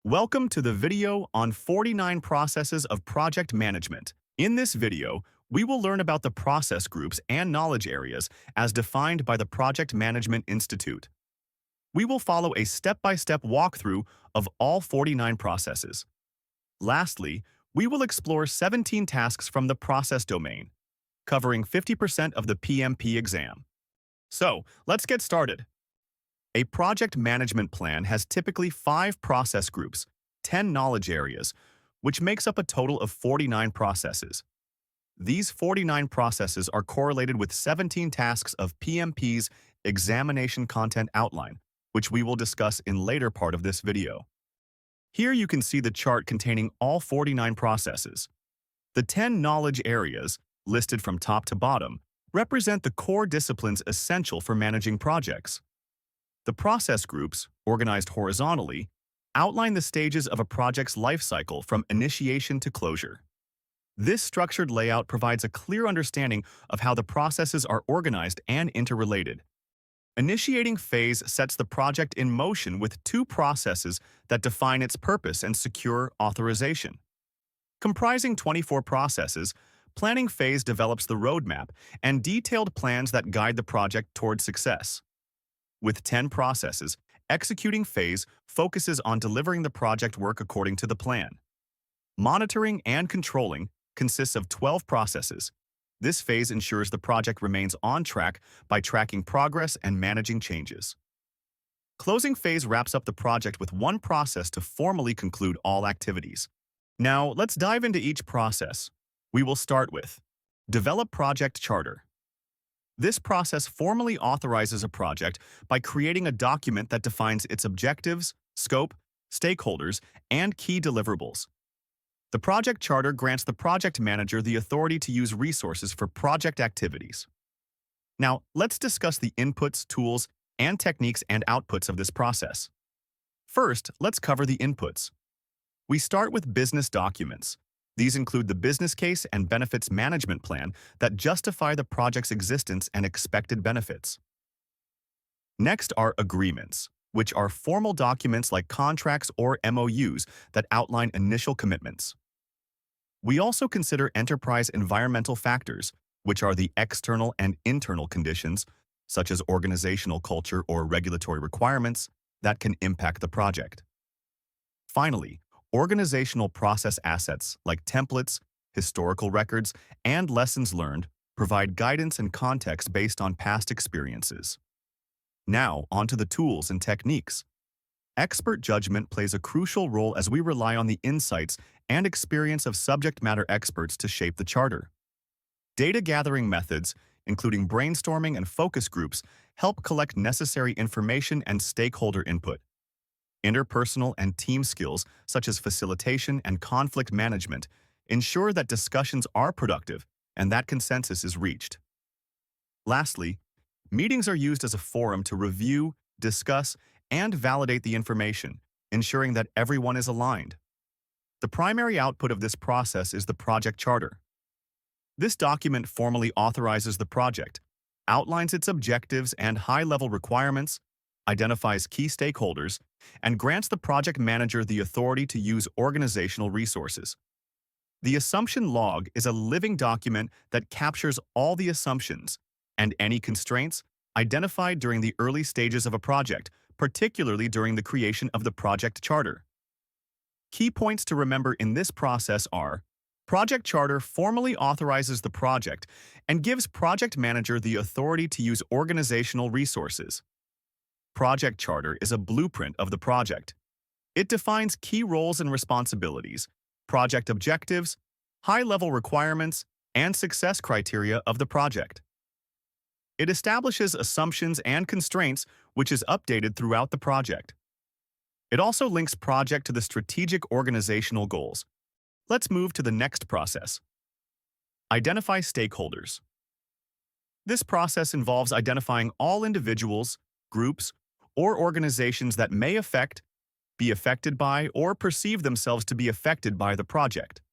Welcome to the video on 49 processes of project management. In this video, we will learn about the process groups and knowledge areas as defined by the Project Management Institute. We will follow a step-by-step walkthrough of all 49 processes. Lastly, we will explore 17 tasks from the process domain, covering 50% of the PMP exam. So, let's get started. A project management plan has typically 5 process groups, 10 knowledge areas, which makes up a total of 49 processes. These 49 processes are correlated with 17 tasks of PMP's Examination Content Outline, which we will discuss in later part of this video. Here you can see the chart containing all 49 processes. The 10 knowledge areas, listed from top to bottom, represent the core disciplines essential for managing projects. The process groups, organized horizontally, outline the stages of a project's life cycle from initiation to closure. This structured layout provides a clear understanding of how the processes are organized and interrelated. Initiating phase sets the project in motion with 2 processes that define its purpose and secure authorization. Comprising 24 processes, planning phase develops the roadmap and detailed plans that guide the project toward success. With 10 processes, executing phase focuses on delivering the project work according to the plan. Monitoring and controlling consists of 12 processes. This phase ensures the project remains on track by tracking progress and managing changes. Closing phase wraps up the project with 1 process to formally conclude all activities. Now, let's dive into each process. We will start with Develop Project Charter. This process formally authorizes a project by creating a document that defines its objectives, scope, stakeholders, and key deliverables. The project charter grants the project manager the authority to use resources for project activities. Now, let's discuss the inputs, tools, and techniques and outputs of this process. First, let's cover the inputs. We start with business documents. These include the business case and benefits management plan that justify the project's existence and expected benefits. Next are agreements, which are formal documents like contracts or MOUs that outline initial commitments. We also consider enterprise environmental factors, which are the external and internal conditions, such as organizational culture or regulatory requirements, that can impact the project. Finally, organizational process assets like templates, historical records, and lessons learned provide guidance and context based on past experiences. Now, onto the tools and techniques. Expert judgment plays a crucial role as we rely on the insights and experience of subject matter experts to shape the charter. Data gathering methods, including brainstorming and focus groups, help collect necessary information and stakeholder input. Interpersonal and team skills, such as facilitation and conflict management, ensure that discussions are productive and that consensus is reached. Lastly, meetings are used as a forum to review, discuss, and validate the information, ensuring that everyone is aligned. The primary output of this process is the project charter. This document formally authorizes the project, outlines its objectives and high-level requirements, identifies key stakeholders, and grants the project manager the authority to use organizational resources. The assumption log is a living document that captures all the assumptions and any constraints identified during the early stages of a project, particularly during the creation of the project charter. Key points to remember in this process are: Project charter formally authorizes the project and gives project manager the authority to use organizational resources. Project charter is a blueprint of the project. It defines key roles and responsibilities, project objectives, high-level requirements, and success criteria of the project. It establishes assumptions and constraints, which is updated throughout the project. It also links project to the strategic organizational goals. Let's move to the next process. Identify stakeholders. This process involves identifying all individuals, groups, or organizations that may affect, be affected by, or perceive themselves to be affected by the project.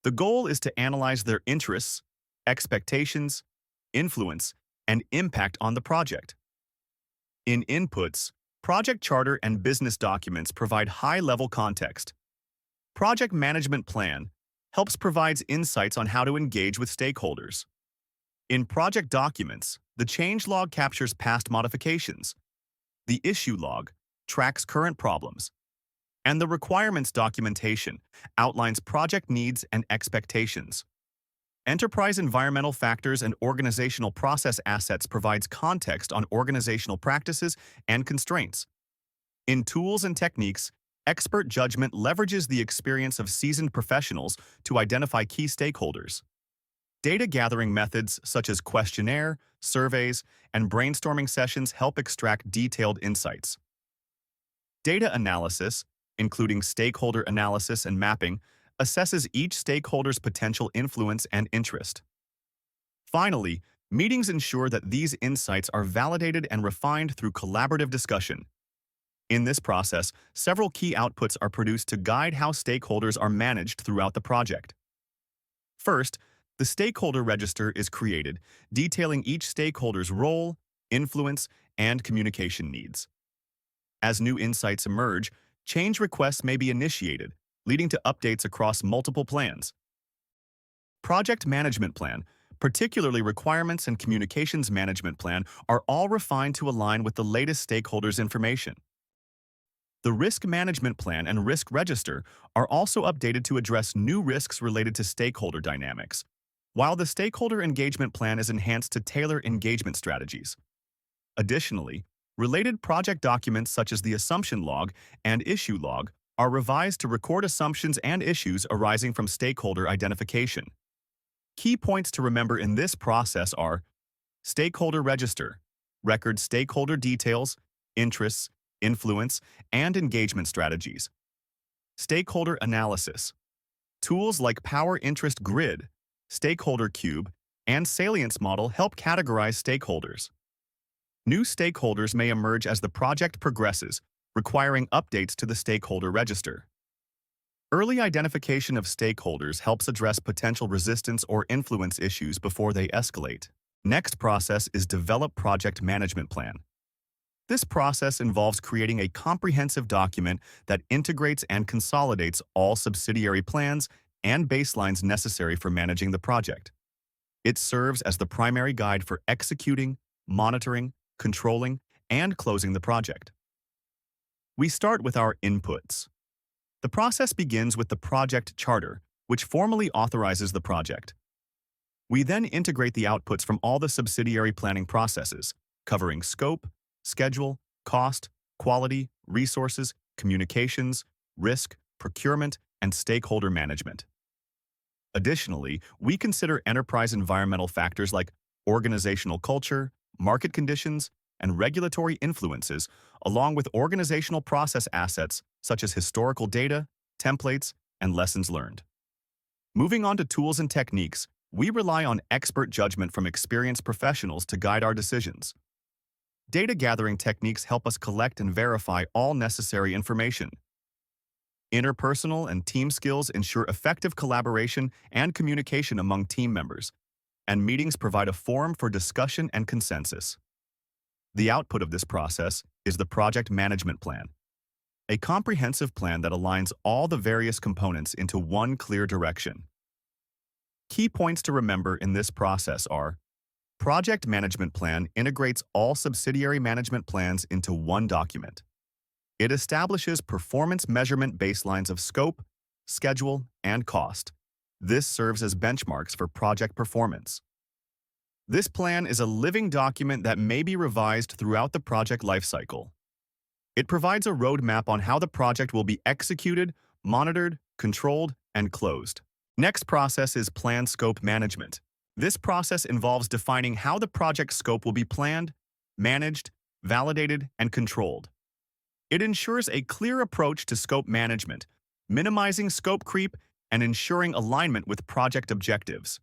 The goal is to analyze their interests, expectations, influence, and impact on the project. In inputs, Project charter and business documents provide high-level context. Project management plan helps provides insights on how to engage with stakeholders. In project documents, the change log captures past modifications. The issue log tracks current problems. And the requirements documentation outlines project needs and expectations. Enterprise environmental factors and organizational process assets provides context on organizational practices and constraints. In tools and techniques, expert judgment leverages the experience of seasoned professionals to identify key stakeholders. Data gathering methods such as questionnaire, surveys, and brainstorming sessions help extract detailed insights. Data analysis, including stakeholder analysis and mapping, assesses each stakeholder's potential influence and interest. Finally, meetings ensure that these insights are validated and refined through collaborative discussion. In this process, several key outputs are produced to guide how stakeholders are managed throughout the project. First, the stakeholder register is created, detailing each stakeholder's role, influence, and communication needs. As new insights emerge, change requests may be initiated, leading to updates across multiple plans. Project management plan, particularly requirements and communications management plan, are all refined to align with the latest stakeholders' information. The risk management plan and risk register are also updated to address new risks related to stakeholder dynamics, while the stakeholder engagement plan is enhanced to tailor engagement strategies. Additionally, related project documents such as the assumption log and issue log are revised to record assumptions and issues arising from stakeholder identification. Key points to remember in this process are stakeholder register, records stakeholder details, interests, influence, and engagement strategies. Stakeholder analysis. Tools like Power Interest Grid, Stakeholder Cube, and Salience Model help categorize stakeholders. New stakeholders may emerge as the project progresses, requiring updates to the stakeholder register. Early identification of stakeholders helps address potential resistance or influence issues before they escalate. Next process is develop project management plan. This process involves creating a comprehensive document that integrates and consolidates all subsidiary plans and baselines necessary for managing the project. It serves as the primary guide for executing, monitoring, controlling, and closing the project. We start with our inputs. The process begins with the project charter, which formally authorizes the project. We then integrate the outputs from all the subsidiary planning processes, covering scope, schedule, cost, quality, resources, communications, risk, procurement, and stakeholder management. Additionally, we consider enterprise environmental factors like organizational culture, market conditions, and regulatory influences, along with organizational process assets such as historical data, templates, and lessons learned. Moving on to tools and techniques, we rely on expert judgment from experienced professionals to guide our decisions. Data gathering techniques help us collect and verify all necessary information. Interpersonal and team skills ensure effective collaboration and communication among team members, and meetings provide a forum for discussion and consensus. The output of this process is the project management plan, a comprehensive plan that aligns all the various components into one clear direction. Key points to remember in this process are: project management plan integrates all subsidiary management plans into one document. It establishes performance measurement baselines of scope, schedule, and cost. This serves as benchmarks for project performance. This plan is a living document that may be revised throughout the project lifecycle. It provides a roadmap on how the project will be executed, monitored, controlled, and closed. Next process is plan scope management. This process involves defining how the project scope will be planned, managed, validated, and controlled. It ensures a clear approach to scope management, minimizing scope creep and ensuring alignment with project objectives.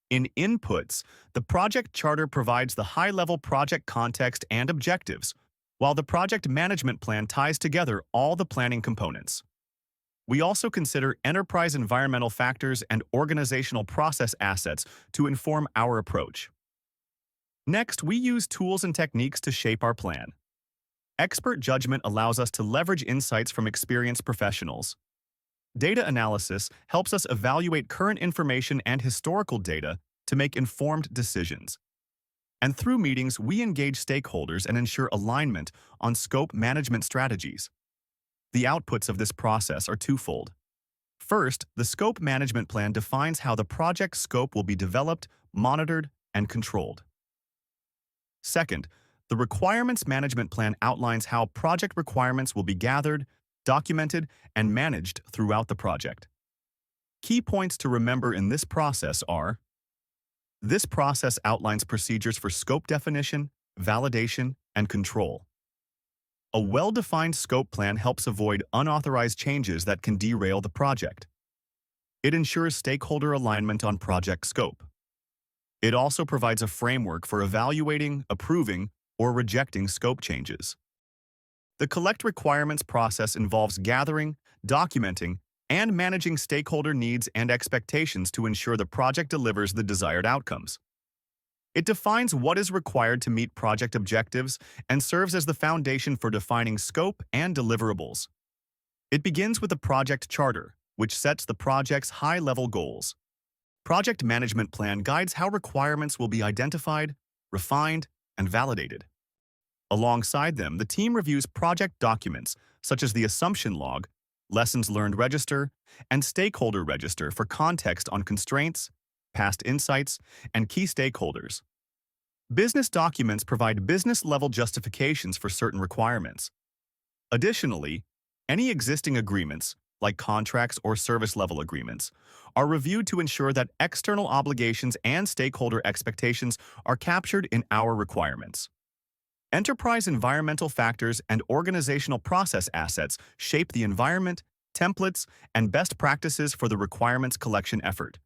In inputs, the project charter provides the high-level project context and objectives, while the project management plan ties together all the planning components. We also consider enterprise environmental factors and organizational process assets to inform our approach. Next, we use tools and techniques to shape our plan. Expert judgment allows us to leverage insights from experienced professionals. Data analysis helps us evaluate current information and historical data to make informed decisions. And through meetings, we engage stakeholders and ensure alignment on scope management strategies. The outputs of this process are twofold. First, the scope management plan defines how the project scope will be developed, monitored, and controlled. Second, the requirements management plan outlines how project requirements will be gathered, documented, and managed throughout the project. Key points to remember in this process are: this process outlines procedures for scope definition, validation, and control. A well-defined scope plan helps avoid unauthorized changes that can derail the project. It ensures stakeholder alignment on project scope. It also provides a framework for evaluating, approving, or rejecting scope changes. The collect requirements process involves gathering, documenting, and managing stakeholder needs and expectations to ensure the project delivers the desired outcomes. It defines what is required to meet project objectives and serves as the foundation for defining scope and deliverables. It begins with the project charter, which sets the project's high-level goals. Project management plan guides how requirements will be identified, refined, and validated. Alongside them, the team reviews project documents such as the assumption log, lessons learned register, and stakeholder register for context on constraints, past insights, and key stakeholders. Business documents provide business-level justifications for certain requirements. Additionally, any existing agreements, like contracts or service-level agreements, are reviewed to ensure that external obligations and stakeholder expectations are captured in our requirements. Enterprise environmental factors and organizational process assets shape the environment, templates, and best practices for the requirements collection effort.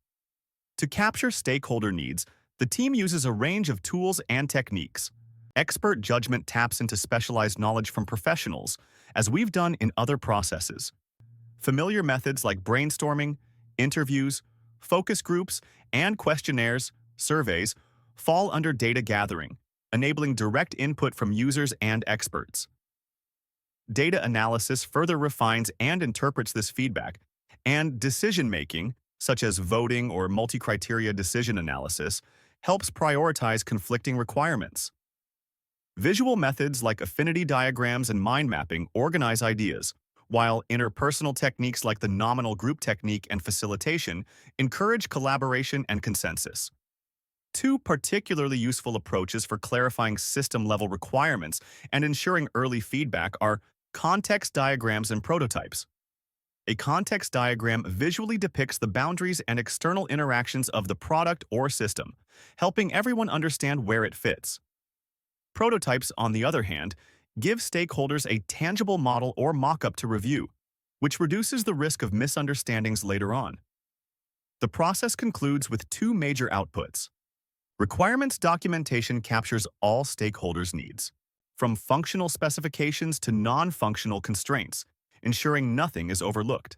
To capture stakeholder needs, the team uses a range of tools and techniques. Expert judgment taps into specialized knowledge from professionals, as we've done in other processes. Familiar methods like brainstorming, interviews, focus groups, and questionnaires, surveys, fall under data gathering, enabling direct input from users and experts. Data analysis further refines and interprets this feedback, and decision-making, such as voting or multi-criteria decision analysis, helps prioritize conflicting requirements. Visual methods like affinity diagrams and mind mapping organize ideas, while interpersonal techniques like the nominal group technique and facilitation encourage collaboration and consensus. Two particularly useful approaches for clarifying system-level requirements and ensuring early feedback are context diagrams and prototypes. A context diagram visually depicts the boundaries and external interactions of the product or system, helping everyone understand where it fits. Prototypes, on the other hand, give stakeholders a tangible model or mock-up to review, which reduces the risk of misunderstandings later on. The process concludes with two major outputs. Requirements documentation captures all stakeholders' needs, from functional specifications to non-functional constraints, ensuring nothing is overlooked.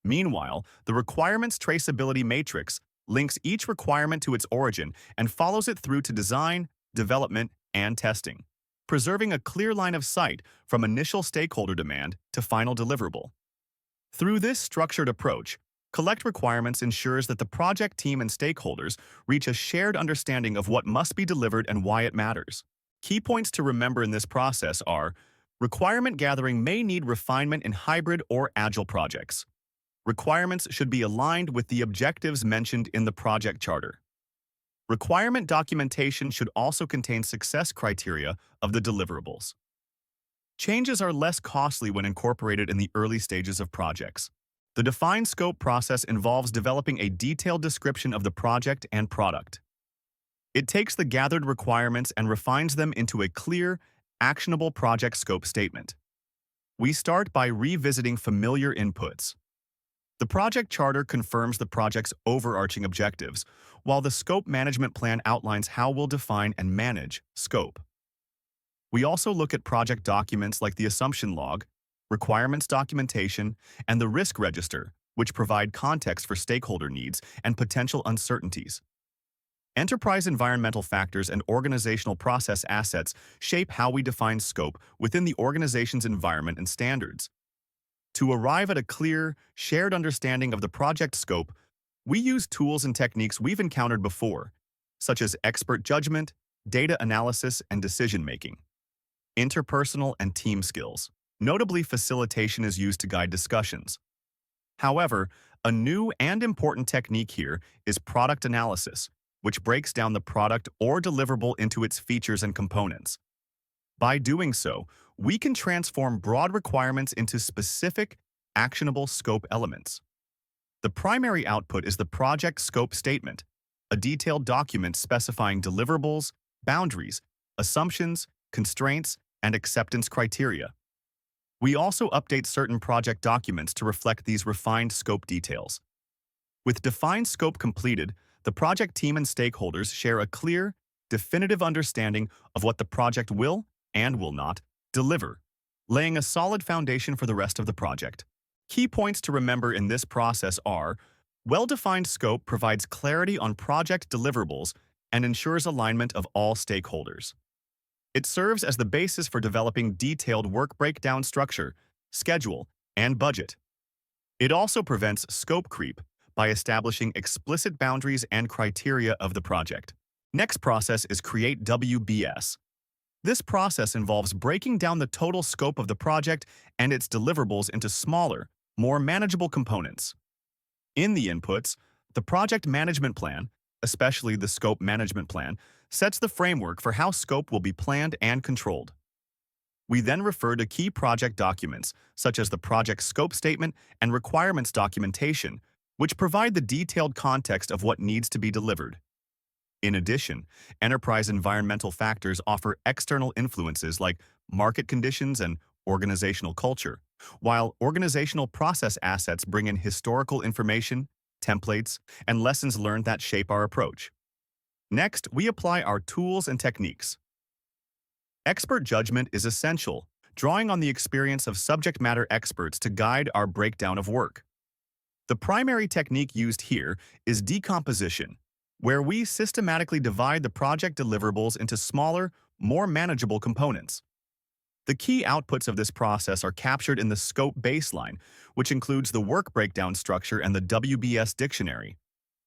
Meanwhile, the requirements traceability matrix links each requirement to its origin and follows it through to design, development, and testing, preserving a clear line of sight from initial stakeholder demand to final deliverable. Through this structured approach, Collect Requirements ensures that the project team and stakeholders reach a shared understanding of what must be delivered and why it matters. Key points to remember in this process are: requirement gathering may need refinement in hybrid or agile projects. Requirements should be aligned with the objectives mentioned in the project charter. Requirement documentation should also contain success criteria of the deliverables. Changes are less costly when incorporated in the early stages of projects. The defined scope process involves developing a detailed description of the project and product. It takes the gathered requirements and refines them into a clear, actionable project scope statement. We start by revisiting familiar inputs. The project charter confirms the project's overarching objectives, while the scope management plan outlines how we'll define and manage scope. We also look at project documents like the assumption log, requirements documentation, and the risk register, which provide context for stakeholder needs and potential uncertainties. Enterprise environmental factors and organizational process assets shape how we define scope within the organization's environment and standards. To arrive at a clear, shared understanding of the project scope, we use tools and techniques we've encountered before, such as expert judgment, data analysis, and decision-making, interpersonal and team skills. Notably, facilitation is used to guide discussions. However, a new and important technique here is product analysis, which breaks down the product or deliverable into its features and components. By doing so, we can transform broad requirements into specific, actionable scope elements. The primary output is the project scope statement, a detailed document specifying deliverables, boundaries, assumptions, constraints, and acceptance criteria. We also update certain project documents to reflect these refined scope details. With defined scope completed, the project team and stakeholders share a clear, definitive understanding of what the project will and will not deliver, laying a solid foundation for the rest of the project. Key points to remember in this process are: well-defined scope provides clarity on project deliverables and ensures alignment of all stakeholders. It serves as the basis for developing detailed work breakdown structure, schedule, and budget. It also prevents scope creep by establishing explicit boundaries and criteria of the project. Next process is Create WBS. This process involves breaking down the total scope of the project and its deliverables into smaller, more manageable components. In the inputs, the project management plan, especially the scope management plan, sets the framework for how scope will be planned and controlled. We then refer to key project documents, such as the project scope statement and requirements documentation, which provide the detailed context of what needs to be delivered. In addition, enterprise environmental factors offer external influences like market conditions and organizational culture, while organizational process assets bring in historical information, templates, and lessons learned that shape our approach. Next, we apply our tools and techniques. Expert judgment is essential, drawing on the experience of subject matter experts to guide our breakdown of work. The primary technique used here is decomposition, where we systematically divide the project deliverables into smaller, more manageable components. The key outputs of this process are captured in the scope baseline, which includes the work breakdown structure and the WBS dictionary,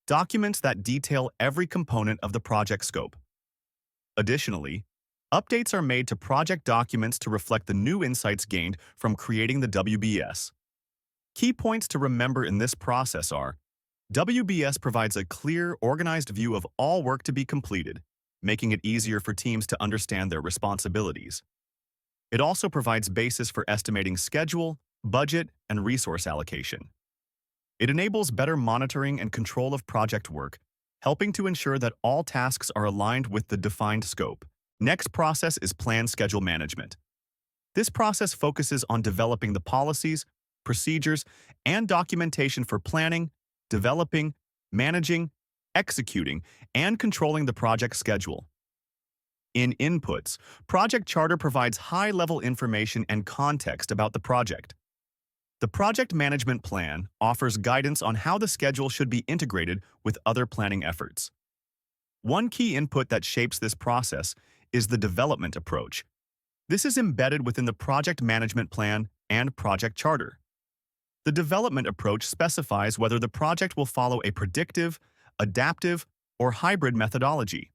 documents that detail every component of the project scope. Additionally, updates are made to project documents to reflect the new insights gained from creating the WBS. Key points to remember in this process are: WBS provides a clear, organized view of all work to be completed, making it easier for teams to understand their responsibilities. It also provides basis for estimating schedule, budget, and resource allocation. It enables better monitoring and control of project work, helping to ensure that all tasks are aligned with the defined scope. Next process is Plan Schedule Management. This process focuses on developing the policies, procedures, and documentation for planning, developing, managing, executing, and controlling the project schedule. In inputs, Project Charter provides high-level information and context about the project. The Project Management Plan offers guidance on how the schedule should be integrated with other planning efforts. One key input that shapes this process is the development approach. This is embedded within the Project Management Plan and Project Charter. The development approach specifies whether the project will follow a predictive, adaptive, or hybrid methodology.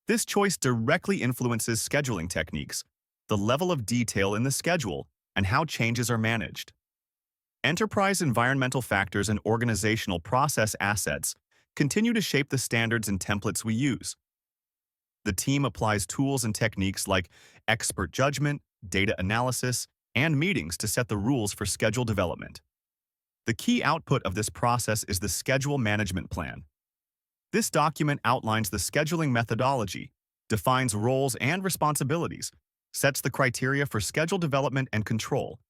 This choice directly influences scheduling techniques, the level of detail in the schedule, and how changes are managed. Enterprise environmental factors and organizational process assets continue to shape the standards and templates we use. The team applies tools and techniques like expert judgment, data analysis, and meetings to set the rules for schedule development. The key output of this process is the Schedule Management Plan. This document outlines the scheduling methodology, defines roles and responsibilities, sets the criteria for schedule development and control,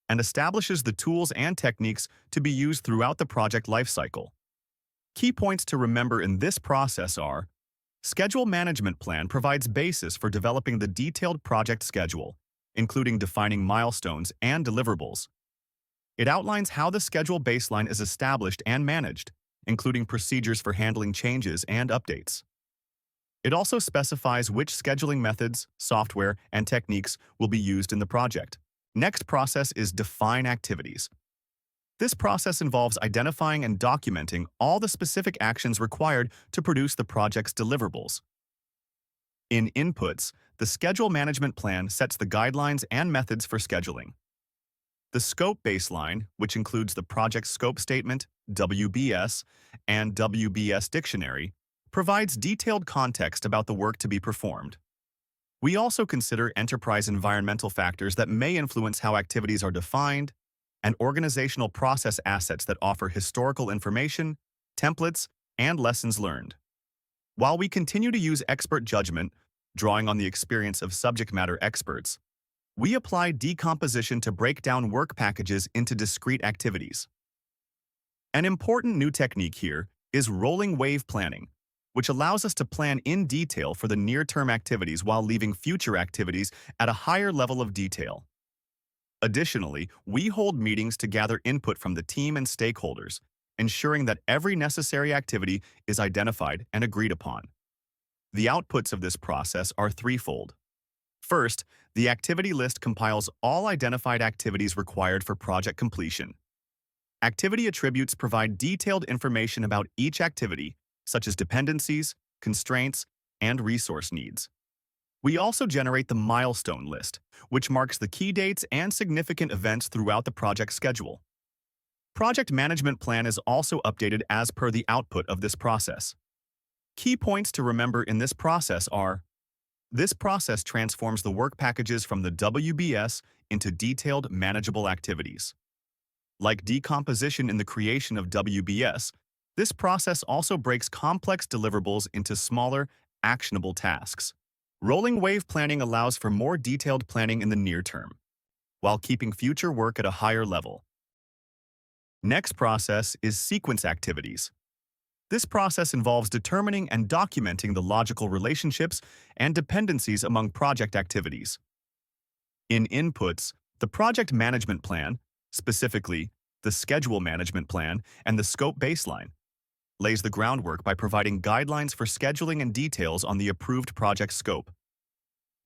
and establishes the tools and techniques to be used throughout the project lifecycle. Key points to remember in this process are: Schedule Management Plan provides basis for developing the detailed project schedule, including defining milestones and deliverables. It outlines how the schedule baseline is established and managed, including procedures for handling changes and updates. It also specifies which scheduling methods, software, and techniques will be used in the project. Next process is define activities. This process involves identifying and documenting all the specific actions required to produce the project's deliverables. In inputs, the schedule management plan sets the guidelines and methods for scheduling. The scope baseline, which includes the project scope statement, WBS, and WBS dictionary, provides detailed context about the work to be performed. We also consider enterprise environmental factors that may influence how activities are defined, and organizational process assets that offer historical information, templates, and lessons learned. While we continue to use expert judgment, drawing on the experience of subject matter experts, we apply decomposition to break down work packages into discrete activities. An important new technique here is rolling wave planning, which allows us to plan in detail for the near-term activities while leaving future activities at a higher level of detail. Additionally, we hold meetings to gather input from the team and stakeholders, ensuring that every necessary activity is identified and agreed upon. The outputs of this process are threefold. First, the activity list compiles all identified activities required for project completion. Activity attributes provide detailed information about each activity, such as dependencies, constraints, and resource needs. We also generate the milestone list, which marks the key dates and significant events throughout the project schedule. Project management plan is also updated as per the output of this process. Key points to remember in this process are: this process transforms the work packages from the WBS into detailed, manageable activities. Like decomposition in the creation of WBS, this process also breaks complex deliverables into smaller, actionable tasks. Rolling wave planning allows for more detailed planning in the near term, while keeping future work at a higher level. Next process is sequence activities. This process involves determining and documenting the logical relationships and dependencies among project activities. In inputs, the project management plan, specifically the schedule management plan and the scope baseline, lays the groundwork by providing guidelines for scheduling and details on the approved project scope.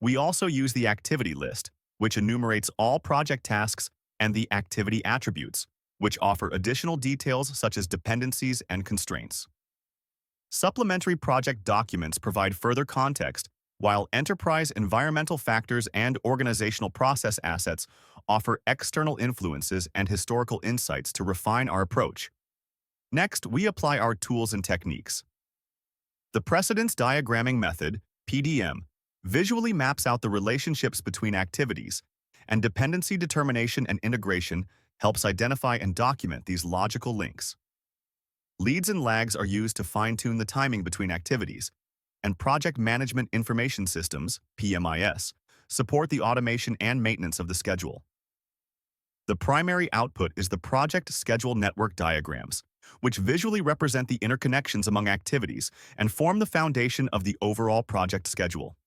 We also use the activity list, which enumerates all project tasks, and the activity attributes, which offer additional details such as dependencies and constraints. Supplementary project documents provide further context, while enterprise environmental factors and organizational process assets offer external influences and historical insights to refine our approach. Next, we apply our tools and techniques. The precedence diagramming method, PDM, visually maps out the relationships between activities, and dependency determination and integration helps identify and document these logical links. Leads and lags are used to fine-tune the timing between activities, and Project Management Information Systems, PMIS, support the automation and maintenance of the schedule. The primary output is the project schedule network diagrams, which visually represent the interconnections among activities and form the foundation of the overall project schedule.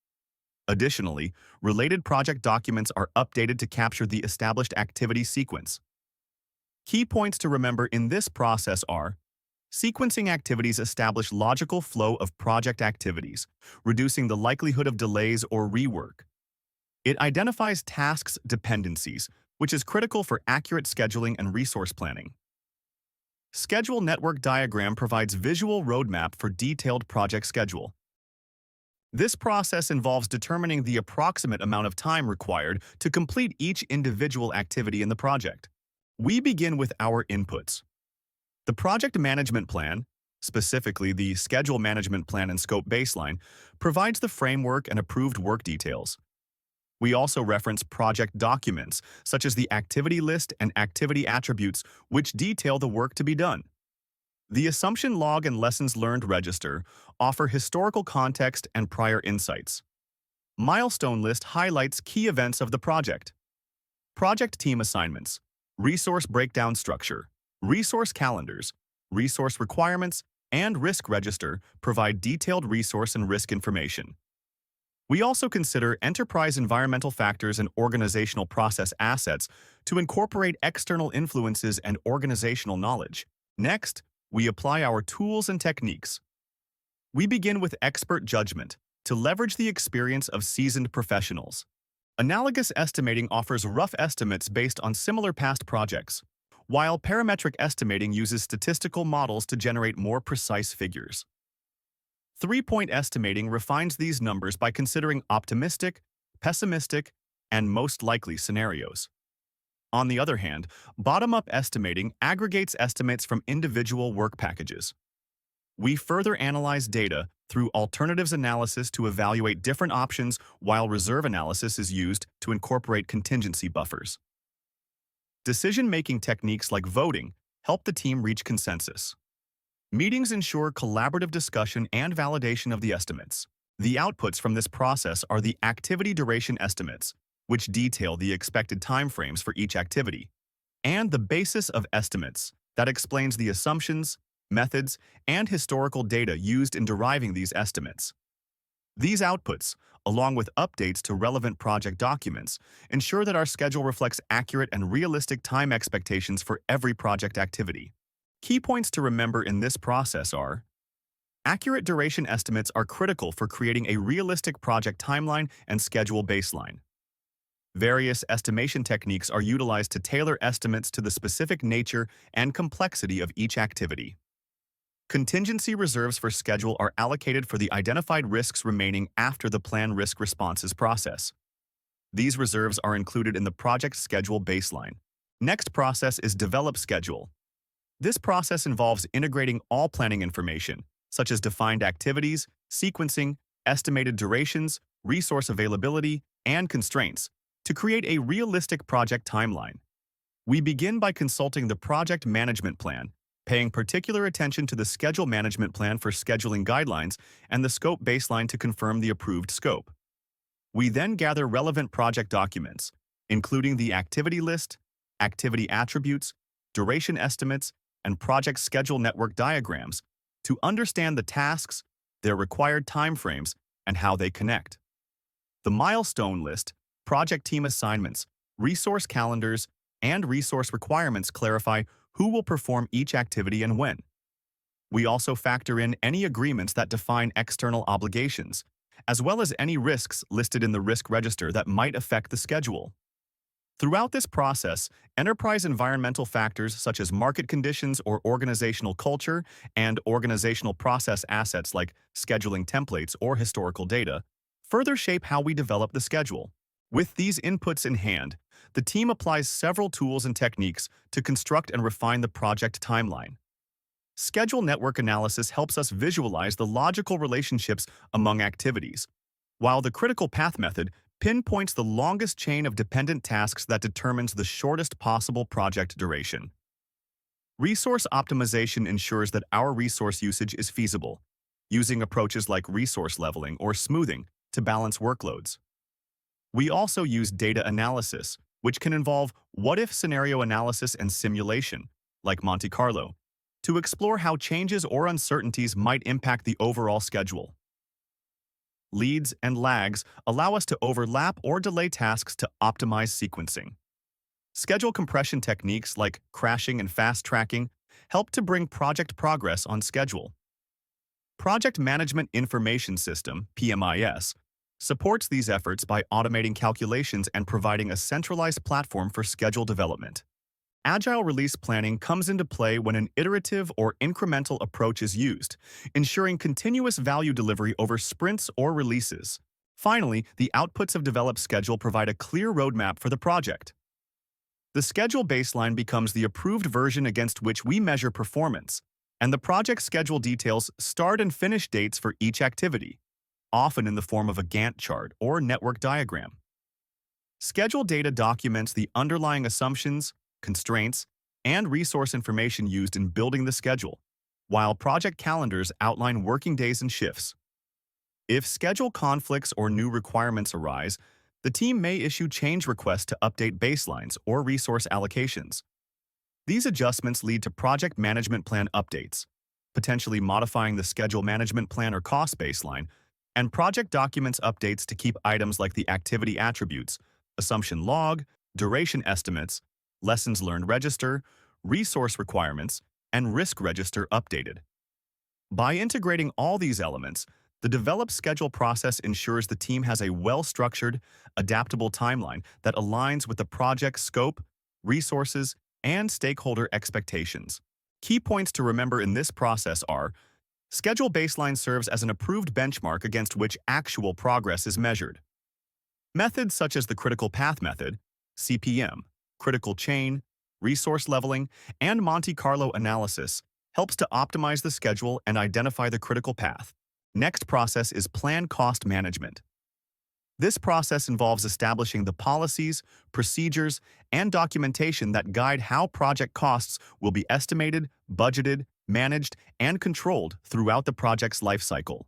Additionally, related project documents are updated to capture the established activity sequence. Key points to remember in this process are: sequencing activities establish logical flow of project activities, reducing the likelihood of delays or rework. It identifies tasks' dependencies, which is critical for accurate scheduling and resource planning. Schedule network diagram provides visual roadmap for detailed project schedule. This process involves determining the approximate amount of time required to complete each individual activity in the project. We begin with our inputs. The project management plan, specifically the schedule management plan and scope baseline, provides the framework and approved work details. We also reference project documents, such as the activity list and activity attributes, which detail the work to be done. The assumption log and lessons learned register offer historical context and prior insights. Milestone list highlights key events of the project. Project team assignments, resource breakdown structure, resource calendars, resource requirements, and risk register provide detailed resource and risk information. We also consider enterprise environmental factors and organizational process assets to incorporate external influences and organizational knowledge. Next, we apply our tools and techniques. We begin with expert judgment to leverage the experience of seasoned professionals. Analogous estimating offers rough estimates based on similar past projects, while parametric estimating uses statistical models to generate more precise figures. Three-point estimating refines these numbers by considering optimistic, pessimistic, and most likely scenarios. On the other hand, bottom-up estimating aggregates estimates from individual work packages. We further analyze data through alternatives analysis to evaluate different options, while reserve analysis is used to incorporate contingency buffers. Decision-making techniques like voting help the team reach consensus. Meetings ensure collaborative discussion and validation of the estimates. The outputs from this process are the activity duration estimates, which detail the expected timeframes for each activity, and the basis of estimates that explains the assumptions, methods, and historical data used in deriving these estimates. These outputs, along with updates to relevant project documents, ensure that our schedule reflects accurate and realistic time expectations for every project activity. Key points to remember in this process are: accurate duration estimates are critical for creating a realistic project timeline and schedule baseline. Various estimation techniques are utilized to tailor estimates to the specific nature and complexity of each activity. Contingency reserves for schedule are allocated for the identified risks remaining after the plan risk responses process. These reserves are included in the project schedule baseline. Next process is develop schedule. This process involves integrating all planning information, such as defined activities, sequencing, estimated durations, resource availability, and constraints, to create a realistic project timeline. We begin by consulting the project management plan, paying particular attention to the schedule management plan for scheduling guidelines and the scope baseline to confirm the approved scope. We then gather relevant project documents, including the activity list, activity attributes, duration estimates, and project schedule network diagrams, to understand the tasks, their required timeframes, and how they connect. The milestone list, project team assignments, resource calendars, and resource requirements clarify who will perform each activity and when. We also factor in any agreements that define external obligations, as well as any risks listed in the risk register that might affect the schedule. Throughout this process, enterprise environmental factors such as market conditions or organizational culture and organizational process assets like scheduling templates or historical data further shape how we develop the schedule. With these inputs in hand, the team applies several tools and techniques to construct and refine the project timeline. Schedule network analysis helps us visualize the logical relationships among activities, while the critical path method pinpoints the longest chain of dependent tasks that determines the shortest possible project duration. Resource optimization ensures that our resource usage is feasible, using approaches like resource leveling or smoothing to balance workloads. We also use data analysis, which can involve what-if scenario analysis and simulation, like Monte Carlo, to explore how changes or uncertainties might impact the overall schedule. Leads and lags allow us to overlap or delay tasks to optimize sequencing. Schedule compression techniques like crashing and fast tracking help to bring project progress on schedule. Project Management Information System, PMIS, supports these efforts by automating calculations and providing a centralized platform for schedule development. Agile release planning comes into play when an iterative or incremental approach is used, ensuring continuous value delivery over sprints or releases. Finally, the outputs of developed schedule provide a clear roadmap for the project. The schedule baseline becomes the approved version against which we measure performance, and the project schedule details start and finish dates for each activity, often in the form of a Gantt chart or network diagram. Schedule data documents the underlying assumptions, constraints, and resource information used in building the schedule, while project calendars outline working days and shifts. If schedule conflicts or new requirements arise, the team may issue change requests to update baselines or resource allocations. These adjustments lead to project management plan updates, potentially modifying the schedule management plan or cost baseline, and project documents updates to keep items like the activity attributes, assumption log, duration estimates, lessons learned register, resource requirements, and risk register updated. By integrating all these elements, the develop schedule process ensures the team has a well-structured, adaptable timeline that aligns with the project's scope, resources, and stakeholder expectations. Key points to remember in this process are: schedule baseline serves as an approved benchmark against which actual progress is measured. Methods such as the critical path method, CPM, critical chain, resource leveling, and Monte Carlo analysis helps to optimize the schedule and identify the critical path. Next process is plan cost management. This process involves establishing the policies, procedures, and documentation that guide how project costs will be estimated, budgeted, managed, and controlled throughout the project's lifecycle.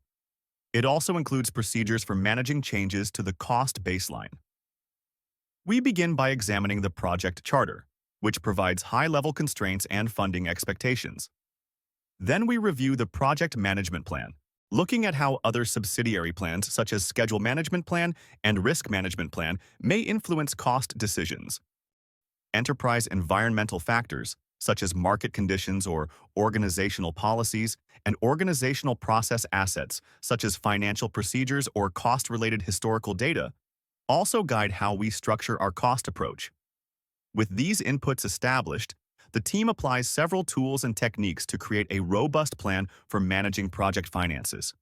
It also includes procedures for managing changes to the cost baseline. We begin by examining the project charter, which provides high-level constraints and funding expectations. Then we review the project management plan, looking at how other subsidiary plans such as schedule management plan and risk management plan may influence cost decisions. Enterprise environmental factors, such as market conditions or organizational policies, and organizational process assets, such as financial procedures or cost-related historical data, also guide how we structure our cost approach. With these inputs established, the team applies several tools and techniques to create a robust plan for managing project finances.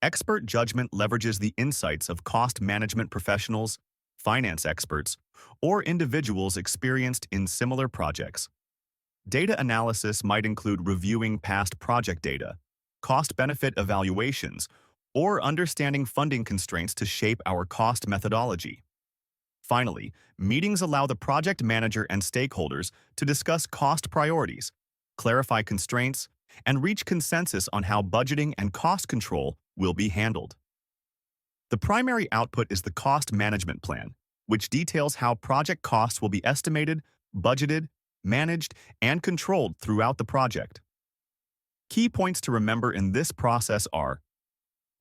Expert judgment leverages the insights of cost management professionals, finance experts, or individuals experienced in similar projects. Data analysis might include reviewing past project data, cost-benefit evaluations, or understanding funding constraints to shape our cost methodology. Finally, meetings allow the project manager and stakeholders to discuss cost priorities, clarify constraints, and reach consensus on how budgeting and cost control will be handled. The primary output is the cost management plan, which details how project costs will be estimated, budgeted, managed, and controlled throughout the project. Key points to remember in this process are: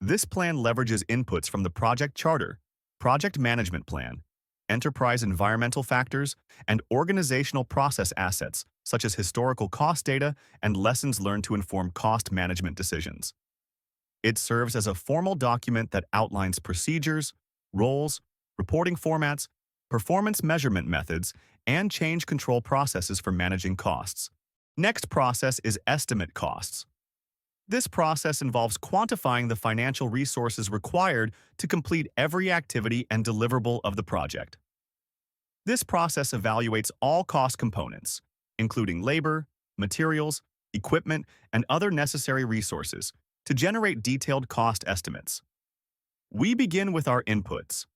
this plan leverages inputs from the project charter, project management plan, enterprise environmental factors, and organizational process assets, such as historical cost data and lessons learned to inform cost management decisions. It serves as a formal document that outlines procedures, roles, reporting formats, performance measurement methods, and change control processes for managing costs. Next process is estimate costs. This process involves quantifying the financial resources required to complete every activity and deliverable of the project. This process evaluates all cost components, including labor, materials, equipment, and other necessary resources, to generate detailed cost estimates. We begin with our inputs.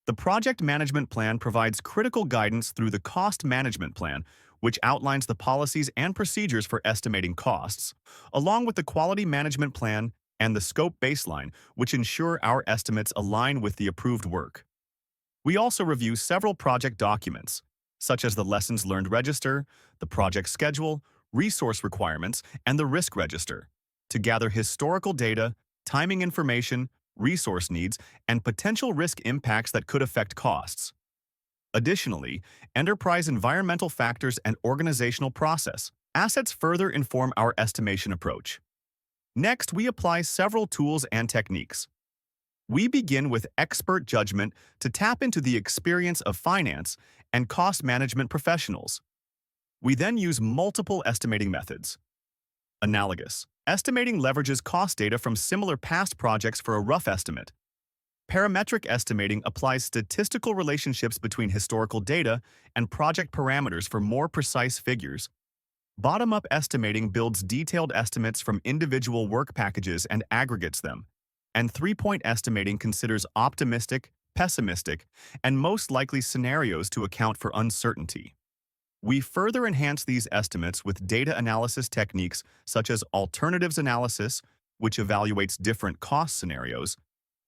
The project management plan provides critical guidance through the cost management plan, which outlines the policies and procedures for estimating costs, along with the quality management plan and the scope baseline, which ensure our estimates align with the approved work. We also review several project documents, such as the Lessons Learned Register, the project schedule, resource requirements, and the risk register, to gather historical data, timing information, resource needs, and potential risk impacts that could affect costs. Additionally, enterprise environmental factors and organizational process assets further inform our estimation approach. Next, we apply several tools and techniques. We begin with expert judgment to tap into the experience of finance and cost management professionals. We then use multiple estimating methods. Analogous estimating leverages cost data from similar past projects for a rough estimate. Parametric estimating applies statistical relationships between historical data and project parameters for more precise figures. Bottom-up estimating builds detailed estimates from individual work packages and aggregates them. And three-point estimating considers optimistic, pessimistic, and most likely scenarios to account for uncertainty. We further enhance these estimates with data analysis techniques such as alternatives analysis, which evaluates different cost scenarios,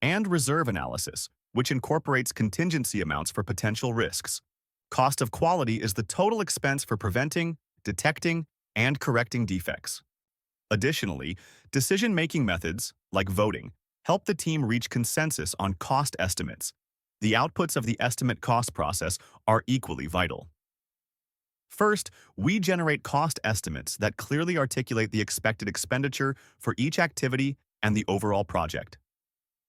and reserve analysis, which incorporates contingency amounts for potential risks. Cost of quality is the total expense for preventing, detecting, and correcting defects. Additionally, decision-making methods, like voting, help the team reach consensus on cost estimates. The outputs of the estimate cost process are equally vital. First, we generate cost estimates that clearly articulate the expected expenditure for each activity and the overall project.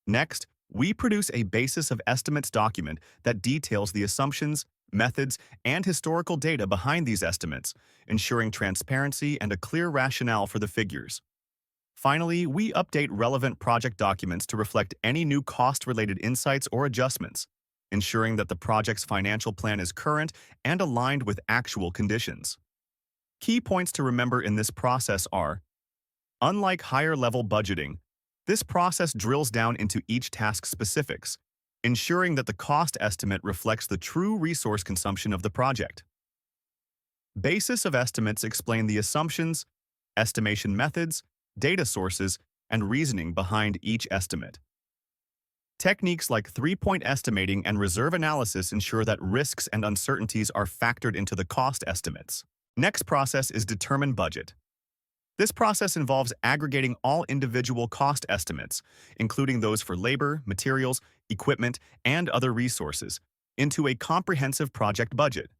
Next, we produce a basis of estimates document that details the assumptions, methods, and historical data behind these estimates, ensuring transparency and a clear rationale for the figures. Finally, we update relevant project documents to reflect any new cost-related insights or adjustments, ensuring that the project's financial plan is current and aligned with actual conditions. Key points to remember in this process are: unlike higher-level budgeting, this process drills down into each task specifics, ensuring that the cost estimate reflects the true resource consumption of the project. Basis of estimates explain the assumptions, estimation methods, data sources, and reasoning behind each estimate. Techniques like three-point estimating and reserve analysis ensure that risks and uncertainties are factored into the cost estimates. Next process is determine budget. This process involves aggregating all individual cost estimates, including those for labor, materials, equipment, and other resources, into a comprehensive project budget.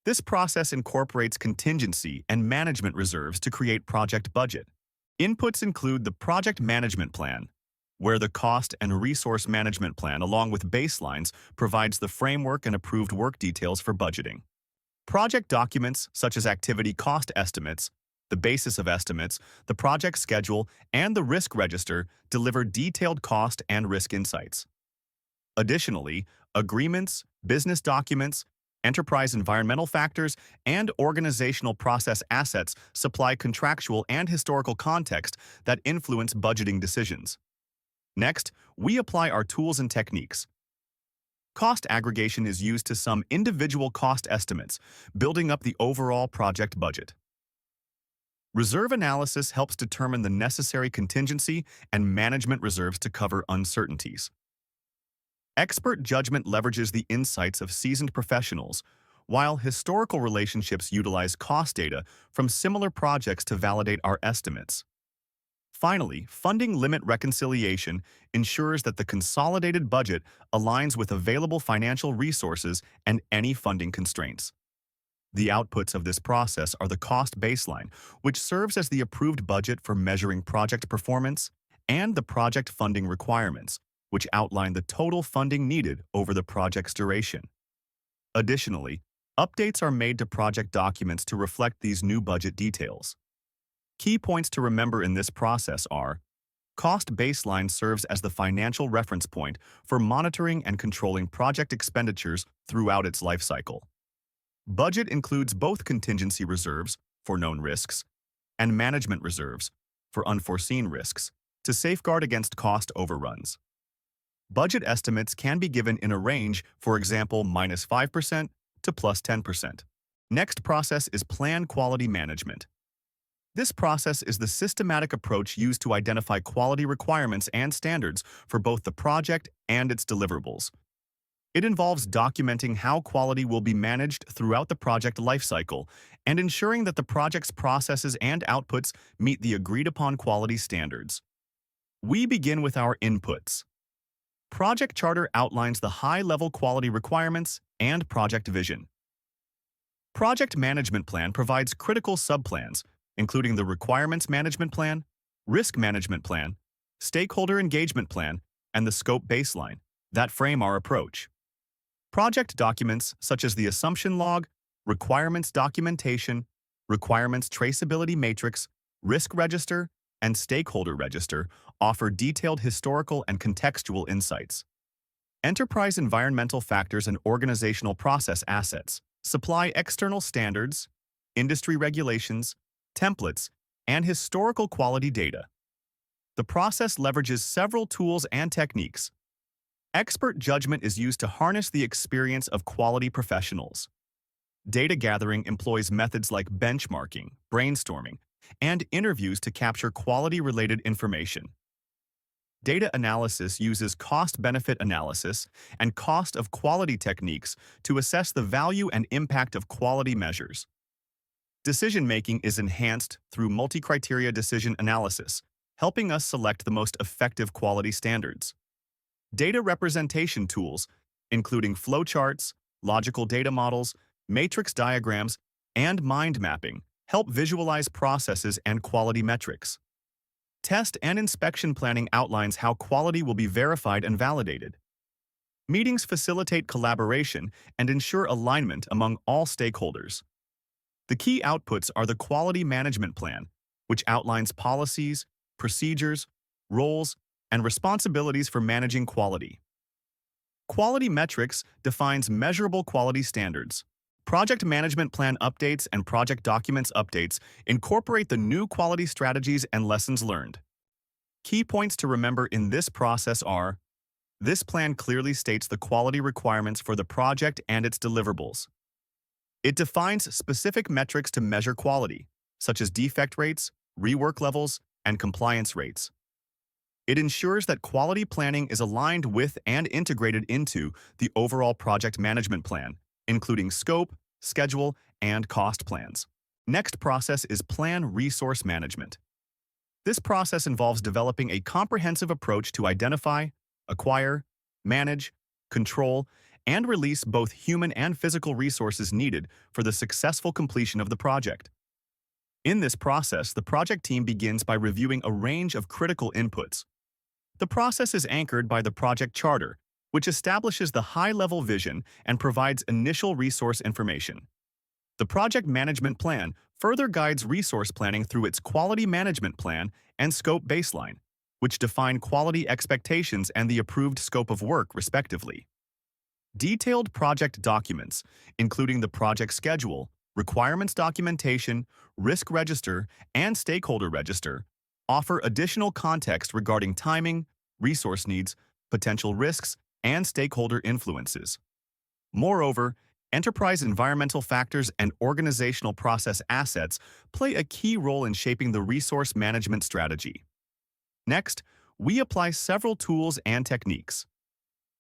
This process incorporates contingency and management reserves to create project budget. Inputs include the project management plan, where the cost and resource management plan, along with baselines, provides the framework and approved work details for budgeting. Project documents, such as activity cost estimates, the basis of estimates, the project schedule, and the risk register, deliver detailed cost and risk insights. Additionally, agreements, business documents, enterprise environmental factors, and organizational process assets supply contractual and historical context that influence budgeting decisions. Next, we apply our tools and techniques. Cost aggregation is used to sum individual cost estimates, building up the overall project budget. Reserve analysis helps determine the necessary contingency and management reserves to cover uncertainties. Expert judgment leverages the insights of seasoned professionals, while historical relationships utilize cost data from similar projects to validate our estimates. Finally, funding limit reconciliation ensures that the consolidated budget aligns with available financial resources and any funding constraints. The outputs of this process are the cost baseline, which serves as the approved budget for measuring project performance, and the project funding requirements, which outline the total funding needed over the project's duration. Additionally, updates are made to project documents to reflect these new budget details. Key points to remember in this process are: cost baseline serves as the financial reference point for monitoring and controlling project expenditures throughout its life cycle. Budget includes both contingency reserves for known risks and management reserves for unforeseen risks to safeguard against cost overruns. Budget estimates can be given in a range, for example, -5% to +10%. Next process is plan quality management. This process is the systematic approach used to identify quality requirements and standards for both the project and its deliverables. It involves documenting how quality will be managed throughout the project lifecycle and ensuring that the project's processes and outputs meet the agreed-upon quality standards. We begin with our inputs. Project Charter outlines the high-level quality requirements and project vision. Project Management Plan provides critical subplans, including the Requirements Management Plan, Risk Management Plan, Stakeholder Engagement Plan, and the Scope Baseline that frame our approach. Project documents such as the Assumption Log, Requirements Documentation, Requirements Traceability Matrix, Risk Register, and Stakeholder Register offer detailed historical and contextual insights. Enterprise environmental factors and organizational process assets supply external standards, industry regulations, templates, and historical quality data. The process leverages several tools and techniques. Expert judgment is used to harness the experience of quality professionals. Data gathering employs methods like benchmarking, brainstorming, and interviews to capture quality-related information. Data analysis uses cost-benefit analysis and cost of quality techniques to assess the value and impact of quality measures. Decision-making is enhanced through multi-criteria decision analysis, helping us select the most effective quality standards. Data representation tools, including flowcharts, logical data models, Matrix diagrams, and mind mapping help visualize processes and quality metrics. Test and inspection planning outlines how quality will be verified and validated. Meetings facilitate collaboration and ensure alignment among all stakeholders. The key outputs are the Quality Management Plan, which outlines policies, procedures, roles, and responsibilities for managing quality. Quality Metrics defines measurable quality standards. Project Management Plan updates and project documents updates incorporate the new quality strategies and lessons learned. Key points to remember in this process are: this plan clearly states the quality requirements for the project and its deliverables. It defines specific metrics to measure quality, such as defect rates, rework levels, and compliance rates. It ensures that quality planning is aligned with and integrated into the overall project management plan, including scope, schedule, and cost plans. Next process is Plan Resource Management. This process involves developing a comprehensive approach to identify, acquire, manage, control, and release both human and physical resources needed for the successful completion of the project. In this process, the project team begins by reviewing a range of critical inputs. The process is anchored by the project charter, which establishes the high-level vision and provides initial resource information. The project management plan further guides resource planning through its quality management plan and scope baseline, which define quality expectations and the approved scope of work, respectively. Detailed project documents, including the project schedule, requirements documentation, risk register, and stakeholder register, offer additional context regarding timing, resource needs, potential risks, and stakeholder influences. Moreover, enterprise environmental factors and organizational process assets play a key role in shaping the resource management strategy. Next, we apply several tools and techniques.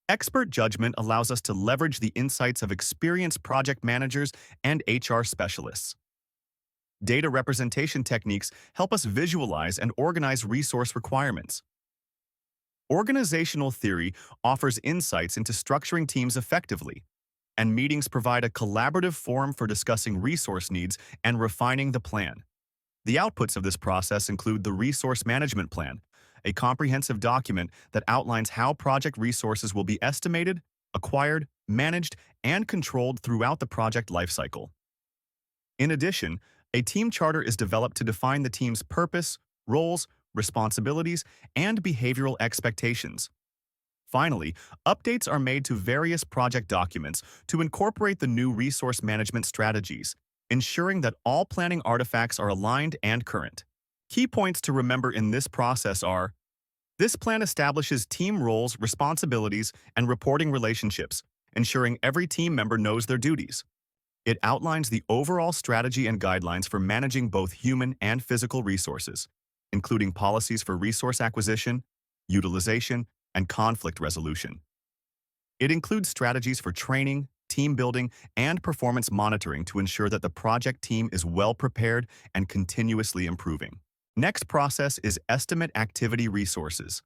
Expert judgment allows us to leverage the insights of experienced project managers and HR specialists. Data representation techniques help us visualize and organize resource requirements. Organizational theory offers insights into structuring teams effectively, and meetings provide a collaborative forum for discussing resource needs and refining the plan. The outputs of this process include the Resource Management Plan, a comprehensive document that outlines how project resources will be estimated, acquired, managed, and controlled throughout the project lifecycle. In addition, a team charter is developed to define the team's purpose, roles, responsibilities, and behavioral expectations. Finally, updates are made to various project documents to incorporate the new resource management strategies, ensuring that all planning artifacts are aligned and current. Key points to remember in this process are: this plan establishes team roles, responsibilities, and reporting relationships, ensuring every team member knows their duties. It outlines the overall strategy and guidelines for managing both human and physical resources, including policies for resource acquisition, utilization, and conflict resolution. It includes strategies for training, team building, and performance monitoring to ensure that the project team is well prepared and continuously improving. Next process is Estimate Activity Resources.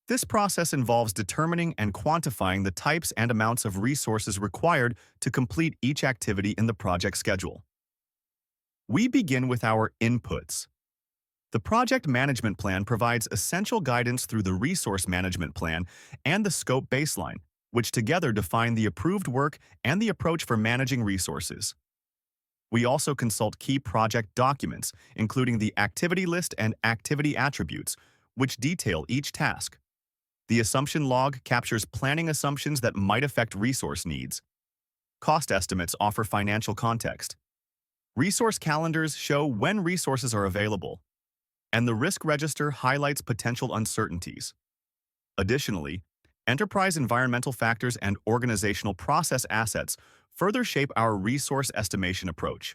This process involves determining and quantifying the types and amounts of resources required to complete each activity in the project schedule. We begin with our inputs. The project management plan provides essential guidance through the resource management plan and the scope baseline, which together define the approved work and the approach for managing resources. We also consult key project documents, including the activity list and activity attributes, which detail each task. The assumption log captures planning assumptions that might affect resource needs. Cost estimates offer financial context. Resource calendars show when resources are available, and the risk register highlights potential uncertainties. Additionally, enterprise environmental factors and organizational process assets further shape our resource estimation approach.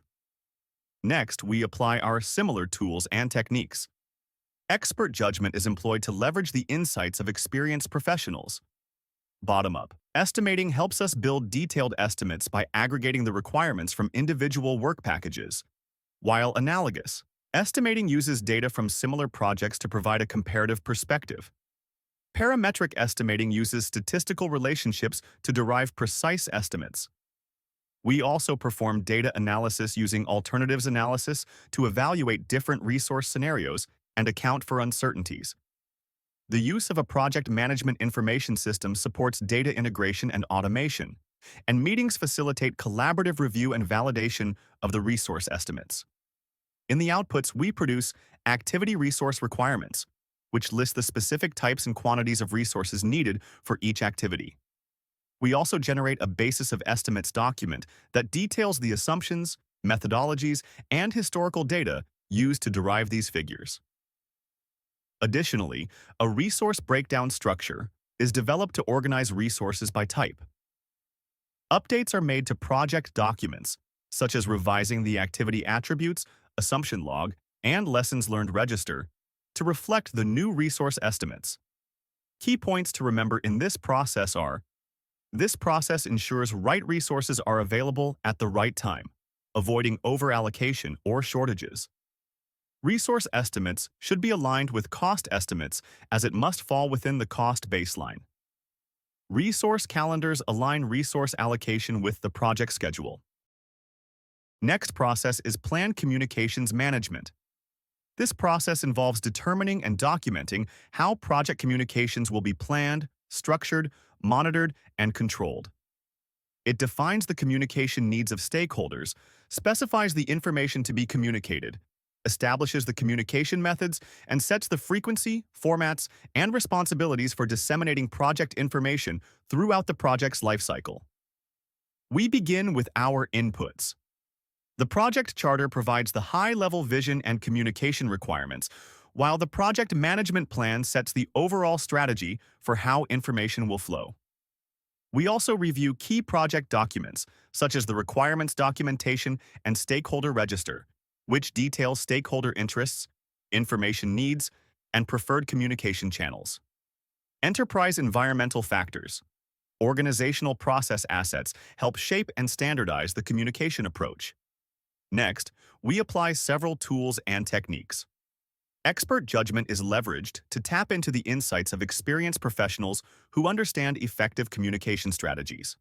Next, we apply our similar tools and techniques. Expert judgment is employed to leverage the insights of experienced professionals. Bottom-up estimating helps us build detailed estimates by aggregating the requirements from individual work packages, while analogous estimating uses data from similar projects to provide a comparative perspective. Parametric estimating uses statistical relationships to derive precise estimates. We also perform data analysis using alternatives analysis to evaluate different resource scenarios and account for uncertainties. The use of a project management information system supports data integration and automation, and meetings facilitate collaborative review and validation of the resource estimates. In the outputs, we produce activity resource requirements, which list the specific types and quantities of resources needed for each activity. We also generate a basis of estimates document that details the assumptions, methodologies, and historical data used to derive these figures. Additionally, a resource breakdown structure is developed to organize resources by type. Updates are made to project documents, such as revising the activity attributes, assumption log, and lessons learned register, to reflect the new resource estimates. Key points to remember in this process are: this process ensures right resources are available at the right time, avoiding overallocation or shortages. Resource estimates should be aligned with cost estimates as it must fall within the cost baseline. Resource calendars align resource allocation with the project schedule. Next process is planned communications management. This process involves determining and documenting how project communications will be planned, structured, monitored, and controlled. It defines the communication needs of stakeholders, specifies the information to be communicated, establishes the communication methods, and sets the frequency, formats, and responsibilities for disseminating project information throughout the project's lifecycle. We begin with our inputs. The project charter provides the high-level vision and communication requirements, while the project management plan sets the overall strategy for how information will flow. We also review key project documents, such as the requirements documentation and stakeholder register, which details stakeholder interests, information needs, and preferred communication channels. Enterprise environmental factors. Organizational process assets help shape and standardize the communication approach. Next, we apply several tools and techniques. Expert judgment is leveraged to tap into the insights of experienced professionals who understand effective communication strategies.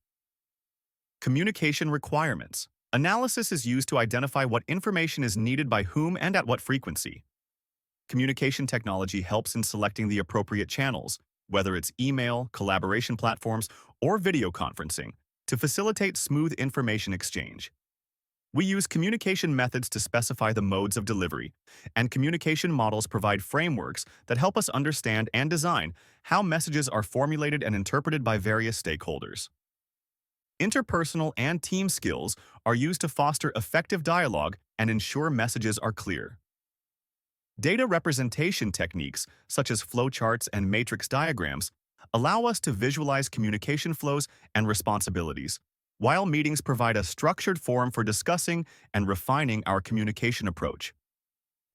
Communication requirements. Analysis is used to identify what information is needed by whom and at what frequency. Communication technology helps in selecting the appropriate channels, whether it's email, collaboration platforms, or video conferencing, to facilitate smooth information exchange. We use communication methods to specify the modes of delivery, and communication models provide frameworks that help us understand and design how messages are formulated and interpreted by various stakeholders. Interpersonal and team skills are used to foster effective dialogue and ensure messages are clear. Data representation techniques, such as flowcharts and matrix diagrams, allow us to visualize communication flows and responsibilities, while meetings provide a structured forum for discussing and refining our communication approach.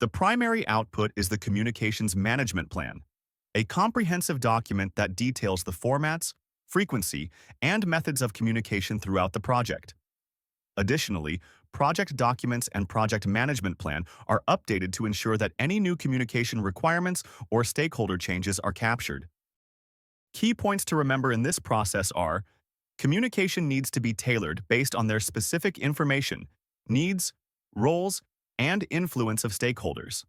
The primary output is the Communications Management Plan, a comprehensive document that details the formats, frequency, and methods of communication throughout the project. Additionally, project documents and project management plan are updated to ensure that any new communication requirements or stakeholder changes are captured. Key points to remember in this process are: communication needs to be tailored based on their specific information, needs, roles, and influence of stakeholders.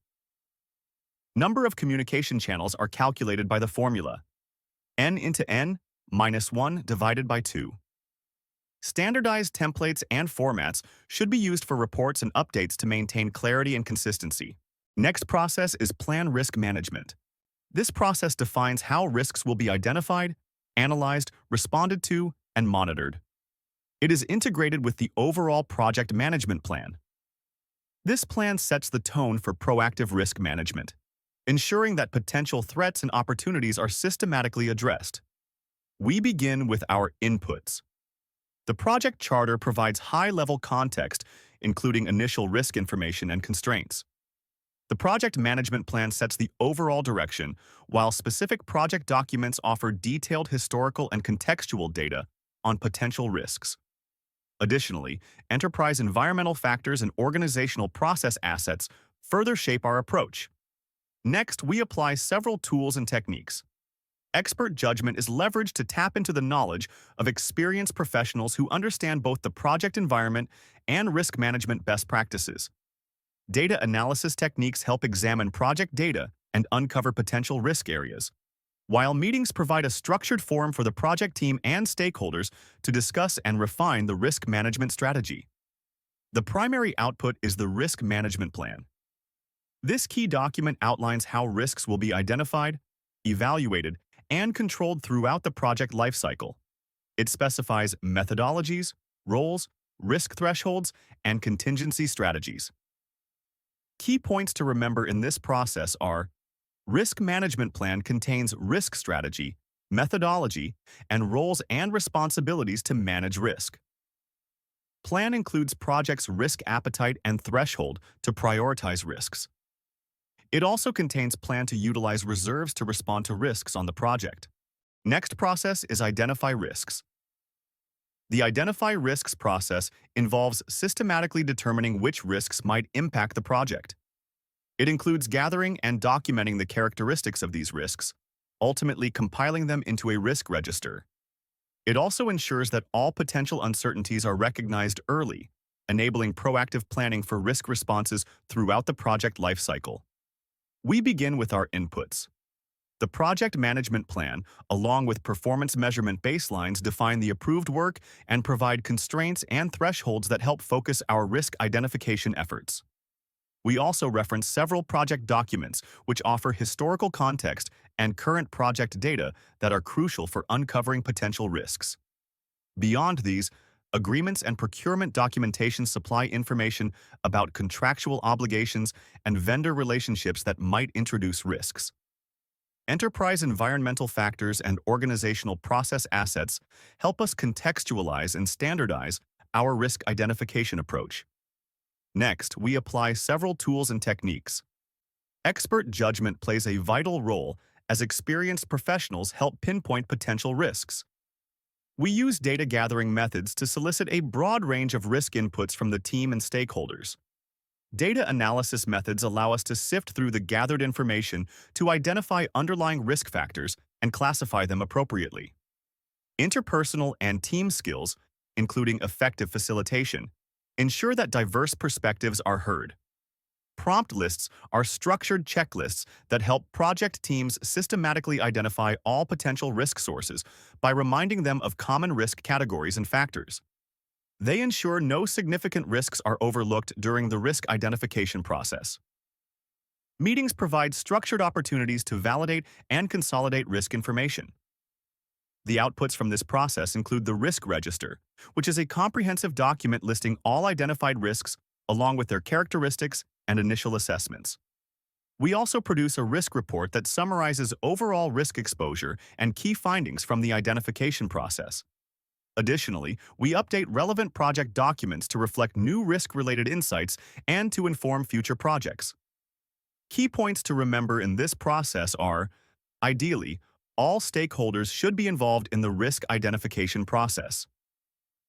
Number of communication channels are calculated by the formula n into n minus 1 divided by 2. Standardized templates and formats should be used for reports and updates to maintain clarity and consistency. Next process is plan risk management. This process defines how risks will be identified, analyzed, responded to, and monitored. It is integrated with the overall project management plan. This plan sets the tone for proactive risk management, ensuring that potential threats and opportunities are systematically addressed. We begin with our inputs. The project charter provides high-level context, including initial risk information and constraints. The project management plan sets the overall direction, while specific project documents offer detailed historical and contextual data on potential risks. Additionally, enterprise environmental factors and organizational process assets further shape our approach. Next, we apply several tools and techniques. Expert judgment is leveraged to tap into the knowledge of experienced professionals who understand both the project environment and risk management best practices. Data analysis techniques help examine project data and uncover potential risk areas, while meetings provide a structured forum for the project team and stakeholders to discuss and refine the risk management strategy. The primary output is the risk management plan. This key document outlines how risks will be identified, evaluated, and controlled throughout the project lifecycle. It specifies methodologies, roles, risk thresholds, and contingency strategies. Key points to remember in this process are: risk management plan contains risk strategy, methodology, and roles and responsibilities to manage risk. Plan includes project's risk appetite and threshold to prioritize risks. It also contains plan to utilize reserves to respond to risks on the project. Next process is identify risks. The identify risks process involves systematically determining which risks might impact the project. It includes gathering and documenting the characteristics of these risks, ultimately compiling them into a risk register. It also ensures that all potential uncertainties are recognized early, enabling proactive planning for risk responses throughout the project lifecycle. We begin with our inputs. The project management plan, along with performance measurement baselines, define the approved work and provide constraints and thresholds that help focus our risk identification efforts. We also reference several project documents which offer historical context and current project data that are crucial for uncovering potential risks. Beyond these, agreements and procurement documentation supply information about contractual obligations and vendor relationships that might introduce risks. Enterprise environmental factors and organizational process assets help us contextualize and standardize our risk identification approach. Next, we apply several tools and techniques. Expert judgment plays a vital role as experienced professionals help pinpoint potential risks. We use data gathering methods to solicit a broad range of risk inputs from the team and stakeholders. Data analysis methods allow us to sift through the gathered information to identify underlying risk factors and classify them appropriately. Interpersonal and team skills, including effective facilitation, ensure that diverse perspectives are heard. Prompt lists are structured checklists that help project teams systematically identify all potential risk sources by reminding them of common risk categories and factors. They ensure no significant risks are overlooked during the risk identification process. Meetings provide structured opportunities to validate and consolidate risk information. The outputs from this process include the risk register, which is a comprehensive document listing all identified risks along with their characteristics and initial assessments. We also produce a risk report that summarizes overall risk exposure and key findings from the identification process. Additionally, we update relevant project documents to reflect new risk-related insights and to inform future projects. Key points to remember in this process are: ideally, all stakeholders should be involved in the risk identification process.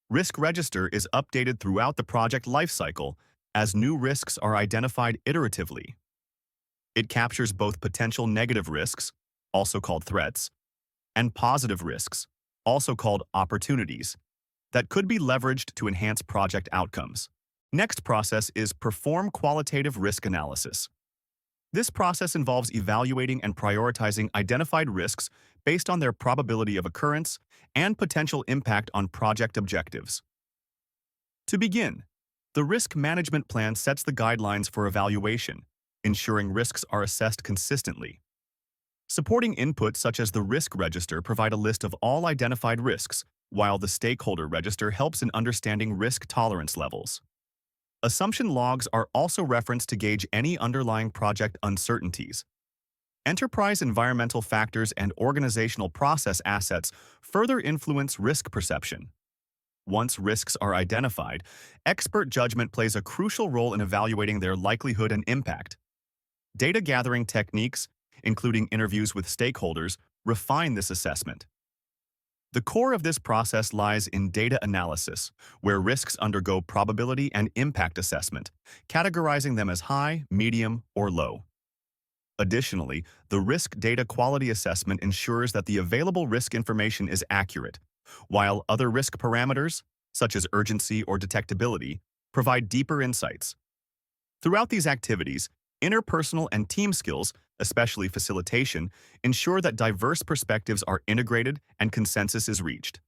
Risk register is updated throughout the project lifecycle as new risks are identified iteratively. It captures both potential negative risks, also called threats, and positive risks, also called opportunities, that could be leveraged to enhance project outcomes. Next process is perform qualitative risk analysis. This process involves evaluating and prioritizing identified risks based on their probability of occurrence and potential impact on project objectives. To begin, the risk management plan sets the guidelines for evaluation, ensuring risks are assessed consistently. Supporting inputs such as the risk register provide a list of all identified risks, while the stakeholder register helps in understanding risk tolerance levels. Assumption logs are also referenced to gauge any underlying project uncertainties. Enterprise environmental factors and organizational process assets further influence risk perception. Once risks are identified, expert judgment plays a crucial role in evaluating their likelihood and impact. Data gathering techniques, including interviews with stakeholders, refine this assessment. The core of this process lies in data analysis, where risks undergo probability and impact assessment, categorizing them as high, medium, or low. Additionally, the risk data quality assessment ensures that the available risk information is accurate, while other risk parameters, such as urgency or detectability, provide deeper insights. Throughout these activities, interpersonal and team skills, especially facilitation, ensure that diverse perspectives are integrated and consensus is reached.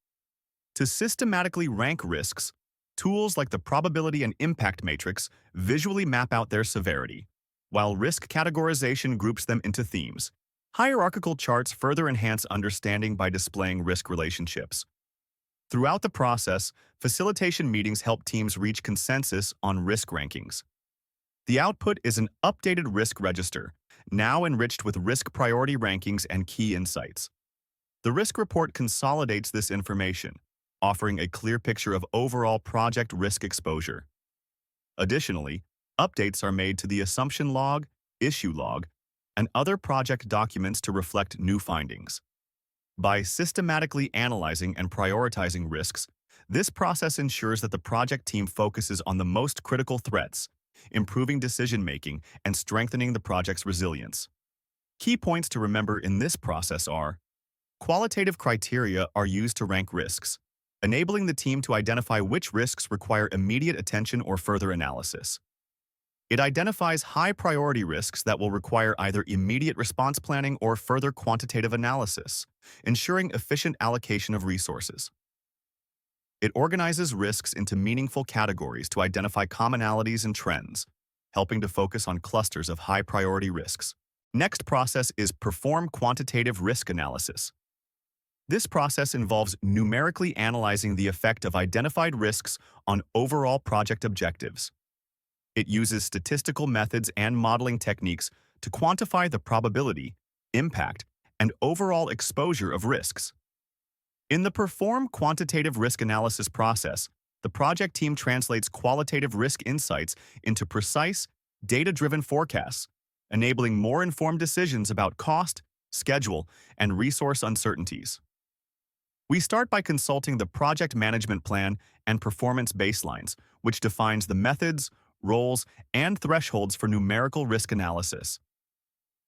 To systematically rank risks, tools like the probability and impact matrix visually map out their severity, while risk categorization groups them into themes. Hierarchical charts further enhance understanding by displaying risk relationships. Throughout the process, facilitation meetings help teams reach consensus on risk rankings. The output is an updated risk register, now enriched with risk priority rankings and key insights. The risk report consolidates this information, offering a clear picture of overall project risk exposure. Additionally, updates are made to the assumption log, issue log, and other project documents to reflect new findings. By systematically analyzing and prioritizing risks, this process ensures that the project team focuses on the most critical threats, improving decision-making and strengthening the project's resilience. Key points to remember in this process are: qualitative criteria are used to rank risks, enabling the team to identify which risks require immediate attention or further analysis. It identifies high-priority risks that will require either immediate response planning or further quantitative analysis, ensuring efficient allocation of resources. It organizes risks into meaningful categories to identify commonalities and trends, helping to focus on clusters of high-priority risks. Next process is perform quantitative risk analysis. This process involves numerically analyzing the effect of identified risks on overall project objectives. It uses statistical methods and modeling techniques to quantify the probability, impact, and overall exposure of risks. In the Perform Quantitative Risk Analysis process, the project team translates qualitative risk insights into precise, data-driven forecasts, enabling more informed decisions about cost, schedule, and resource uncertainties. We start by consulting the project management plan and performance baselines, which defines the methods, roles, and thresholds for numerical risk analysis.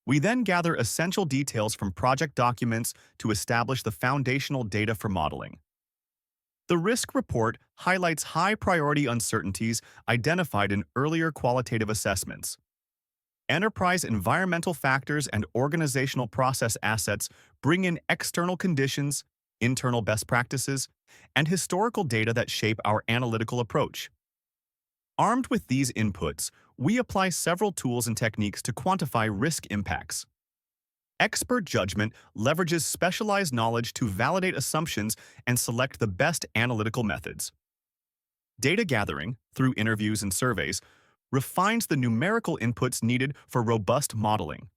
We then gather essential details from project documents to establish the foundational data for modeling. The risk report highlights high-priority uncertainties identified in earlier qualitative assessments. Enterprise environmental factors and organizational process assets bring in external conditions, internal best practices, and historical data that shape our analytical approach. Armed with these inputs, we apply several tools and techniques to quantify risk impacts. Expert judgment leverages specialized knowledge to validate assumptions and select the best analytical methods. Data gathering, through interviews and surveys, refines the numerical inputs needed for robust modeling.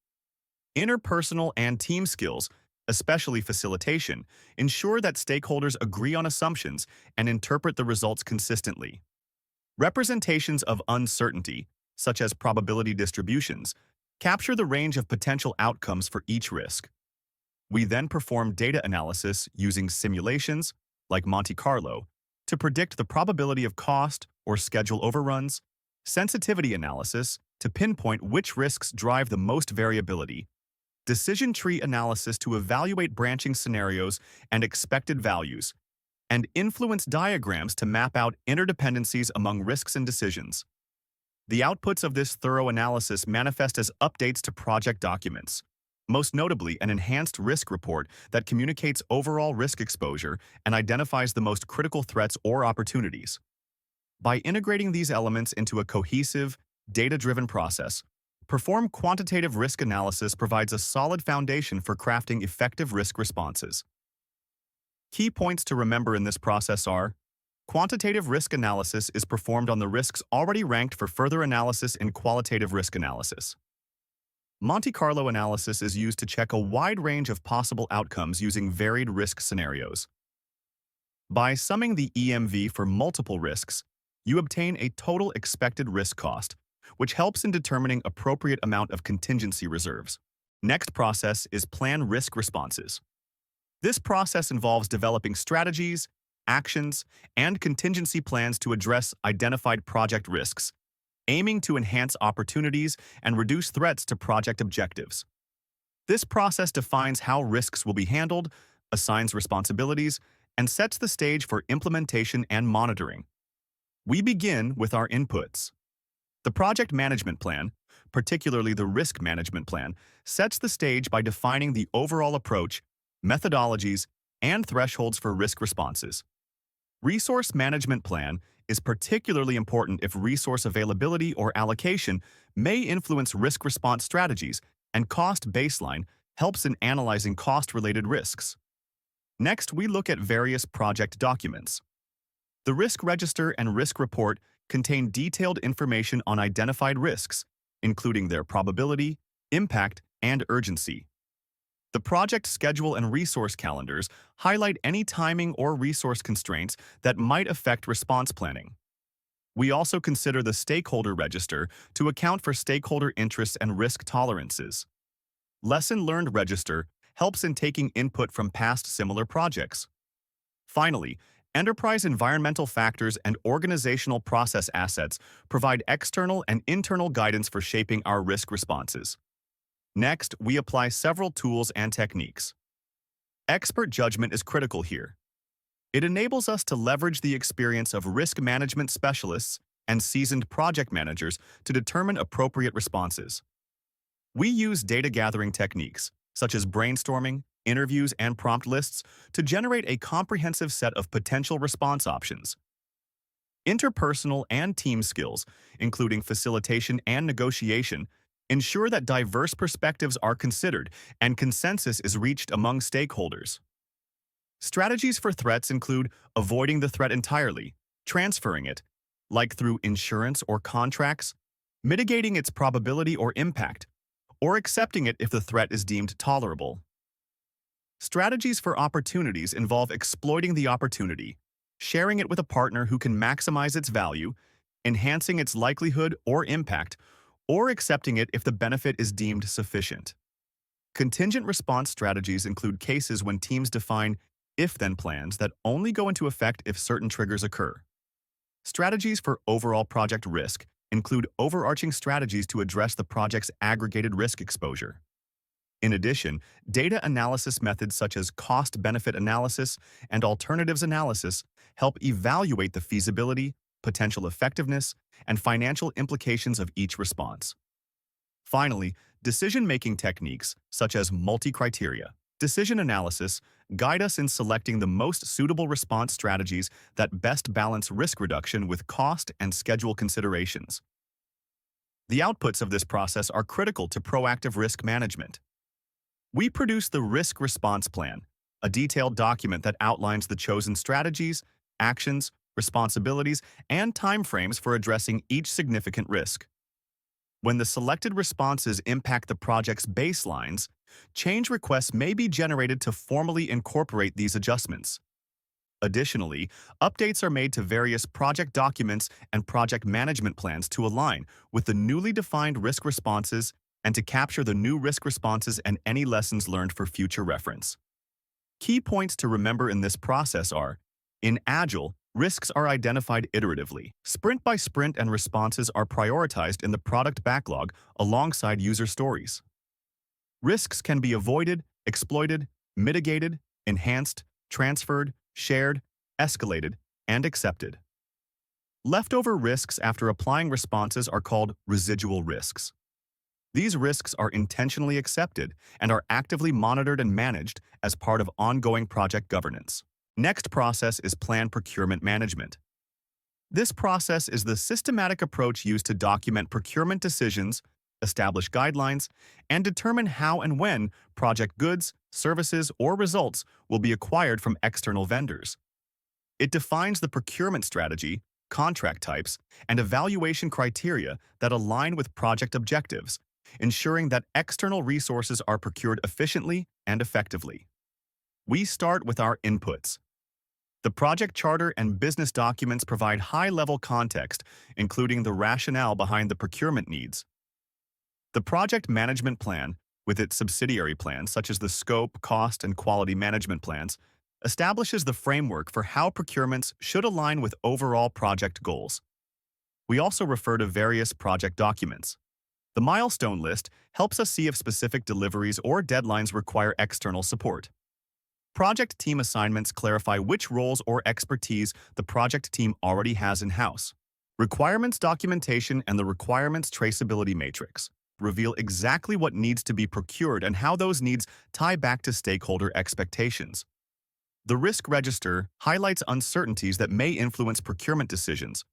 Interpersonal and team skills, especially facilitation, ensure that stakeholders agree on assumptions and interpret the results consistently. Representations of uncertainty, such as probability distributions, capture the range of potential outcomes for each risk. We then perform data analysis using simulations, like Monte Carlo, to predict the probability of cost or schedule overruns, sensitivity analysis to pinpoint which risks drive the most variability, decision tree analysis to evaluate branching scenarios and expected values, and influence diagrams to map out interdependencies among risks and decisions. The outputs of this thorough analysis manifest as updates to project documents, most notably an enhanced risk report that communicates overall risk exposure and identifies the most critical threats or opportunities. By integrating these elements into a cohesive, data-driven process, Perform Quantitative Risk Analysis provides a solid foundation for crafting effective risk responses. Key points to remember in this process are: quantitative risk analysis is performed on the risks already ranked for further analysis in qualitative risk analysis. Monte Carlo analysis is used to check a wide range of possible outcomes using varied risk scenarios. By summing the EMV for multiple risks, you obtain a total expected risk cost, which helps in determining appropriate amount of contingency reserves. Next process is plan risk responses. This process involves developing strategies, actions, and contingency plans to address identified project risks, aiming to enhance opportunities and reduce threats to project objectives. This process defines how risks will be handled, assigns responsibilities, and sets the stage for implementation and monitoring. We begin with our inputs. The project management plan, particularly the risk management plan, sets the stage by defining the overall approach, methodologies, and thresholds for risk responses. Resource management plan is particularly important if resource availability or allocation may influence risk response strategies, and cost baseline helps in analyzing cost-related risks. Next, we look at various project documents. The risk register and risk report contain detailed information on identified risks, including their probability, impact, and urgency. The project schedule and resource calendars highlight any timing or resource constraints that might affect response planning. We also consider the stakeholder register to account for stakeholder interests and risk tolerances. Lesson learned register helps in taking input from past similar projects. Finally, enterprise environmental factors and organizational process assets provide external and internal guidance for shaping our risk responses. Next, we apply several tools and techniques. Expert judgment is critical here. It enables us to leverage the experience of risk management specialists and seasoned project managers to determine appropriate responses. We use data gathering techniques, such as brainstorming, interviews, and prompt lists, to generate a comprehensive set of potential response options. Interpersonal and team skills, including facilitation and negotiation, ensure that diverse perspectives are considered and consensus is reached among stakeholders. Strategies for threats include avoiding the threat entirely, transferring it, like through insurance or contracts, mitigating its probability or impact, or accepting it if the threat is deemed tolerable. Strategies for opportunities involve exploiting the opportunity, sharing it with a partner who can maximize its value, enhancing its likelihood or impact, or accepting it if the benefit is deemed sufficient. Contingent response strategies include cases when teams define if-then plans that only go into effect if certain triggers occur. Strategies for overall project risk include overarching strategies to address the project's aggregated risk exposure. In addition, data analysis methods such as cost-benefit analysis and alternatives analysis help evaluate the feasibility, potential effectiveness, and financial implications of each response. Finally, decision-making techniques such as multi-criteria decision analysis guide us in selecting the most suitable response strategies that best balance risk reduction with cost and schedule considerations. The outputs of this process are critical to proactive risk management. We produce the Risk Response Plan, a detailed document that outlines the chosen strategies, actions, responsibilities, and timeframes for addressing each significant risk. When the selected responses impact the project's baselines, change requests may be generated to formally incorporate these adjustments. Additionally, updates are made to various project documents and project management plans to align with the newly defined risk responses and to capture the new risk responses and any lessons learned for future reference. Key points to remember in this process are: in Agile, risks are identified iteratively, sprint by sprint, and responses are prioritized in the product backlog alongside user stories. Risks can be avoided, exploited, mitigated, enhanced, transferred, shared, escalated, and accepted. Leftover risks after applying responses are called residual risks. These risks are intentionally accepted and are actively monitored and managed as part of ongoing project governance. Next process is Plan Procurement Management. This process is the systematic approach used to document procurement decisions, establish guidelines, and determine how and when project goods, services, or results will be acquired from external vendors. It defines the procurement strategy, contract types, and evaluation criteria that align with project objectives, ensuring that external resources are procured efficiently and effectively. We start with our inputs. The project charter and business documents provide high-level context, including the rationale behind the procurement needs. The project management plan, with its subsidiary plans such as the scope, cost, and quality management plans, establishes the framework for how procurements should align with overall project goals. We also refer to various project documents. The milestone list helps us see if specific deliveries or deadlines require external support. Project team assignments clarify which roles or expertise the project team already has in-house. Requirements documentation and the requirements traceability matrix reveal exactly what needs to be procured and how those needs tie back to stakeholder expectations. The risk register highlights uncertainties that may influence procurement decisions,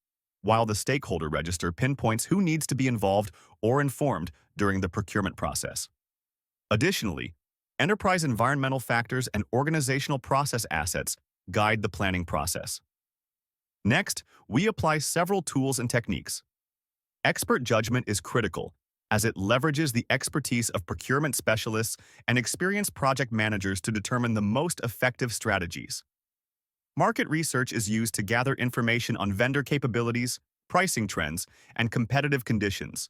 while the stakeholder register pinpoints who needs to be involved or informed during the procurement process. Additionally, enterprise environmental factors and organizational process assets guide the planning process. Next, we apply several tools and techniques. Expert judgment is critical, as it leverages the expertise of procurement specialists and experienced project managers to determine the most effective strategies. Market research is used to gather information on vendor capabilities, pricing trends, and competitive conditions.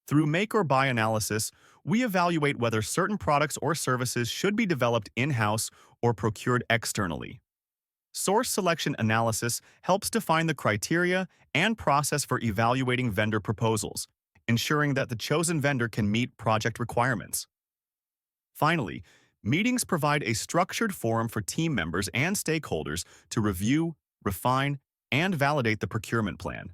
Through make or buy analysis, we evaluate whether certain products or services should be developed in-house or procured externally. Source selection analysis helps define the criteria and process for evaluating vendor proposals, ensuring that the chosen vendor can meet project requirements. Finally, meetings provide a structured forum for team members and stakeholders to review, refine, and validate the procurement plan.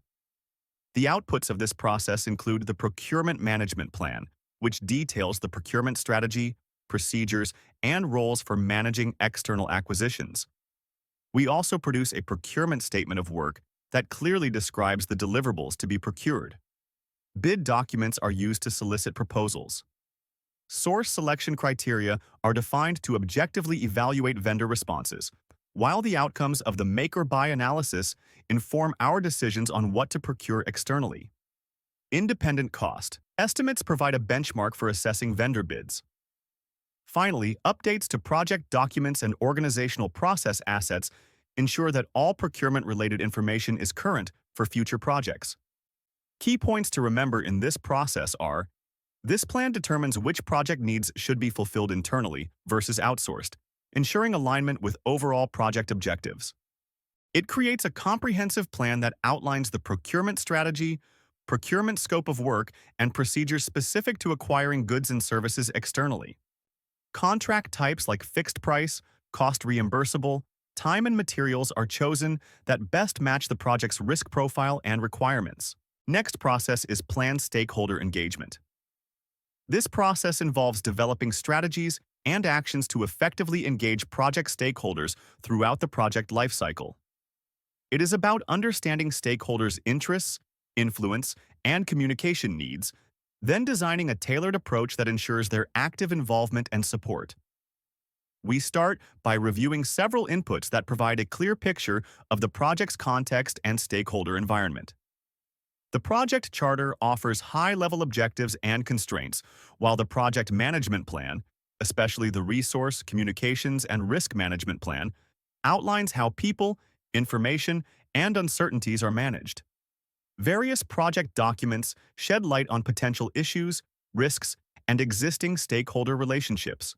The outputs of this process include the Procurement Management Plan, which details the procurement strategy, procedures, and roles for managing external acquisitions. We also produce a procurement statement of work that clearly describes the deliverables to be procured. Bid documents are used to solicit proposals. Source selection criteria are defined to objectively evaluate vendor responses, while the outcomes of the make or buy analysis inform our decisions on what to procure externally. Independent cost estimates provide a benchmark for assessing vendor bids. Finally, updates to project documents and organizational process assets ensure that all procurement-related information is current for future projects. Key points to remember in this process are: this plan determines which project needs should be fulfilled internally versus outsourced, ensuring alignment with overall project objectives. It creates a comprehensive plan that outlines the procurement strategy, procurement scope of work, and procedures specific to acquiring goods and services externally. Contract types like fixed price, cost reimbursable, time and materials are chosen that best match the project's risk profile and requirements. Next process is planned stakeholder engagement. This process involves developing strategies and actions to effectively engage project stakeholders throughout the project lifecycle. It is about understanding stakeholders' interests, influence, and communication needs, then designing a tailored approach that ensures their active involvement and support. We start by reviewing several inputs that provide a clear picture of the project's context and stakeholder environment. The project charter offers high-level objectives and constraints, while the project management plan, especially the resource, communications, and risk management plan, outlines how people, information, and uncertainties are managed. Various project documents shed light on potential issues, risks, and existing stakeholder relationships.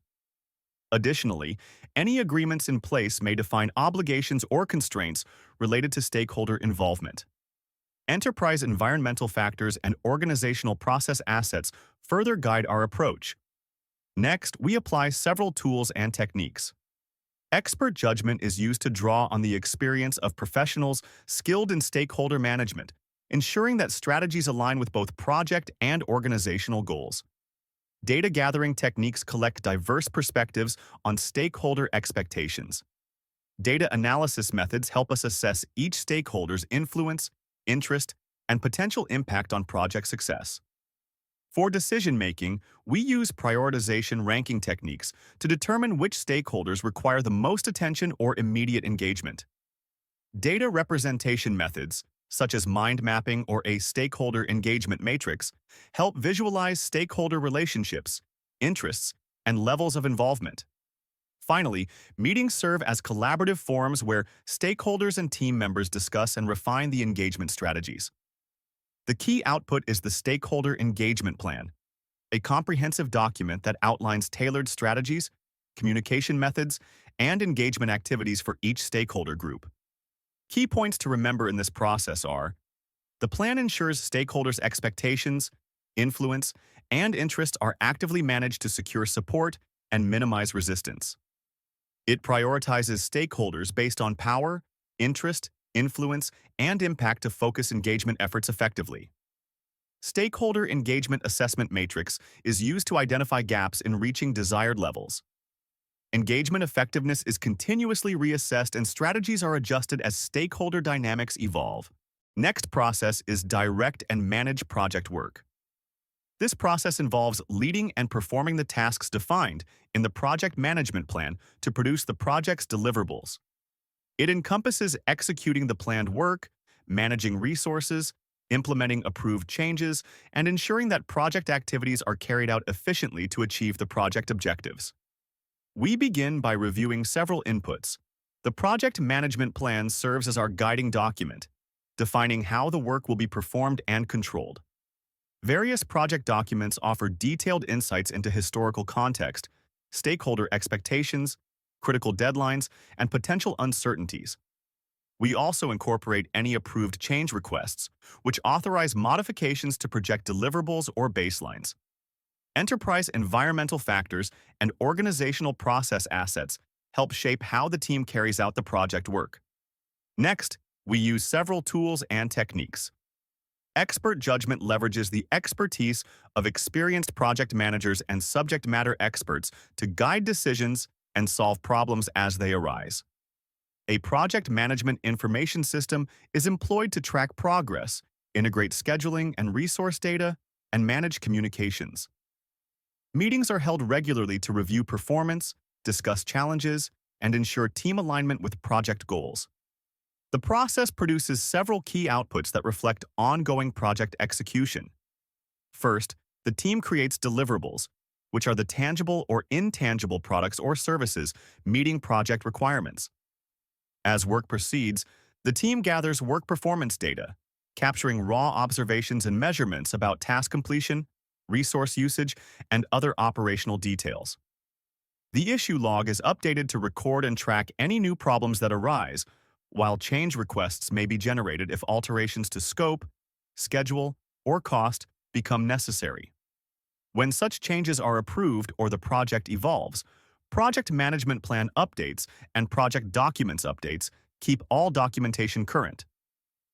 Additionally, any agreements in place may define obligations or constraints related to stakeholder involvement. Enterprise environmental factors and organizational process assets further guide our approach. Next, we apply several tools and techniques. Expert judgment is used to draw on the experience of professionals skilled in stakeholder management, ensuring that strategies align with both project and organizational goals. Data gathering techniques collect diverse perspectives on stakeholder expectations. Data analysis methods help us assess each stakeholder's influence, interest, and potential impact on project success. For decision-making, we use prioritization ranking techniques to determine which stakeholders require the most attention or immediate engagement. Data representation methods, such as mind mapping or a stakeholder engagement matrix, help visualize stakeholder relationships, interests, and levels of involvement. Finally, meetings serve as collaborative forums where stakeholders and team members discuss and refine the engagement strategies. The key output is the Stakeholder Engagement Plan, a comprehensive document that outlines tailored strategies, communication methods, and engagement activities for each stakeholder group. Key points to remember in this process are: The plan ensures stakeholders' expectations, influence, and interest are actively managed to secure support and minimize resistance. It prioritizes stakeholders based on power, interest, influence, and impact to focus engagement efforts effectively. Stakeholder Engagement Assessment Matrix is used to identify gaps in reaching desired levels. Engagement effectiveness is continuously reassessed and strategies are adjusted as stakeholder dynamics evolve. Next process is direct and manage project work. This process involves leading and performing the tasks defined in the project management plan to produce the project's deliverables. It encompasses executing the planned work, managing resources, implementing approved changes, and ensuring that project activities are carried out efficiently to achieve the project objectives. We begin by reviewing several inputs. The project management plan serves as our guiding document, defining how the work will be performed and controlled. Various project documents offer detailed insights into historical context, stakeholder expectations, critical deadlines, and potential uncertainties. We also incorporate any approved change requests, which authorize modifications to project deliverables or baselines. Enterprise environmental factors and organizational process assets help shape how the team carries out the project work. Next, we use several tools and techniques. Expert judgment leverages the expertise of experienced project managers and subject matter experts to guide decisions and solve problems as they arise. A project management information system is employed to track progress, integrate scheduling and resource data, and manage communications. Meetings are held regularly to review performance, discuss challenges, and ensure team alignment with project goals. The process produces several key outputs that reflect ongoing project execution. First, the team creates deliverables, which are the tangible or intangible products or services meeting project requirements. As work proceeds, the team gathers work performance data, capturing raw observations and measurements about task completion, resource usage, and other operational details. The issue log is updated to record and track any new problems that arise, while change requests may be generated if alterations to scope, schedule, or cost become necessary. When such changes are approved or the project evolves, project management plan updates and project documents updates keep all documentation current.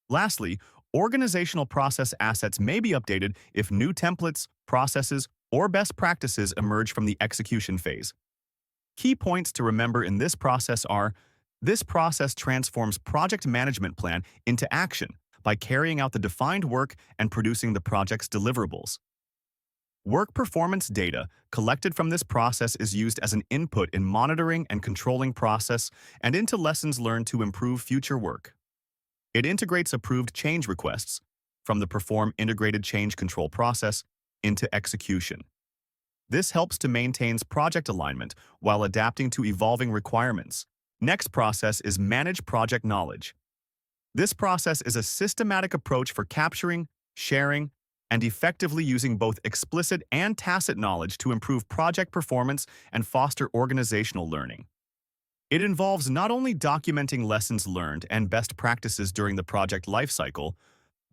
Lastly, organizational process assets may be updated if new templates, processes, or best practices emerge from the execution phase. Key points to remember in this process are: this process transforms project management plan into action by carrying out the defined work and producing the project's deliverables. Work performance data collected from this process is used as an input in monitoring and controlling process and into lessons learned to improve future work. It integrates approved change requests from the Perform Integrated Change Control process into execution. This helps to maintain project alignment while adapting to evolving requirements. Next process is Manage Project Knowledge. This process is a systematic approach for capturing, sharing, and effectively using both explicit and tacit knowledge to improve project performance and foster organizational learning. It involves not only documenting lessons learned and best practices during the project lifecycle,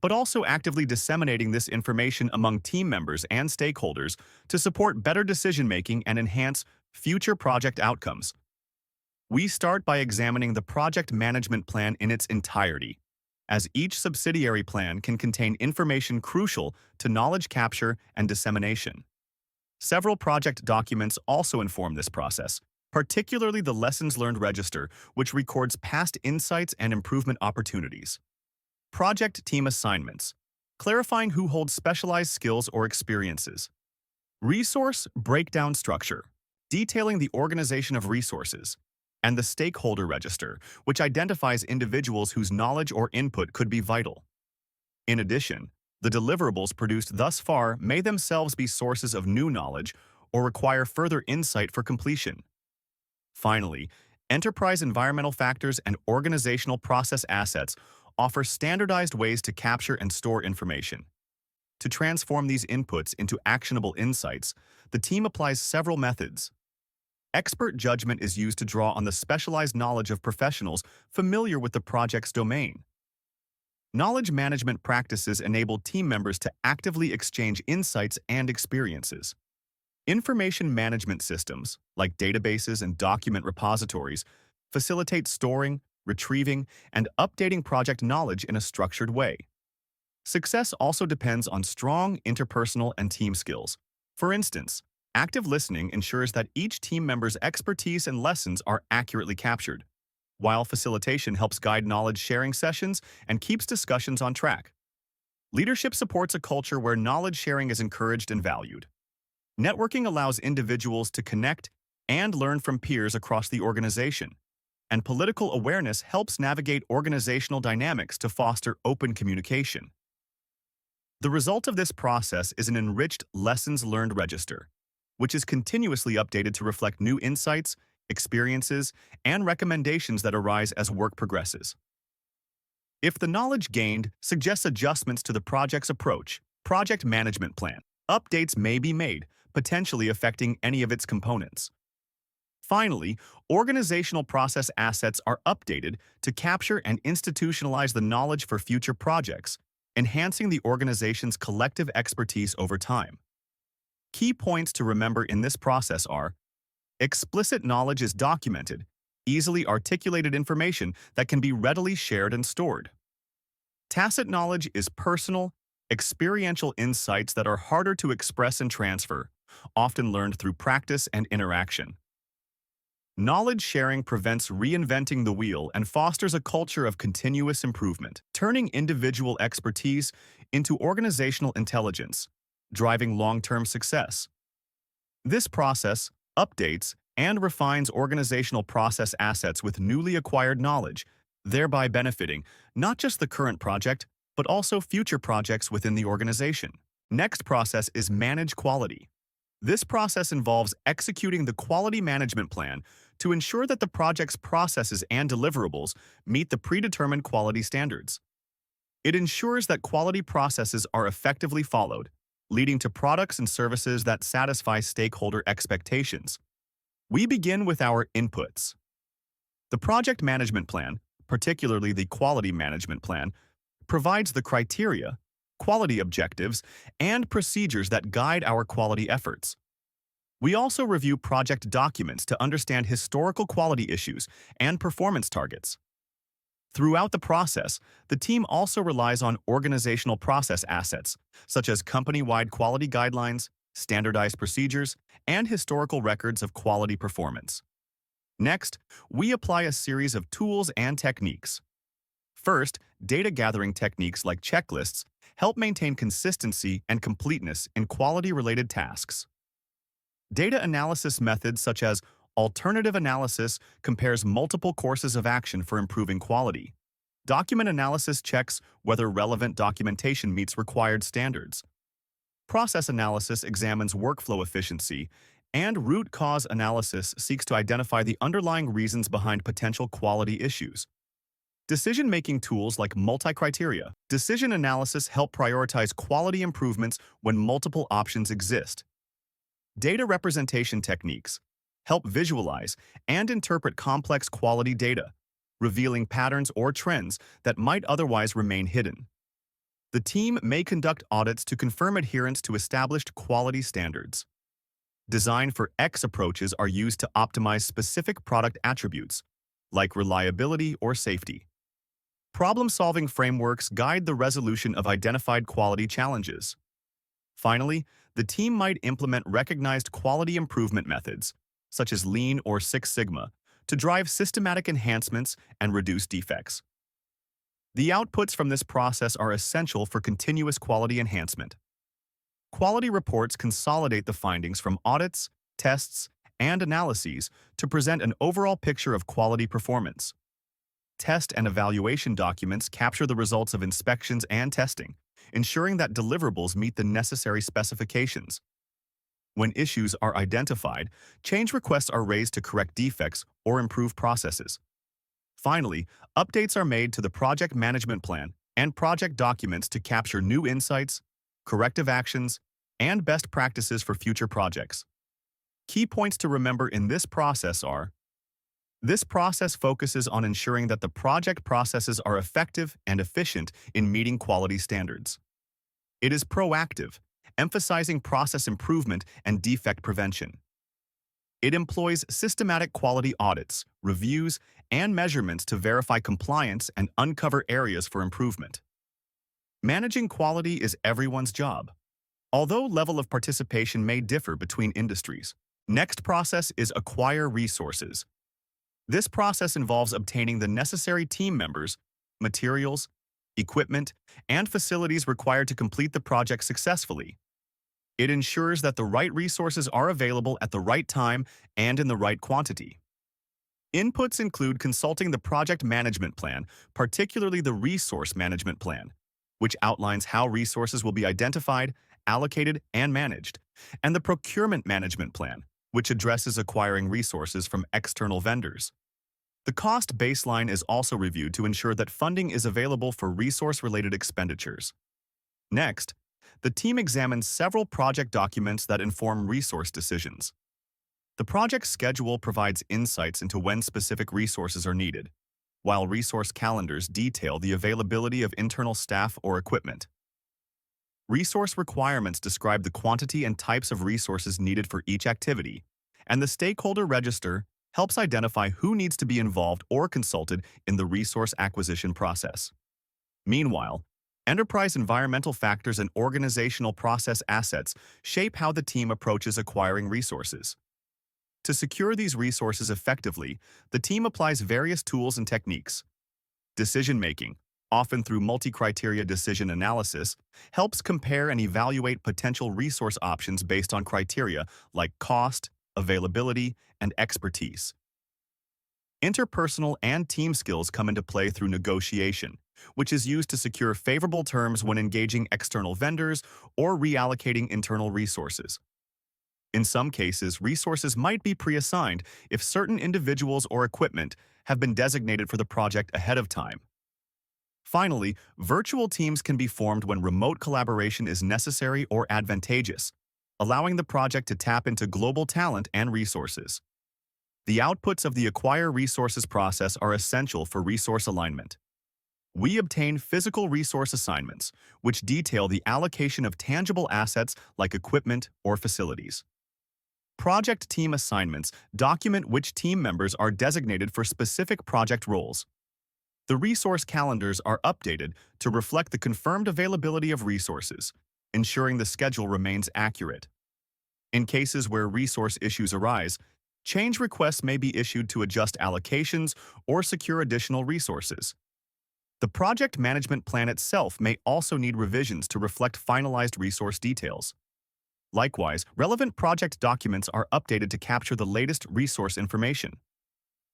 but also actively disseminating this information among team members and stakeholders to support better decision-making and enhance future project outcomes. We start by examining the project management plan in its entirety, as each subsidiary plan can contain information crucial to knowledge capture and dissemination. Several project documents also inform this process, particularly the Lessons Learned Register, which records past insights and improvement opportunities. Project team assignments, clarifying who holds specialized skills or experiences. Resource breakdown structure, detailing the organization of resources. And the Stakeholder Register, which identifies individuals whose knowledge or input could be vital. In addition, the deliverables produced thus far may themselves be sources of new knowledge or require further insight for completion. Finally, enterprise environmental factors and organizational process assets offer standardized ways to capture and store information. To transform these inputs into actionable insights, the team applies several methods. Expert judgment is used to draw on the specialized knowledge of professionals familiar with the project's domain. Knowledge management practices enable team members to actively exchange insights and experiences. Information management systems, like databases and document repositories, facilitate storing, retrieving, and updating project knowledge in a structured way. Success also depends on strong interpersonal and team skills. For instance, active listening ensures that each team member's expertise and lessons are accurately captured, while facilitation helps guide knowledge-sharing sessions and keeps discussions on track. Leadership supports a culture where knowledge sharing is encouraged and valued. Networking allows individuals to connect and learn from peers across the organization, and political awareness helps navigate organizational dynamics to foster open communication. The result of this process is an enriched lessons learned register, which is continuously updated to reflect new insights, experiences, and recommendations that arise as work progresses. If the knowledge gained suggests adjustments to the project's approach, project management plan, updates may be made, potentially affecting any of its components. Finally, organizational process assets are updated to capture and institutionalize the knowledge for future projects, enhancing the organization's collective expertise over time. Key points to remember in this process are: explicit knowledge is documented, easily articulated information that can be readily shared and stored. Tacit knowledge is personal, experiential insights that are harder to express and transfer, often learned through practice and interaction. Knowledge sharing prevents reinventing the wheel and fosters a culture of continuous improvement, turning individual expertise into organizational intelligence, driving long-term success. This process updates and refines organizational process assets with newly acquired knowledge, thereby benefiting not just the current project, but also future projects within the organization. Next process is manage quality. This process involves executing the quality management plan to ensure that the project's processes and deliverables meet the predetermined quality standards. It ensures that quality processes are effectively followed, leading to products and services that satisfy stakeholder expectations. We begin with our inputs. The project management plan, particularly the quality management plan, provides the criteria, quality objectives, and procedures that guide our quality efforts. We also review project documents to understand historical quality issues and performance targets. Throughout the process, the team also relies on organizational process assets, such as company-wide quality guidelines, standardized procedures, and historical records of quality performance. Next, we apply a series of tools and techniques. First, data gathering techniques like checklists help maintain consistency and completeness in quality-related tasks. Data analysis methods such as alternative analysis compares multiple courses of action for improving quality. Document analysis checks whether relevant documentation meets required standards. Process analysis examines workflow efficiency, and root cause analysis seeks to identify the underlying reasons behind potential quality issues. Decision-making tools like multi-criteria decision analysis help prioritize quality improvements when multiple options exist. Data representation techniques help visualize and interpret complex quality data, revealing patterns or trends that might otherwise remain hidden. The team may conduct audits to confirm adherence to established quality standards. Design for X approaches are used to optimize specific product attributes, like reliability or safety. Problem-solving frameworks guide the resolution of identified quality challenges. Finally, the team might implement recognized quality improvement methods, such as Lean or Six Sigma, to drive systematic enhancements and reduce defects. The outputs from this process are essential for continuous quality enhancement. Quality reports consolidate the findings from audits, tests, and analyses to present an overall picture of quality performance. Test and evaluation documents capture the results of inspections and testing, ensuring that deliverables meet the necessary specifications. When issues are identified, change requests are raised to correct defects or improve processes. Finally, updates are made to the project management plan and project documents to capture new insights, corrective actions, and best practices for future projects. Key points to remember in this process are: This process focuses on ensuring that the project processes are effective and efficient in meeting quality standards. It is proactive, emphasizing process improvement and defect prevention. It employs systematic quality audits, reviews, and measurements to verify compliance and uncover areas for improvement. Managing quality is everyone's job, although level of participation may differ between industries. Next process is acquire resources. This process involves obtaining the necessary team members, materials, equipment, and facilities required to complete the project successfully. It ensures that the right resources are available at the right time and in the right quantity. Inputs include consulting the project management plan, particularly the resource management plan, which outlines how resources will be identified, allocated, and managed, and the procurement management plan, which addresses acquiring resources from external vendors. The cost baseline is also reviewed to ensure that funding is available for resource-related expenditures. Next, the team examines several project documents that inform resource decisions. The project schedule provides insights into when specific resources are needed, while resource calendars detail the availability of internal staff or equipment. Resource requirements describe the quantity and types of resources needed for each activity, and the stakeholder register helps identify who needs to be involved or consulted in the resource acquisition process. Meanwhile, enterprise environmental factors and organizational process assets shape how the team approaches acquiring resources. To secure these resources effectively, the team applies various tools and techniques. Decision-making, often through multi-criteria decision analysis, helps compare and evaluate potential resource options based on criteria like cost, availability, and expertise. Interpersonal and team skills come into play through negotiation, which is used to secure favorable terms when engaging external vendors or reallocating internal resources. In some cases, resources might be pre-assigned if certain individuals or equipment have been designated for the project ahead of time. Finally, virtual teams can be formed when remote collaboration is necessary or advantageous, allowing the project to tap into global talent and resources. The outputs of the acquire resources process are essential for resource alignment. We obtain physical resource assignments, which detail the allocation of tangible assets like equipment or facilities. Project team assignments document which team members are designated for specific project roles. The resource calendars are updated to reflect the confirmed availability of resources, ensuring the schedule remains accurate. In cases where resource issues arise, change requests may be issued to adjust allocations or secure additional resources. The project management plan itself may also need revisions to reflect finalized resource details. Likewise, relevant project documents are updated to capture the latest resource information.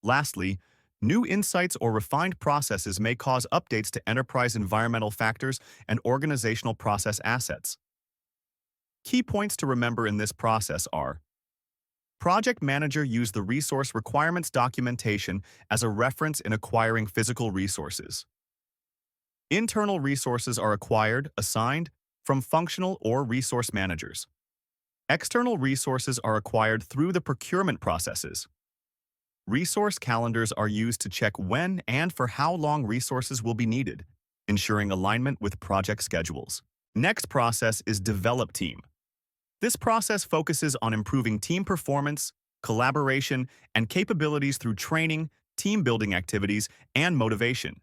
Lastly, new insights or refined processes may cause updates to enterprise environmental factors and organizational process assets. Key points to remember in this process are: Project Manager used the resource requirements documentation as a reference in acquiring physical resources. Internal resources are acquired, assigned, from functional or resource managers. External resources are acquired through the procurement processes. Resource calendars are used to check when and for how long resources will be needed, ensuring alignment with project schedules. Next process is Develop Team. This process focuses on improving team performance, collaboration, and capabilities through training, team-building activities, and motivation.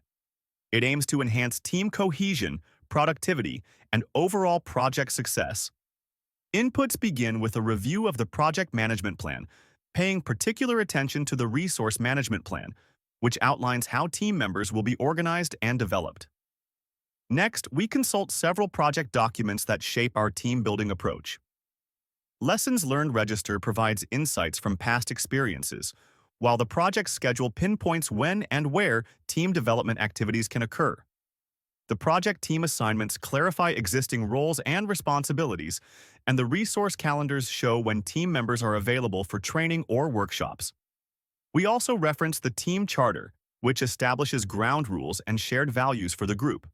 It aims to enhance team cohesion, productivity, and overall project success. Inputs begin with a review of the project management plan, paying particular attention to the resource management plan, which outlines how team members will be organized and developed. Next, we consult several project documents that shape our team-building approach. Lessons Learned Register provides insights from past experiences, while the project schedule pinpoints when and where team development activities can occur. The project team assignments clarify existing roles and responsibilities, and the resource calendars show when team members are available for training or workshops. We also reference the team charter, which establishes ground rules and shared values for the group.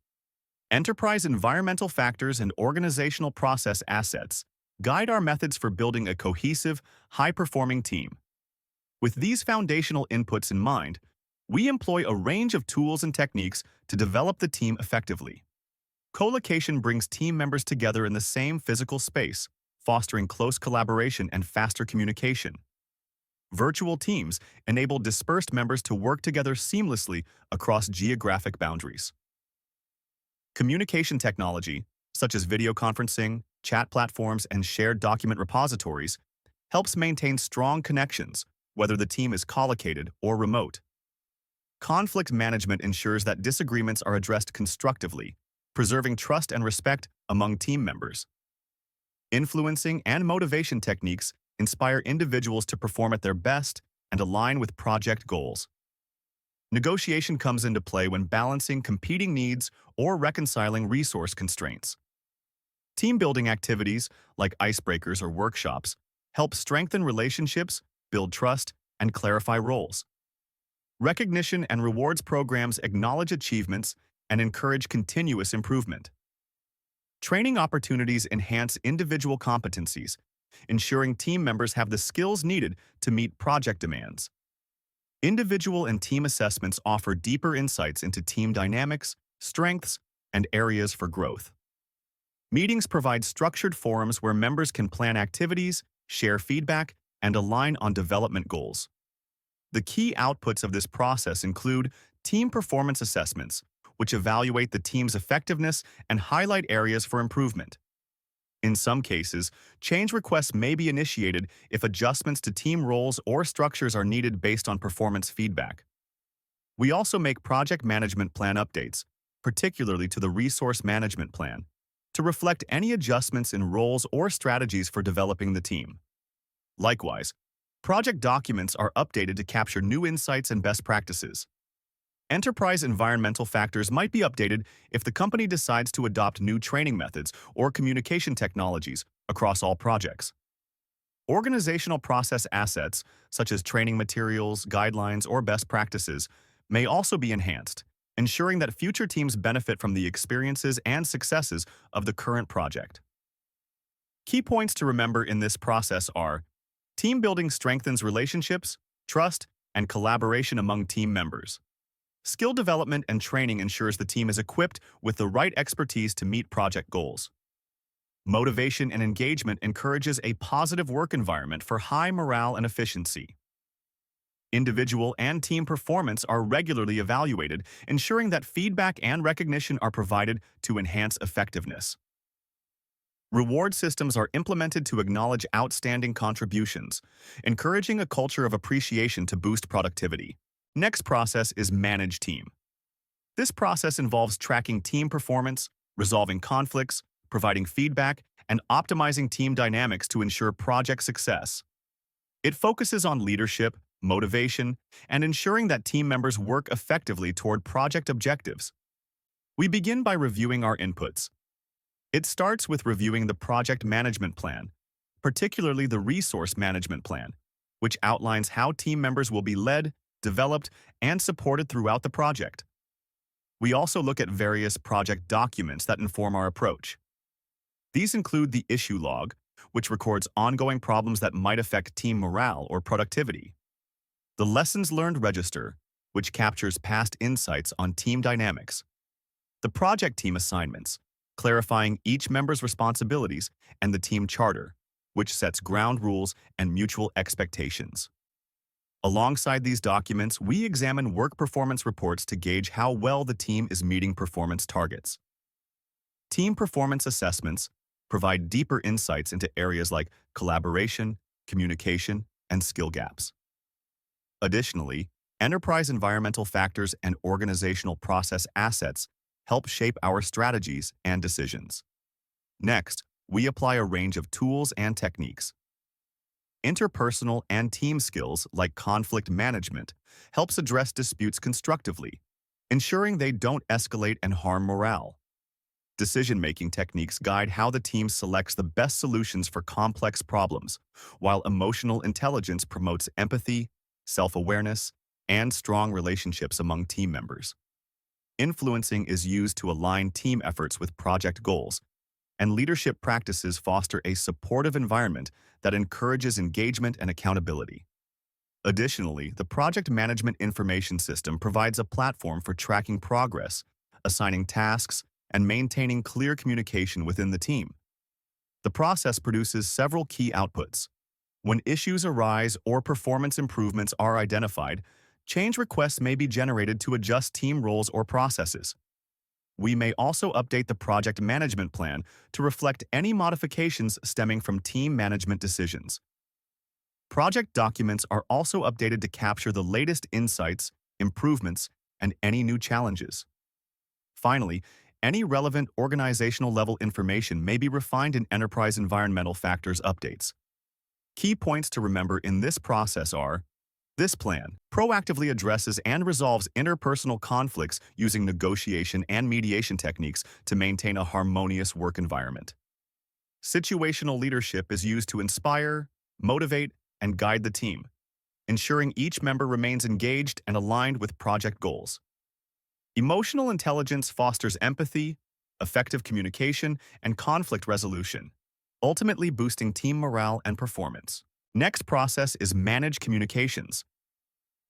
Enterprise environmental factors and organizational process assets guide our methods for building a cohesive, high-performing team. With these foundational inputs in mind, we employ a range of tools and techniques to develop the team effectively. Co-location brings team members together in the same physical space, fostering close collaboration and faster communication. Virtual teams enable dispersed members to work together seamlessly across geographic boundaries. Communication technology, such as video conferencing, chat platforms, and shared document repositories, helps maintain strong connections, whether the team is collocated or remote. Conflict management ensures that disagreements are addressed constructively, preserving trust and respect among team members. Influencing and motivation techniques inspire individuals to perform at their best and align with project goals. Negotiation comes into play when balancing competing needs or reconciling resource constraints. Team-building activities, like icebreakers or workshops, help strengthen relationships, build trust, and clarify roles. Recognition and rewards programs acknowledge achievements and encourage continuous improvement. Training opportunities enhance individual competencies, ensuring team members have the skills needed to meet project demands. Individual and team assessments offer deeper insights into team dynamics, strengths, and areas for growth. Meetings provide structured forums where members can plan activities, share feedback, and align on development goals. The key outputs of this process include team performance assessments, which evaluate the team's effectiveness and highlight areas for improvement. In some cases, change requests may be initiated if adjustments to team roles or structures are needed based on performance feedback. We also make project management plan updates, particularly to the resource management plan, to reflect any adjustments in roles or strategies for developing the team. Likewise, project documents are updated to capture new insights and best practices. Enterprise environmental factors might be updated if the company decides to adopt new training methods or communication technologies across all projects. Organizational process assets, such as training materials, guidelines, or best practices, may also be enhanced, ensuring that future teams benefit from the experiences and successes of the current project. Key points to remember in this process are: team building strengthens relationships, trust, and collaboration among team members. Skill development and training ensures the team is equipped with the right expertise to meet project goals. Motivation and engagement encourages a positive work environment for high morale and efficiency. Individual and team performance are regularly evaluated, ensuring that feedback and recognition are provided to enhance effectiveness. Reward systems are implemented to acknowledge outstanding contributions, encouraging a culture of appreciation to boost productivity. Next process is manage team. This process involves tracking team performance, resolving conflicts, providing feedback, and optimizing team dynamics to ensure project success. It focuses on leadership, motivation, and ensuring that team members work effectively toward project objectives. We begin by reviewing our inputs. It starts with reviewing the project management plan, particularly the resource management plan, which outlines how team members will be led, developed, and supported throughout the project. We also look at various project documents that inform our approach. These include the issue log, which records ongoing problems that might affect team morale or productivity. The lessons learned register, which captures past insights on team dynamics. The project team assignments, clarifying each member's responsibilities, and the team charter, which sets ground rules and mutual expectations. Alongside these documents, we examine work performance reports to gauge how well the team is meeting performance targets. Team performance assessments provide deeper insights into areas like collaboration, communication, and skill gaps. Additionally, enterprise environmental factors and organizational process assets help shape our strategies and decisions. Next, we apply a range of tools and techniques. Interpersonal and team skills like conflict management helps address disputes constructively, ensuring they don't escalate and harm morale. Decision-making techniques guide how the team selects the best solutions for complex problems, while emotional intelligence promotes empathy, self-awareness, and strong relationships among team members. Influencing is used to align team efforts with project goals, and leadership practices foster a supportive environment that encourages engagement and accountability. Additionally, the Project Management Information System provides a platform for tracking progress, assigning tasks, and maintaining clear communication within the team. The process produces several key outputs. When issues arise or performance improvements are identified, change requests may be generated to adjust team roles or processes. We may also update the project management plan to reflect any modifications stemming from team management decisions. Project documents are also updated to capture the latest insights, improvements, and any new challenges. Finally, any relevant organizational level information may be refined in enterprise environmental factors updates. Key points to remember in this process are: this plan proactively addresses and resolves interpersonal conflicts using negotiation and mediation techniques to maintain a harmonious work environment. Situational leadership is used to inspire, motivate, and guide the team, ensuring each member remains engaged and aligned with project goals. Emotional intelligence fosters empathy, effective communication, and conflict resolution, ultimately boosting team morale and performance. Next process is manage communications.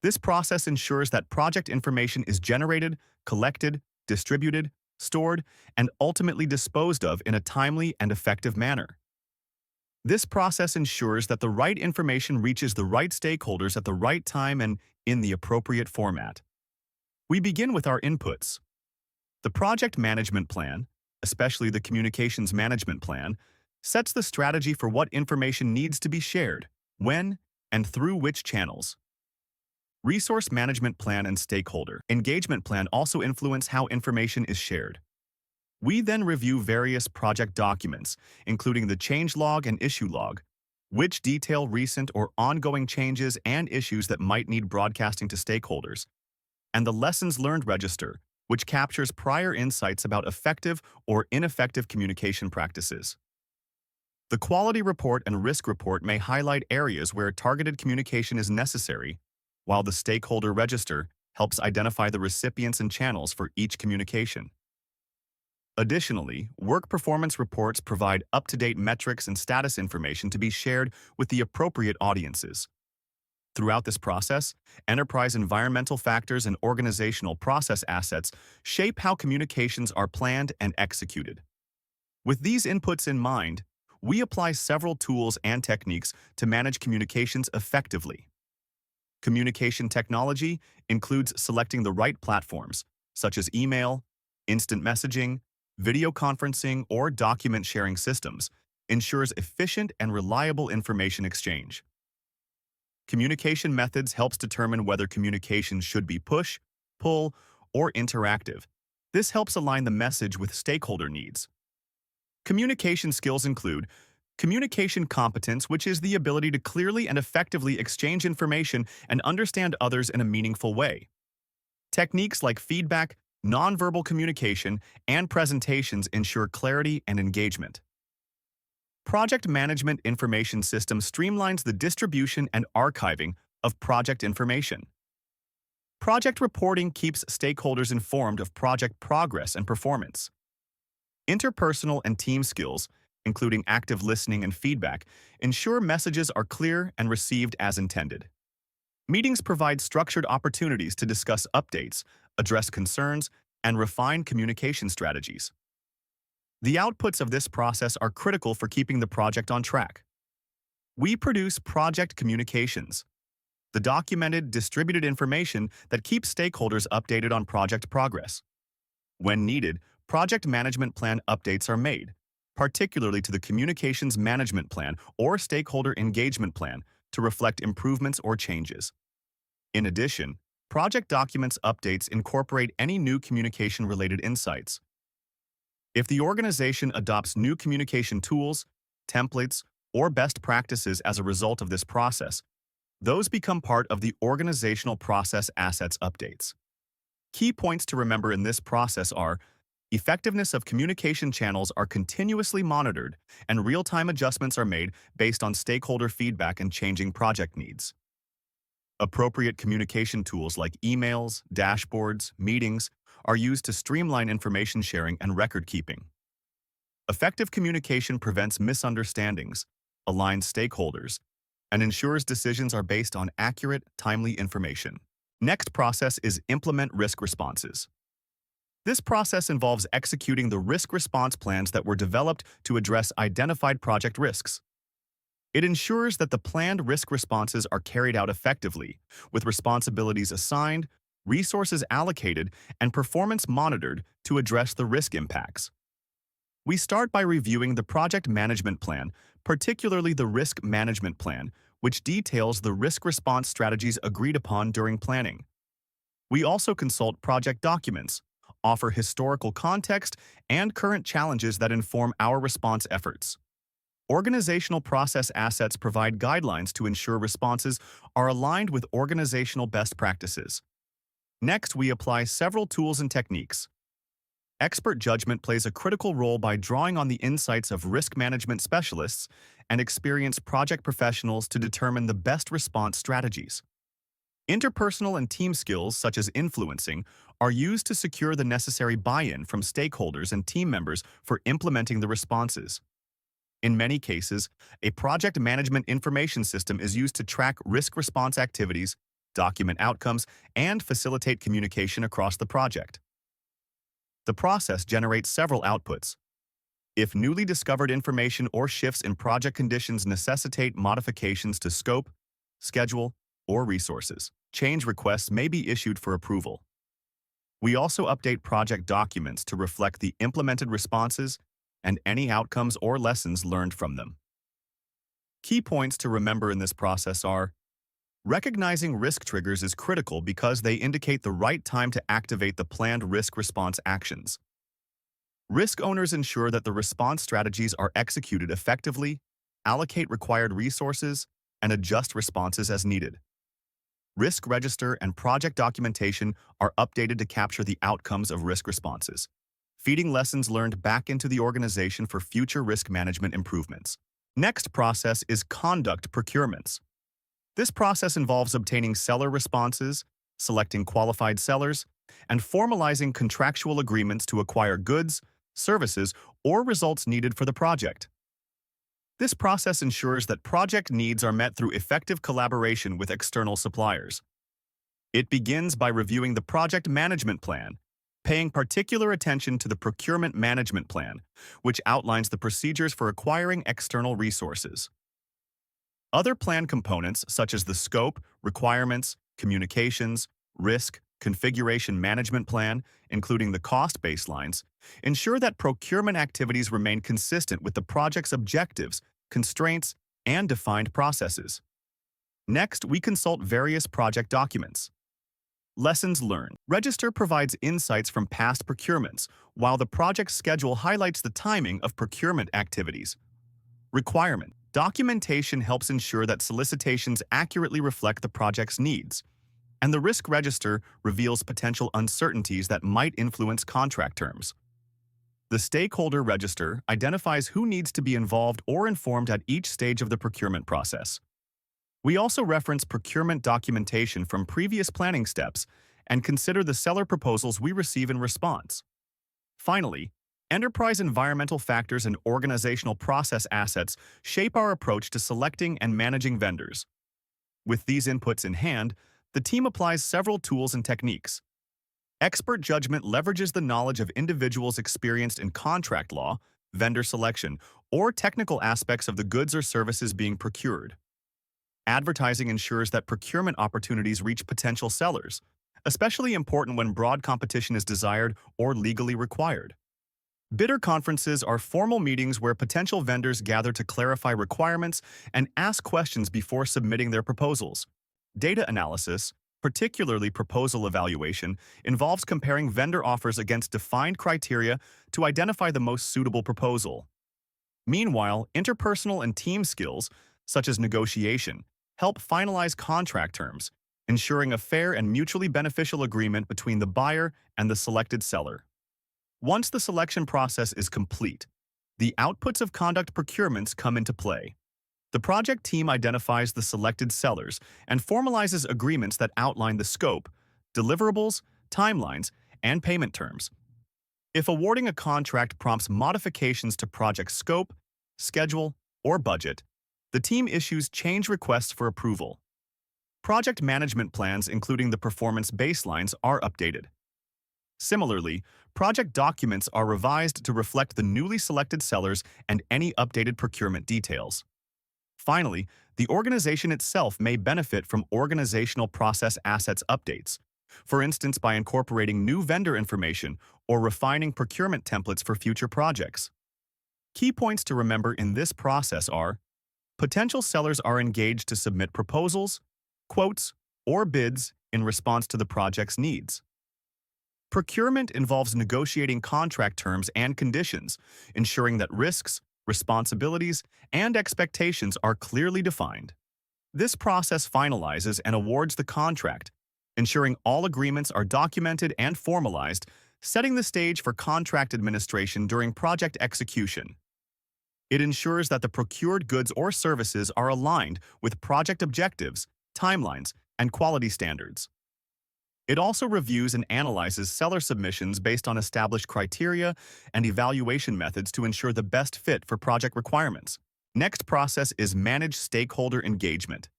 This process ensures that project information is generated, collected, distributed, stored, and ultimately disposed of in a timely and effective manner. This process ensures that the right information reaches the right stakeholders at the right time and in the appropriate format. We begin with our inputs. The project management plan, especially the communications management plan, sets the strategy for what information needs to be shared, when, and through which channels. Resource management plan and stakeholder engagement plan also influence how information is shared. We then review various project documents, including the change log and issue log, which detail recent or ongoing changes and issues that might need broadcasting to stakeholders, and the lessons learned register, which captures prior insights about effective or ineffective communication practices. The quality report and risk report may highlight areas where targeted communication is necessary, while the stakeholder register helps identify the recipients and channels for each communication. Additionally, work performance reports provide up-to-date metrics and status information to be shared with the appropriate audiences. Throughout this process, enterprise environmental factors and organizational process assets shape how communications are planned and executed. With these inputs in mind, we apply several tools and techniques to manage communications effectively. Communication technology includes selecting the right platforms, such as email, instant messaging, video conferencing, or document sharing systems, ensures efficient and reliable information exchange. Communication methods helps determine whether communication should be push, pull, or interactive. This helps align the message with stakeholder needs. Communication skills include communication competence, which is the ability to clearly and effectively exchange information and understand others in a meaningful way. Techniques like feedback, nonverbal communication, and presentations ensure clarity and engagement. Project Management Information System streamlines the distribution and archiving of project information. Project reporting keeps stakeholders informed of project progress and performance. Interpersonal and team skills, including active listening and feedback, ensure messages are clear and received as intended. Meetings provide structured opportunities to discuss updates, address concerns, and refine communication strategies. The outputs of this process are critical for keeping the project on track. We produce project communications, the documented, distributed information that keeps stakeholders updated on project progress. When needed, project management plan updates are made, particularly to the communications management plan or stakeholder engagement plan, to reflect improvements or changes. In addition, project documents updates incorporate any new communication-related insights. If the organization adopts new communication tools, templates, or best practices as a result of this process, those become part of the organizational process assets updates. Key points to remember in this process are: effectiveness of communication channels are continuously monitored, and real-time adjustments are made based on stakeholder feedback and changing project needs. Appropriate communication tools like emails, dashboards, meetings are used to streamline information sharing and record keeping. Effective communication prevents misunderstandings, aligns stakeholders, and ensures decisions are based on accurate, timely information. Next process is implement risk responses. This process involves executing the risk response plans that were developed to address identified project risks. It ensures that the planned risk responses are carried out effectively, with responsibilities assigned, resources allocated, and performance monitored to address the risk impacts. We start by reviewing the project management plan, particularly the risk management plan, which details the risk response strategies agreed upon during planning. We also consult project documents, offer historical context, and current challenges that inform our response efforts. Organizational process assets provide guidelines to ensure responses are aligned with organizational best practices. Next, we apply several tools and techniques. Expert judgment plays a critical role by drawing on the insights of risk management specialists and experienced project professionals to determine the best response strategies. Interpersonal and team skills, such as influencing, are used to secure the necessary buy-in from stakeholders and team members for implementing the responses. In many cases, a project management information system is used to track risk response activities, document outcomes, and facilitate communication across the project. The process generates several outputs. If newly discovered information or shifts in project conditions necessitate modifications to scope, schedule, or resources, change requests may be issued for approval. We also update project documents to reflect the implemented responses and any outcomes or lessons learned from them. Key points to remember in this process are: recognizing risk triggers is critical because they indicate the right time to activate the planned risk response actions. Risk owners ensure that the response strategies are executed effectively, allocate required resources, and adjust responses as needed. Risk register and project documentation are updated to capture the outcomes of risk responses, feeding lessons learned back into the organization for future risk management improvements. Next process is conduct procurements. This process involves obtaining seller responses, selecting qualified sellers, and formalizing contractual agreements to acquire goods, services, or results needed for the project. This process ensures that project needs are met through effective collaboration with external suppliers. It begins by reviewing the project management plan, paying particular attention to the procurement management plan, which outlines the procedures for acquiring external resources. Other plan components, such as the scope, requirements, communications, risk, configuration management plan, including the cost baselines, ensure that procurement activities remain consistent with the project's objectives, constraints, and defined processes. Next, we consult various project documents. Lessons learned. Register provides insights from past procurements, while the project schedule highlights the timing of procurement activities. Requirement. Documentation helps ensure that solicitations accurately reflect the project's needs, and the risk register reveals potential uncertainties that might influence contract terms. The stakeholder register identifies who needs to be involved or informed at each stage of the procurement process. We also reference procurement documentation from previous planning steps and consider the seller proposals we receive in response. Finally, enterprise environmental factors and organizational process assets shape our approach to selecting and managing vendors. With these inputs in hand, the team applies several tools and techniques. Expert judgment leverages the knowledge of individuals experienced in contract law, vendor selection, or technical aspects of the goods or services being procured. Advertising ensures that procurement opportunities reach potential sellers, especially important when broad competition is desired or legally required. Bidder conferences are formal meetings where potential vendors gather to clarify requirements and ask questions before submitting their proposals. Data analysis, particularly proposal evaluation, involves comparing vendor offers against defined criteria to identify the most suitable proposal. Meanwhile, interpersonal and team skills, such as negotiation, help finalize contract terms, ensuring a fair and mutually beneficial agreement between the buyer and the selected seller. Once the selection process is complete, the outputs of conduct procurements come into play. The project team identifies the selected sellers and formalizes agreements that outline the scope, deliverables, timelines, and payment terms. If awarding a contract prompts modifications to project scope, schedule, or budget, The team issues change requests for approval. Project management plans, including the performance baselines, are updated. Similarly, project documents are revised to reflect the newly selected sellers and any updated procurement details. Finally, the organization itself may benefit from organizational process assets updates, for instance by incorporating new vendor information or refining procurement templates for future projects. Key points to remember in this process are: potential sellers are engaged to submit proposals, quotes, or bids in response to the project's needs. Procurement involves negotiating contract terms and conditions, ensuring that risks, responsibilities, and expectations are clearly defined. This process finalizes and awards the contract, ensuring all agreements are documented and formalized, setting the stage for contract administration during project execution. It ensures that the procured goods or services are aligned with project objectives, timelines, and quality standards. It also reviews and analyzes seller submissions based on established criteria and evaluation methods to ensure the best fit for project requirements. Next process is manage stakeholder engagement.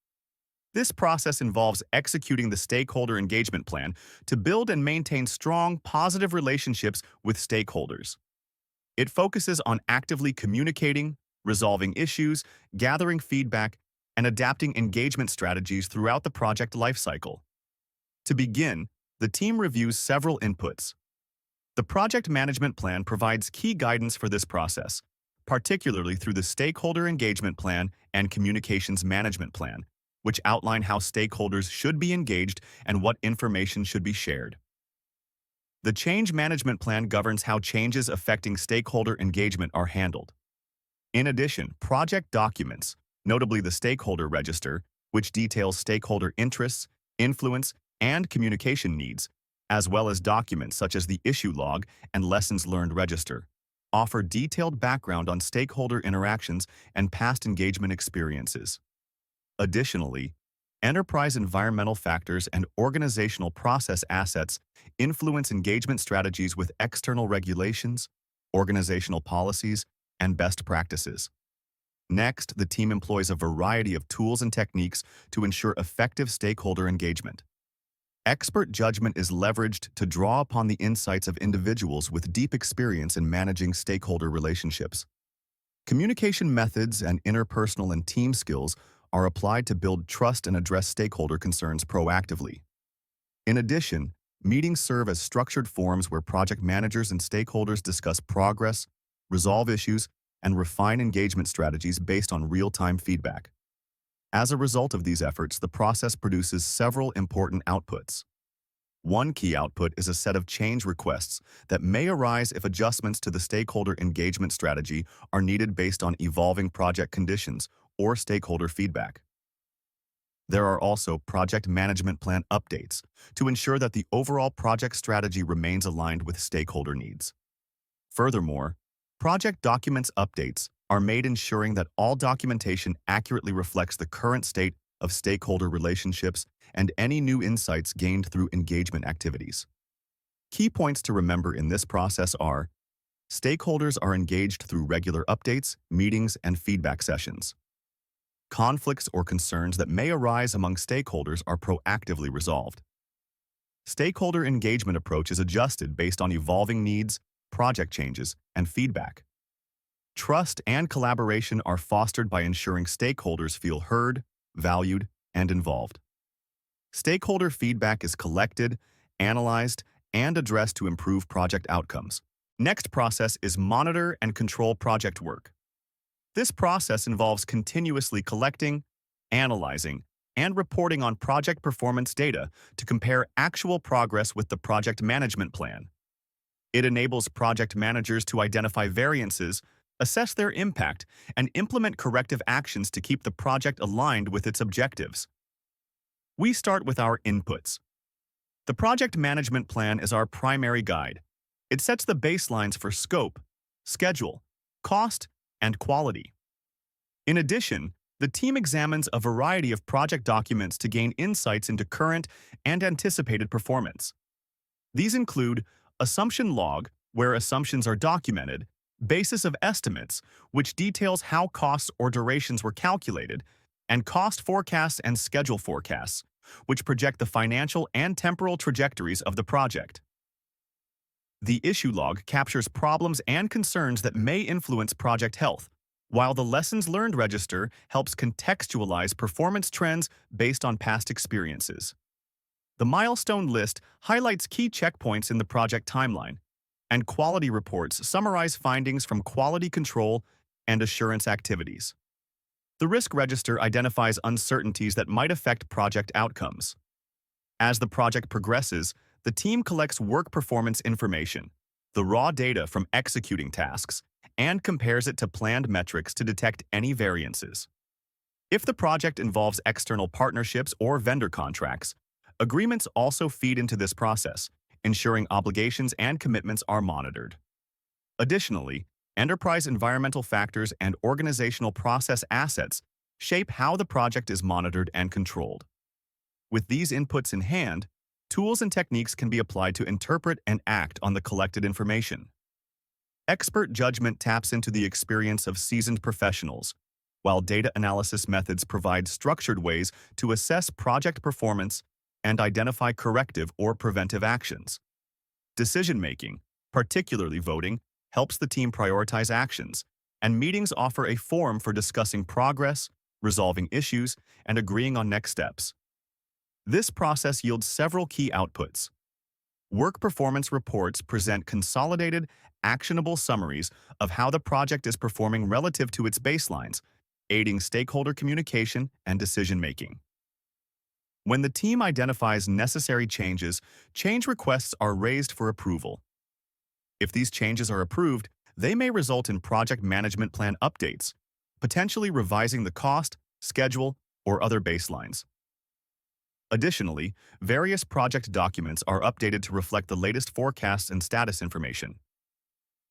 This process involves executing the stakeholder engagement plan to build and maintain strong, positive relationships with stakeholders. It focuses on actively communicating, resolving issues, gathering feedback, and adapting engagement strategies throughout the project lifecycle. To begin, the team reviews several inputs. The project management plan provides key guidance for this process, particularly through the stakeholder engagement plan and communications management plan, which outline how stakeholders should be engaged and what information should be shared. The change management plan governs how changes affecting stakeholder engagement are handled. In addition, project documents, notably the stakeholder register, which details stakeholder interests, influence, and communication needs, as well as documents such as the issue log and lessons learned register, offer detailed background on stakeholder interactions and past engagement experiences. Additionally, enterprise environmental factors and organizational process assets influence engagement strategies with external regulations, organizational policies, and best practices. Next, the team employs a variety of tools and techniques to ensure effective stakeholder engagement. Expert judgment is leveraged to draw upon the insights of individuals with deep experience in managing stakeholder relationships. Communication methods and interpersonal and team skills are applied to build trust and address stakeholder concerns proactively. In addition, meetings serve as structured forums where project managers and stakeholders discuss progress, resolve issues, and refine engagement strategies based on real-time feedback. As a result of these efforts, the process produces several important outputs. One key output is a set of change requests that may arise if adjustments to the stakeholder engagement strategy are needed based on evolving project conditions or stakeholder feedback. There are also project management plan updates to ensure that the overall project strategy remains aligned with stakeholder needs. Furthermore, project documents updates are made ensuring that all documentation accurately reflects the current state of stakeholder relationships and any new insights gained through engagement activities. Key points to remember in this process are: stakeholders are engaged through regular updates, meetings, and feedback sessions. Conflicts or concerns that may arise among stakeholders are proactively resolved. Stakeholder engagement approach is adjusted based on evolving needs, project changes, and feedback. Trust and collaboration are fostered by ensuring stakeholders feel heard, valued, and involved. Stakeholder feedback is collected, analyzed, and addressed to improve project outcomes. Next process is monitor and control project work. This process involves continuously collecting, analyzing, and reporting on project performance data to compare actual progress with the project management plan. It enables project managers to identify variances, assess their impact, and implement corrective actions to keep the project aligned with its objectives. We start with our inputs. The project management plan is our primary guide. It sets the baselines for scope, schedule, cost, and quality. In addition, the team examines a variety of project documents to gain insights into current and anticipated performance. These include assumption log, where assumptions are documented, basis of estimates, which details how costs or durations were calculated, and cost forecasts and schedule forecasts, which project the financial and temporal trajectories of the project. The issue log captures problems and concerns that may influence project health, while the lessons learned register helps contextualize performance trends based on past experiences. The milestone list highlights key checkpoints in the project timeline, and quality reports summarize findings from quality control and assurance activities. The risk register identifies uncertainties that might affect project outcomes. As the project progresses, the team collects work performance information, the raw data from executing tasks, and compares it to planned metrics to detect any variances. If the project involves external partnerships or vendor contracts, agreements also feed into this process, ensuring obligations and commitments are monitored. Additionally, enterprise environmental factors and organizational process assets shape how the project is monitored and controlled. With these inputs in hand, tools and techniques can be applied to interpret and act on the collected information. Expert judgment taps into the experience of seasoned professionals, while data analysis methods provide structured ways to assess project performance and identify corrective or preventive actions. Decision-making, particularly voting, helps the team prioritize actions, and meetings offer a forum for discussing progress, resolving issues, and agreeing on next steps. This process yields several key outputs. Work performance reports present consolidated, actionable summaries of how the project is performing relative to its baselines, aiding stakeholder communication and decision-making. When the team identifies necessary changes, change requests are raised for approval. If these changes are approved, they may result in project management plan updates, potentially revising the cost, schedule, or other baselines. Additionally, various project documents are updated to reflect the latest forecasts and status information.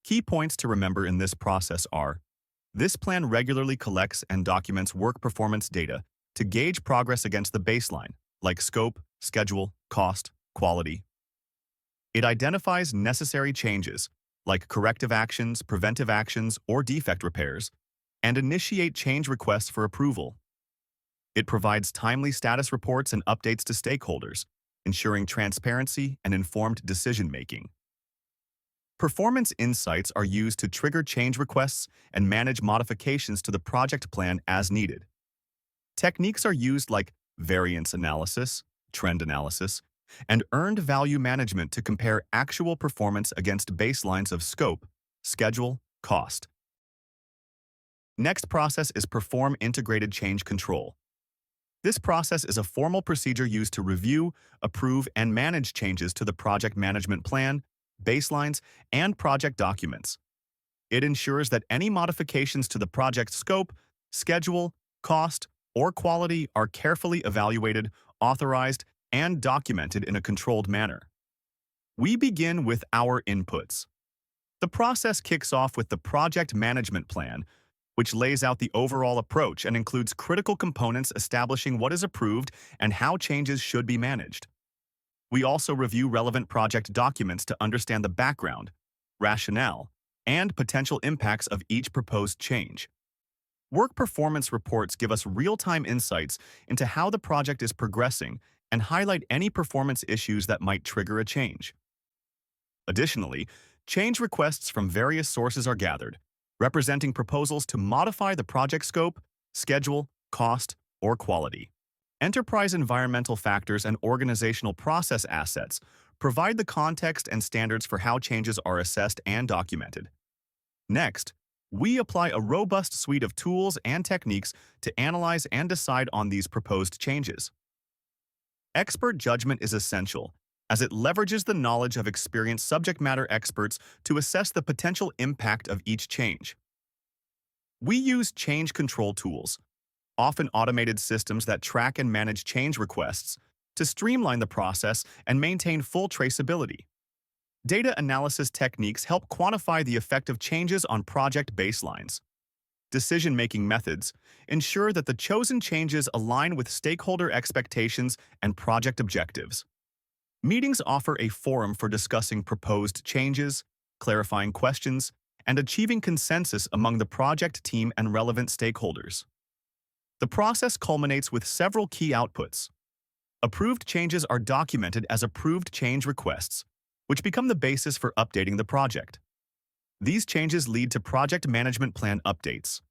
Key points to remember in this process are: this plan regularly collects and documents work performance data to gauge progress against the baseline, like scope, schedule, cost, quality. It identifies necessary changes, like corrective actions, preventive actions, or defect repairs, and initiate change requests for approval. It provides timely status reports and updates to stakeholders, ensuring transparency and informed decision-making. Performance insights are used to trigger change requests and manage modifications to the project plan as needed. Techniques are used like variance analysis, trend analysis, and earned value management to compare actual performance against baselines of scope, schedule, cost. Next process is perform integrated change control. This process is a formal procedure used to review, approve, and manage changes to the project management plan, baselines, and project documents. It ensures that any modifications to the project scope, schedule, cost, or quality are carefully evaluated, authorized, and documented in a controlled manner. We begin with our inputs. The process kicks off with the project management plan, which lays out the overall approach and includes critical components establishing what is approved and how changes should be managed. We also review relevant project documents to understand the background, rationale, and potential impacts of each proposed change. Work performance reports give us real-time insights into how the project is progressing and highlight any performance issues that might trigger a change. Additionally, change requests from various sources are gathered, representing proposals to modify the project scope, schedule, cost, or quality. Enterprise environmental factors and organizational process assets provide the context and standards for how changes are assessed and documented. Next, we apply a robust suite of tools and techniques to analyze and decide on these proposed changes. Expert judgment is essential, as it leverages the knowledge of experienced subject matter experts to assess the potential impact of each change. We use change control tools, often automated systems that track and manage change requests, to streamline the process and maintain full traceability. Data analysis techniques help quantify the effect of changes on project baselines. Decision-making methods ensure that the chosen changes align with stakeholder expectations and project objectives. Meetings offer a forum for discussing proposed changes, clarifying questions, and achieving consensus among the project team and relevant stakeholders. The process culminates with several key outputs. Approved changes are documented as approved change requests, which become the basis for updating the project. These changes lead to project management plan updates,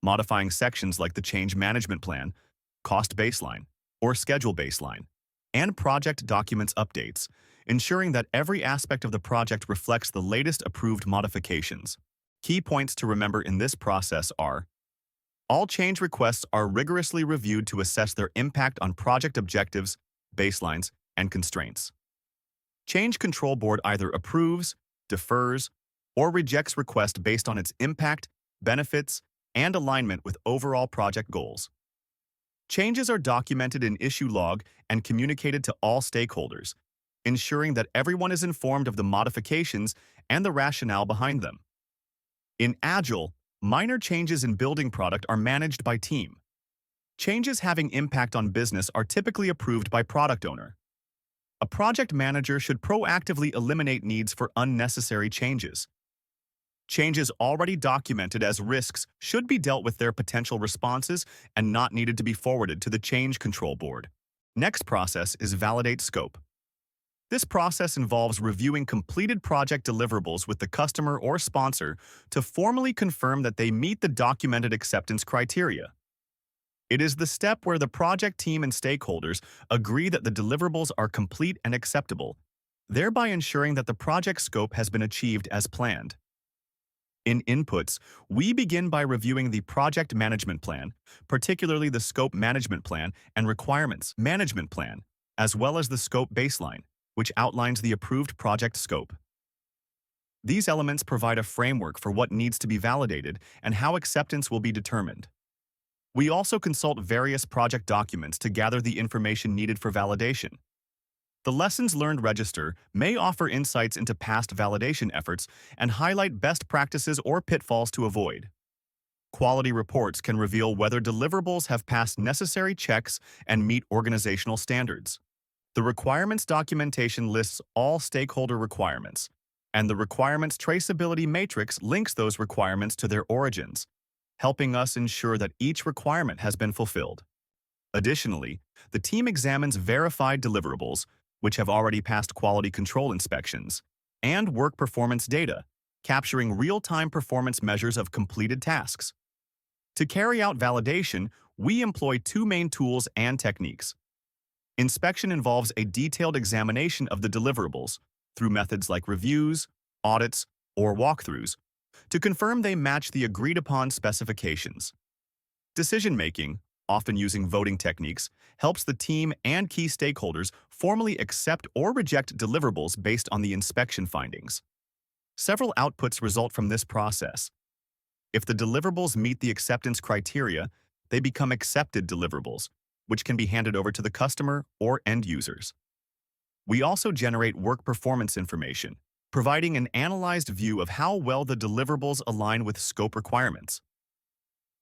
modifying sections like the change management plan, cost baseline, or schedule baseline, and project documents updates, ensuring that every aspect of the project reflects the latest approved modifications. Key points to remember in this process are: all change requests are rigorously reviewed to assess their impact on project objectives, baselines, and constraints. Change Control Board either approves, defers, or rejects request based on its impact, benefits, and alignment with overall project goals. Changes are documented in issue log and communicated to all stakeholders, ensuring that everyone is informed of the modifications and the rationale behind them. In Agile, minor changes in building product are managed by team. Changes having impact on business are typically approved by product owner. A project manager should proactively eliminate needs for unnecessary changes. Changes already documented as risks should be dealt with their potential responses and not needed to be forwarded to the Change Control Board. Next process is Validate Scope. This process involves reviewing completed project deliverables with the customer or sponsor to formally confirm that they meet the documented acceptance criteria. It is the step where the project team and stakeholders agree that the deliverables are complete and acceptable, thereby ensuring that the project scope has been achieved as planned. In inputs, we begin by reviewing the project management plan, particularly the scope management plan and requirements management plan, as well as the scope baseline, which outlines the approved project scope. These elements provide a framework for what needs to be validated and how acceptance will be determined. We also consult various project documents to gather the information needed for validation. The Lessons Learned Register may offer insights into past validation efforts and highlight best practices or pitfalls to avoid. Quality reports can reveal whether deliverables have passed necessary checks and meet organizational standards. The requirements documentation lists all stakeholder requirements, and the requirements traceability matrix links those requirements to their origins, helping us ensure that each requirement has been fulfilled. Additionally, the team examines verified deliverables, which have already passed quality control inspections, and work performance data, capturing real-time performance measures of completed tasks. To carry out validation, we employ two main tools and techniques. Inspection involves a detailed examination of the deliverables through methods like reviews, audits, or walkthroughs to confirm they match the agreed-upon specifications. Decision-making, often using voting techniques, helps the team and key stakeholders formally accept or reject deliverables based on the inspection findings. Several outputs result from this process. If the deliverables meet the acceptance criteria, they become accepted deliverables, which can be handed over to the customer or end users. We also generate work performance information, providing an analyzed view of how well the deliverables align with scope requirements.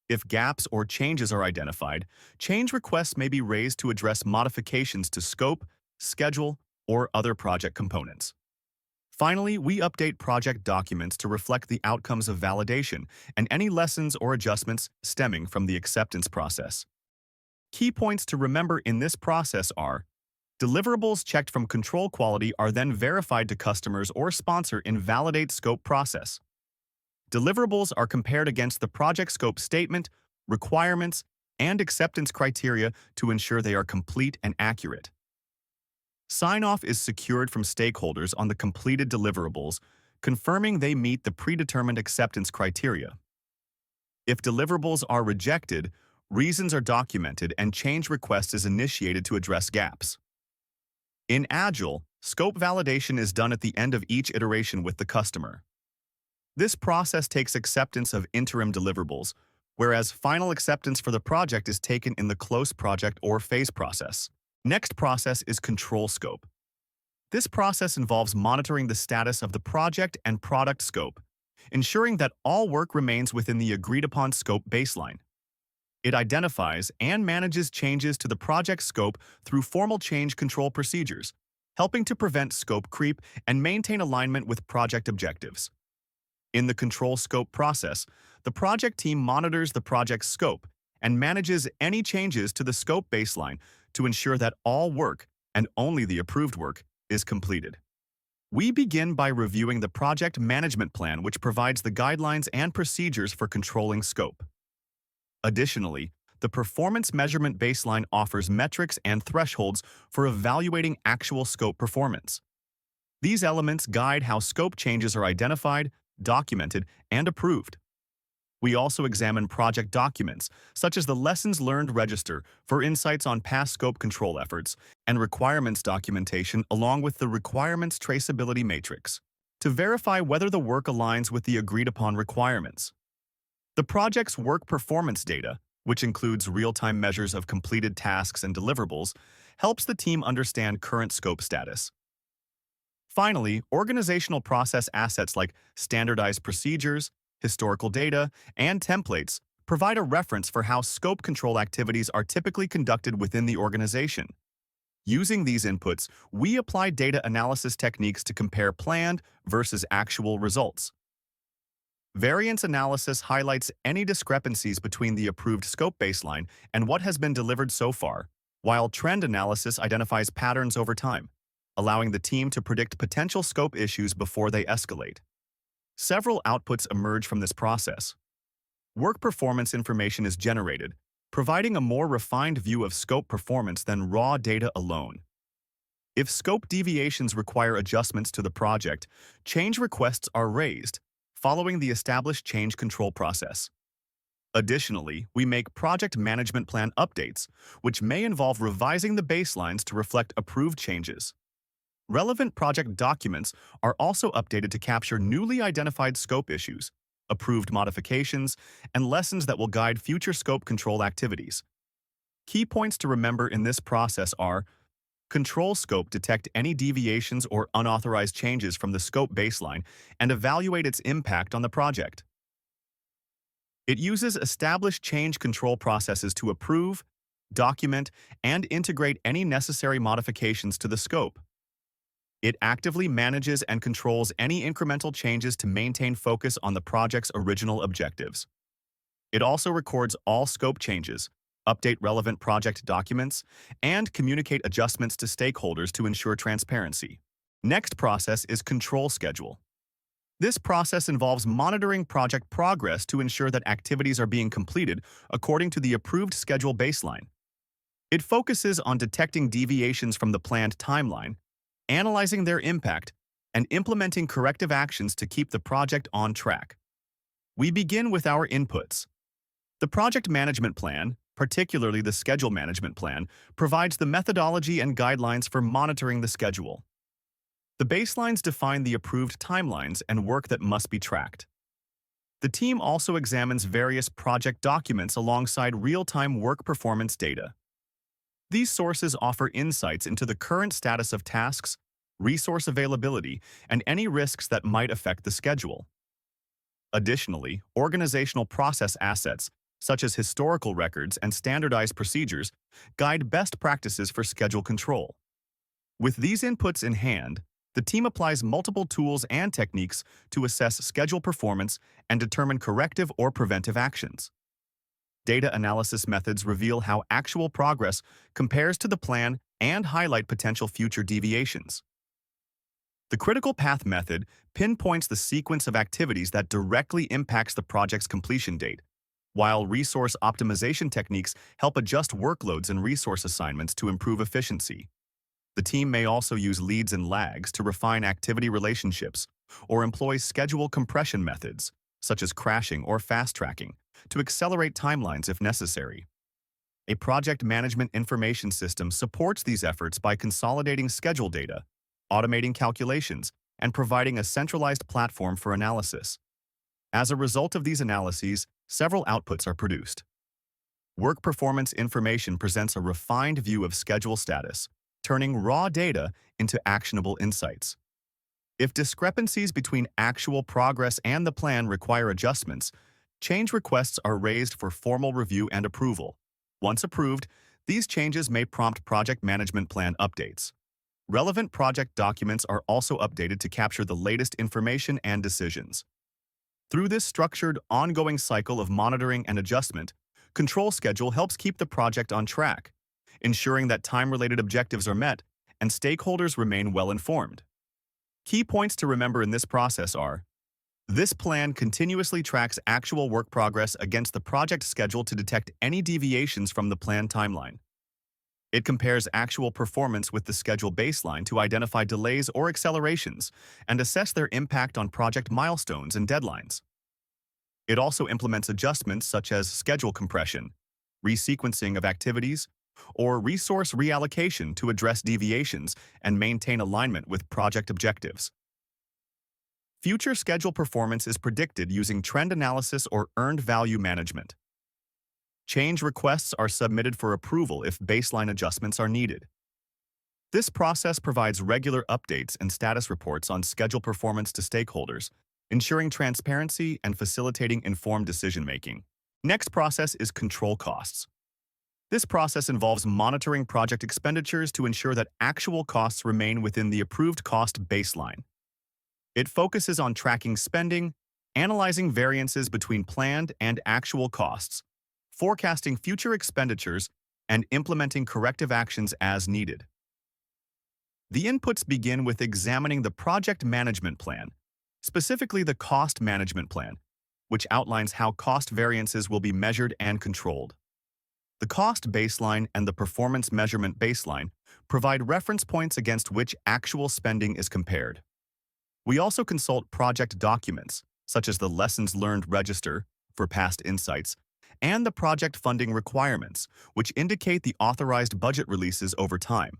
If gaps or changes are identified, change requests may be raised to address modifications to scope, schedule, or other project components. Finally, we update project documents to reflect the outcomes of validation and any lessons or adjustments stemming from the acceptance process. Key points to remember in this process are: deliverables checked from control quality are then verified to customers or sponsor in Validate Scope process. Deliverables are compared against the project scope statement, requirements, and acceptance criteria to ensure they are complete and accurate. Sign-off is secured from stakeholders on the completed deliverables, confirming they meet the predetermined acceptance criteria. If deliverables are rejected, reasons are documented and change request is initiated to address gaps. In Agile, scope validation is done at the end of each iteration with the customer. This process takes acceptance of interim deliverables, whereas final acceptance for the project is taken in the close project or phase process. Next process is control scope. This process involves monitoring the status of the project and product scope, ensuring that all work remains within the agreed-upon scope baseline. It identifies and manages changes to the project scope through formal change control procedures, helping to prevent scope creep and maintain alignment with project objectives. In the control scope process, the project team monitors the project's scope and manages any changes to the scope baseline to ensure that all work, and only the approved work, is completed. We begin by reviewing the project management plan, which provides the guidelines and procedures for controlling scope. Additionally, the performance measurement baseline offers metrics and thresholds for evaluating actual scope performance. These elements guide how scope changes are identified, documented, and approved. We also examine project documents, such as the Lessons Learned Register, for insights on past scope control efforts, and requirements documentation along with the requirements traceability matrix, to verify whether the work aligns with the agreed-upon requirements. The project's work performance data, which includes real-time measures of completed tasks and deliverables, helps the team understand current scope status. Finally, organizational process assets like standardized procedures, historical data, and templates provide a reference for how scope control activities are typically conducted within the organization. Using these inputs, we apply data analysis techniques to compare planned versus actual results. Variance analysis highlights any discrepancies between the approved scope baseline and what has been delivered so far, while trend analysis identifies patterns over time, allowing the team to predict potential scope issues before they escalate. Several outputs emerge from this process. Work performance information is generated, providing a more refined view of scope performance than raw data alone. If scope deviations require adjustments to the project, change requests are raised, following the established change control process. Additionally, we make project management plan updates, which may involve revising the baselines to reflect approved changes. Relevant project documents are also updated to capture newly identified scope issues, approved modifications, and lessons that will guide future scope control activities. Key points to remember in this process are: control scope detect any deviations or unauthorized changes from the scope baseline and evaluate its impact on the project. It uses established change control processes to approve, document, and integrate any necessary modifications to the scope. It actively manages and controls any incremental changes to maintain focus on the project's original objectives. It also records all scope changes, update relevant project documents, and communicate adjustments to stakeholders to ensure transparency. Next process is control schedule. This process involves monitoring project progress to ensure that activities are being completed according to the approved schedule baseline. It focuses on detecting deviations from the planned timeline, analyzing their impact, and implementing corrective actions to keep the project on track. We begin with our inputs. The project management plan, particularly the schedule management plan, provides the methodology and guidelines for monitoring the schedule. The baselines define the approved timelines and work that must be tracked. The team also examines various project documents alongside real-time work performance data. These sources offer insights into the current status of tasks, resource availability, and any risks that might affect the schedule. Additionally, organizational process assets, such as historical records and standardized procedures, guide best practices for schedule control. With these inputs in hand, the team applies multiple tools and techniques to assess schedule performance and determine corrective or preventive actions. Data analysis methods reveal how actual progress compares to the plan and highlight potential future deviations. The critical path method pinpoints the sequence of activities that directly impacts the project's completion date, while resource optimization techniques help adjust workloads and resource assignments to improve efficiency. The team may also use leads and lags to refine activity relationships or employ schedule compression methods, such as crashing or fast-tracking, to accelerate timelines if necessary. A project management information system supports these efforts by consolidating schedule data, automating calculations, and providing a centralized platform for analysis. As a result of these analyses, several outputs are produced. Work performance information presents a refined view of schedule status, turning raw data into actionable insights. If discrepancies between actual progress and the plan require adjustments, change requests are raised for formal review and approval. Once approved, these changes may prompt project management plan updates. Relevant project documents are also updated to capture the latest information and decisions. Through this structured, ongoing cycle of monitoring and adjustment, Control Schedule helps keep the project on track, ensuring that time-related objectives are met and stakeholders remain well-informed. Key points to remember in this process are: this plan continuously tracks actual work progress against the project schedule to detect any deviations from the planned timeline. It compares actual performance with the schedule baseline to identify delays or accelerations and assess their impact on project milestones and deadlines. It also implements adjustments such as schedule compression, resequencing of activities, or resource reallocation to address deviations and maintain alignment with project objectives. Future schedule performance is predicted using trend analysis or earned value management. Change requests are submitted for approval if baseline adjustments are needed. This process provides regular updates and status reports on schedule performance to stakeholders, ensuring transparency and facilitating informed decision-making. Next process is control costs. This process involves monitoring project expenditures to ensure that actual costs remain within the approved cost baseline. It focuses on tracking spending, analyzing variances between planned and actual costs, forecasting future expenditures, and implementing corrective actions as needed. The inputs begin with examining the project management plan, specifically the cost management plan, which outlines how cost variances will be measured and controlled. The cost baseline and the performance measurement baseline provide reference points against which actual spending is compared. We also consult project documents, such as the Lessons Learned Register for past insights, and the project funding requirements, which indicate the authorized budget releases over time.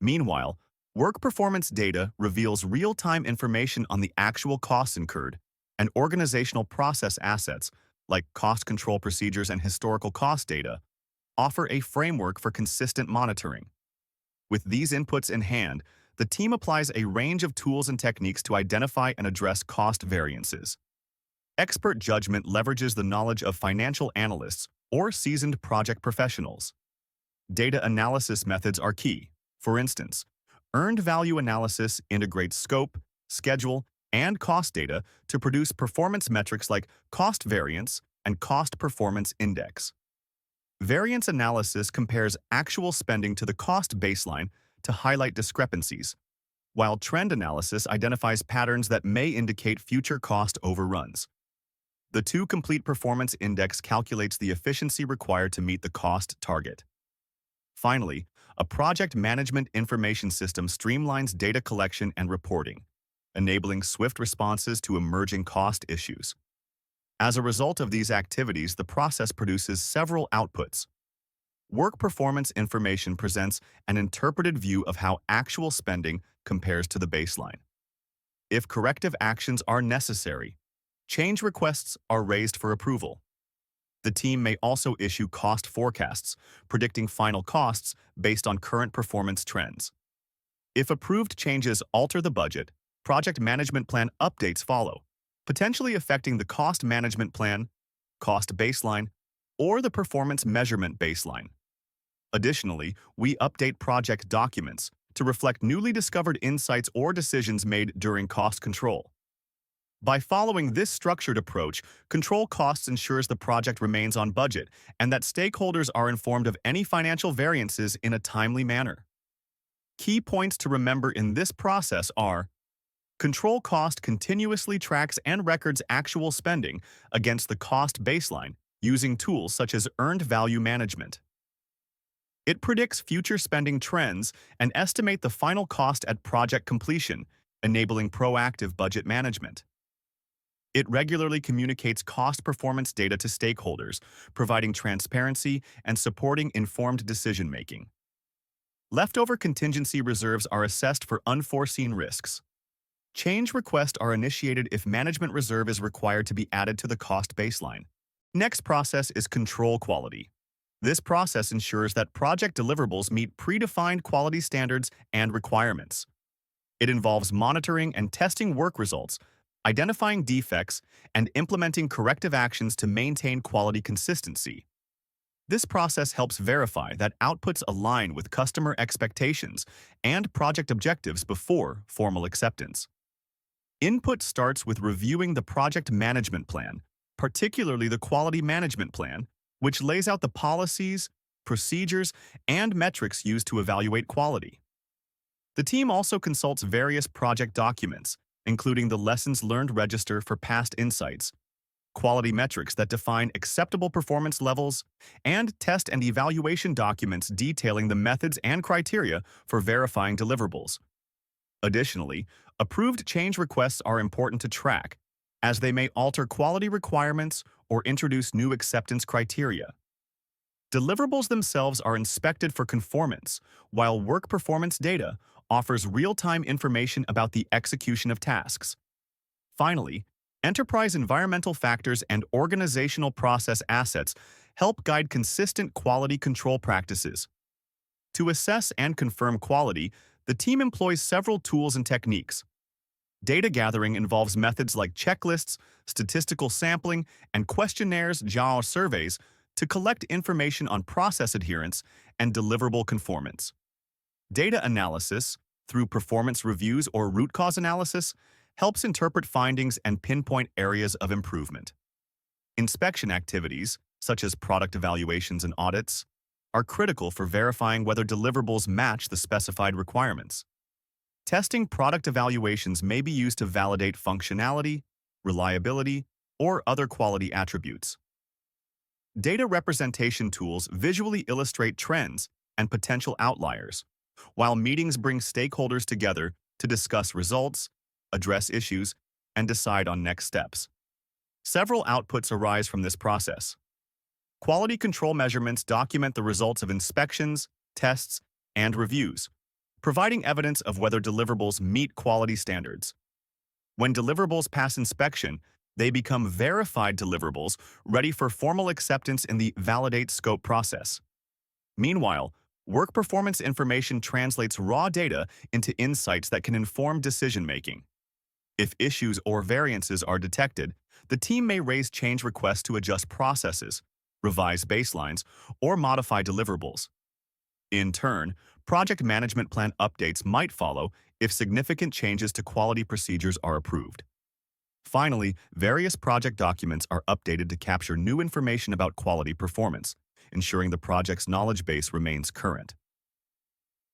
Meanwhile, work performance data reveals real-time information on the actual costs incurred, and organizational process assets, like cost control procedures and historical cost data, offer a framework for consistent monitoring. With these inputs in hand, the team applies a range of tools and techniques to identify and address cost variances. Expert judgment leverages the knowledge of financial analysts or seasoned project professionals. Data analysis methods are key. For instance, earned value analysis integrates scope, schedule, and cost data to produce performance metrics like cost variance and cost performance index. Variance analysis compares actual spending to the cost baseline to highlight discrepancies, while trend analysis identifies patterns that may indicate future cost overruns. The two complete performance index calculates the efficiency required to meet the cost target. Finally, a project management information system streamlines data collection and reporting, enabling swift responses to emerging cost issues. As a result of these activities, the process produces several outputs. Work performance information presents an interpreted view of how actual spending compares to the baseline. If corrective actions are necessary, change requests are raised for approval. The team may also issue cost forecasts, predicting final costs based on current performance trends. If approved changes alter the budget, project management plan updates follow, potentially affecting the cost management plan, cost baseline, or the performance measurement baseline. Additionally, we update project documents to reflect newly discovered insights or decisions made during cost control. By following this structured approach, control costs ensures the project remains on budget and that stakeholders are informed of any financial variances in a timely manner. Key points to remember in this process are: control cost continuously tracks and records actual spending against the cost baseline using tools such as earned value management. It predicts future spending trends and estimates the final cost at project completion, enabling proactive budget management. It regularly communicates cost performance data to stakeholders, providing transparency and supporting informed decision-making. Leftover contingency reserves are assessed for unforeseen risks. Change requests are initiated if management reserve is required to be added to the cost baseline. Next process is control quality. This process ensures that project deliverables meet predefined quality standards and requirements. It involves monitoring and testing work results, identifying defects, and implementing corrective actions to maintain quality consistency. This process helps verify that outputs align with customer expectations and project objectives before formal acceptance. Input starts with reviewing the project management plan, particularly the quality management plan, which lays out the policies, procedures, and metrics used to evaluate quality. The team also consults various project documents, including the Lessons Learned Register for past insights, quality metrics that define acceptable performance levels, and test and evaluation documents detailing the methods and criteria for verifying deliverables. Additionally, approved change requests are important to track, as they may alter quality requirements or introduce new acceptance criteria. Deliverables themselves are inspected for conformance, while work performance data offers real-time information about the execution of tasks. Finally, enterprise environmental factors and organizational process assets help guide consistent quality control practices. To assess and confirm quality, the team employs several tools and techniques. Data gathering involves methods like checklists, statistical sampling, and questionnaires, genre surveys, to collect information on process adherence and deliverable conformance. Data analysis, through performance reviews or root cause analysis, helps interpret findings and pinpoint areas of improvement. Inspection activities, such as product evaluations and audits, are critical for verifying whether deliverables match the specified requirements. Testing product evaluations may be used to validate functionality, reliability, or other quality attributes. Data representation tools visually illustrate trends and potential outliers, while meetings bring stakeholders together to discuss results, address issues, and decide on next steps. Several outputs arise from this process. Quality control measurements document the results of inspections, tests, and reviews, providing evidence of whether deliverables meet quality standards. When deliverables pass inspection, they become verified deliverables ready for formal acceptance in the validate scope process. Meanwhile, work performance information translates raw data into insights that can inform decision-making. If issues or variances are detected, the team may raise change requests to adjust processes, revise baselines, or modify deliverables. In turn, project management plan updates might follow if significant changes to quality procedures are approved. Finally, various project documents are updated to capture new information about quality performance, ensuring the project's knowledge base remains current.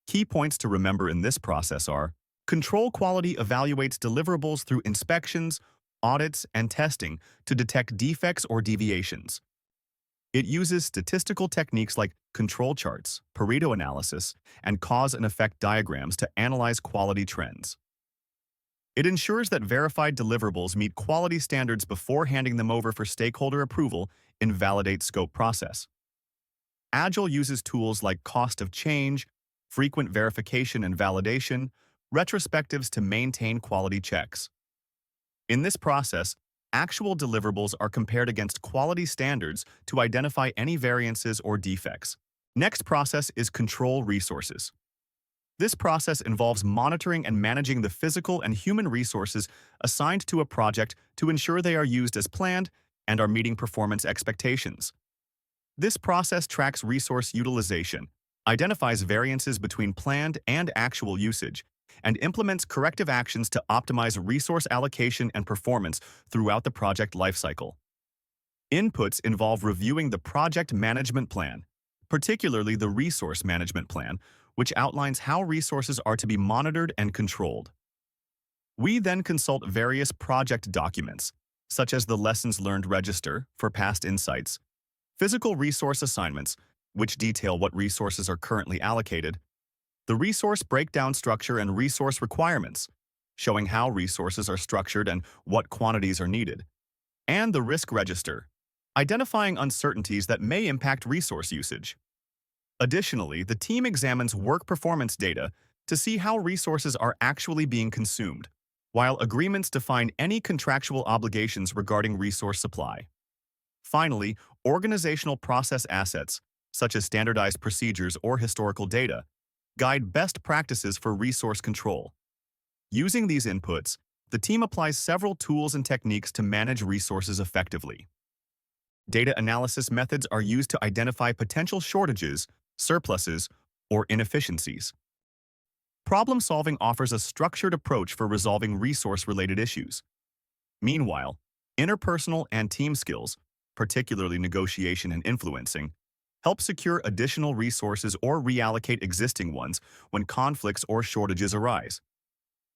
Key points to remember in this process are: control quality evaluates deliverables through inspections, audits, and testing to detect defects or deviations. It uses statistical techniques like control charts, Pareto analysis, and cause and effect diagrams to analyze quality trends. It ensures that verified deliverables meet quality standards before handing them over for stakeholder approval in validate scope process. Agile uses tools like cost of change, frequent verification and validation, retrospectives to maintain quality checks. In this process, actual deliverables are compared against quality standards to identify any variances or defects. Next process is control resources. This process involves monitoring and managing the physical and human resources assigned to a project to ensure they are used as planned and are meeting performance expectations. This process tracks resource utilization, identifies variances between planned and actual usage, and implements corrective actions to optimize resource allocation and performance throughout the project lifecycle. Inputs involve reviewing the project management plan, particularly the resource management plan, which outlines how resources are to be monitored and controlled. We then consult various project documents, such as the Lessons Learned Register for past insights, physical resource assignments, which detail what resources are currently allocated, the resource breakdown structure and resource requirements, showing how resources are structured and what quantities are needed, and the risk register, identifying uncertainties that may impact resource usage. Additionally, the team examines work performance data to see how resources are actually being consumed, while agreements define any contractual obligations regarding resource supply. Finally, organizational process assets, such as standardized procedures or historical data, guide best practices for resource control. Using these inputs, the team applies several tools and techniques to manage resources effectively. Data analysis methods are used to identify potential shortages, surpluses, or inefficiencies. Problem-solving offers a structured approach for resolving resource-related issues. Meanwhile, interpersonal and team skills, particularly negotiation and influencing, help secure additional resources or reallocate existing ones when conflicts or shortages arise.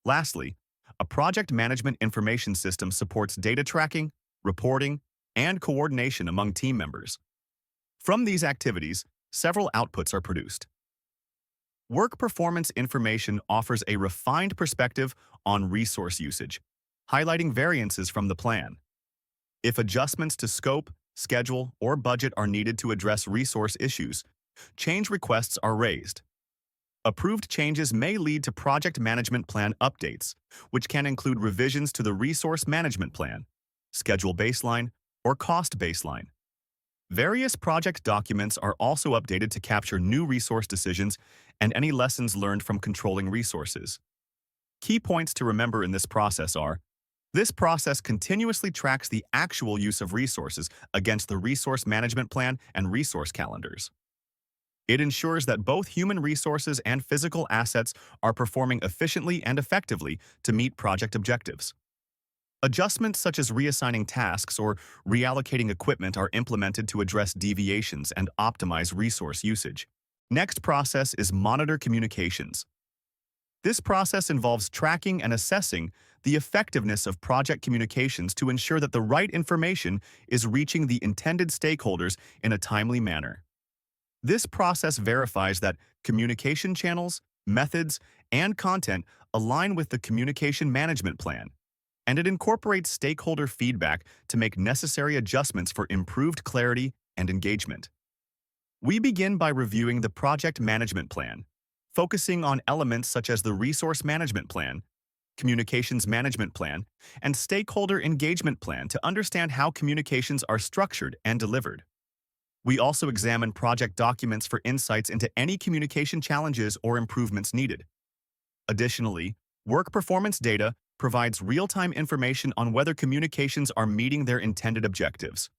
Lastly, a project management information system supports data tracking, reporting, and coordination among team members. From these activities, several outputs are produced. Work performance information offers a refined perspective on resource usage, highlighting variances from the plan. If adjustments to scope, schedule, or budget are needed to address resource issues, change requests are raised. Approved changes may lead to project management plan updates, which can include revisions to the resource management plan, schedule baseline, or cost baseline. Various project documents are also updated to capture new resource decisions and any lessons learned from controlling resources. Key points to remember in this process are: this process continuously tracks the actual use of resources against the resource management plan and resource calendars. It ensures that both human resources and physical assets are performing efficiently and effectively to meet project objectives. Adjustments such as reassigning tasks or reallocating equipment are implemented to address deviations and optimize resource usage. Next process is monitor communications. This process involves tracking and assessing the effectiveness of project communications to ensure that the right information is reaching the intended stakeholders in a timely manner. This process verifies that communication channels, methods, and content align with the communication management plan, and it incorporates stakeholder feedback to make necessary adjustments for improved clarity and engagement. We begin by reviewing the project management plan, focusing on elements such as the resource management plan, communications management plan, and stakeholder engagement plan to understand how communications are structured and delivered. We also examine project documents for insights into any communication challenges or improvements needed. Additionally, work performance data provides real-time information on whether communications are meeting their intended objectives.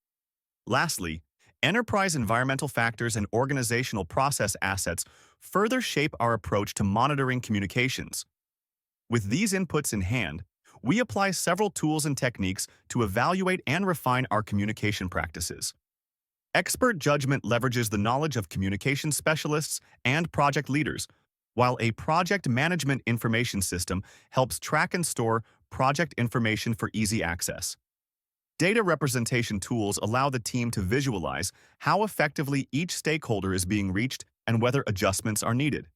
Lastly, enterprise environmental factors and organizational process assets further shape our approach to monitoring communications. With these inputs in hand, we apply several tools and techniques to evaluate and refine our communication practices. Expert judgment leverages the knowledge of communication specialists and project leaders, while a project management information system helps track and store project information for easy access. Data representation tools allow the team to visualize how effectively each stakeholder is being reached and whether adjustments are needed.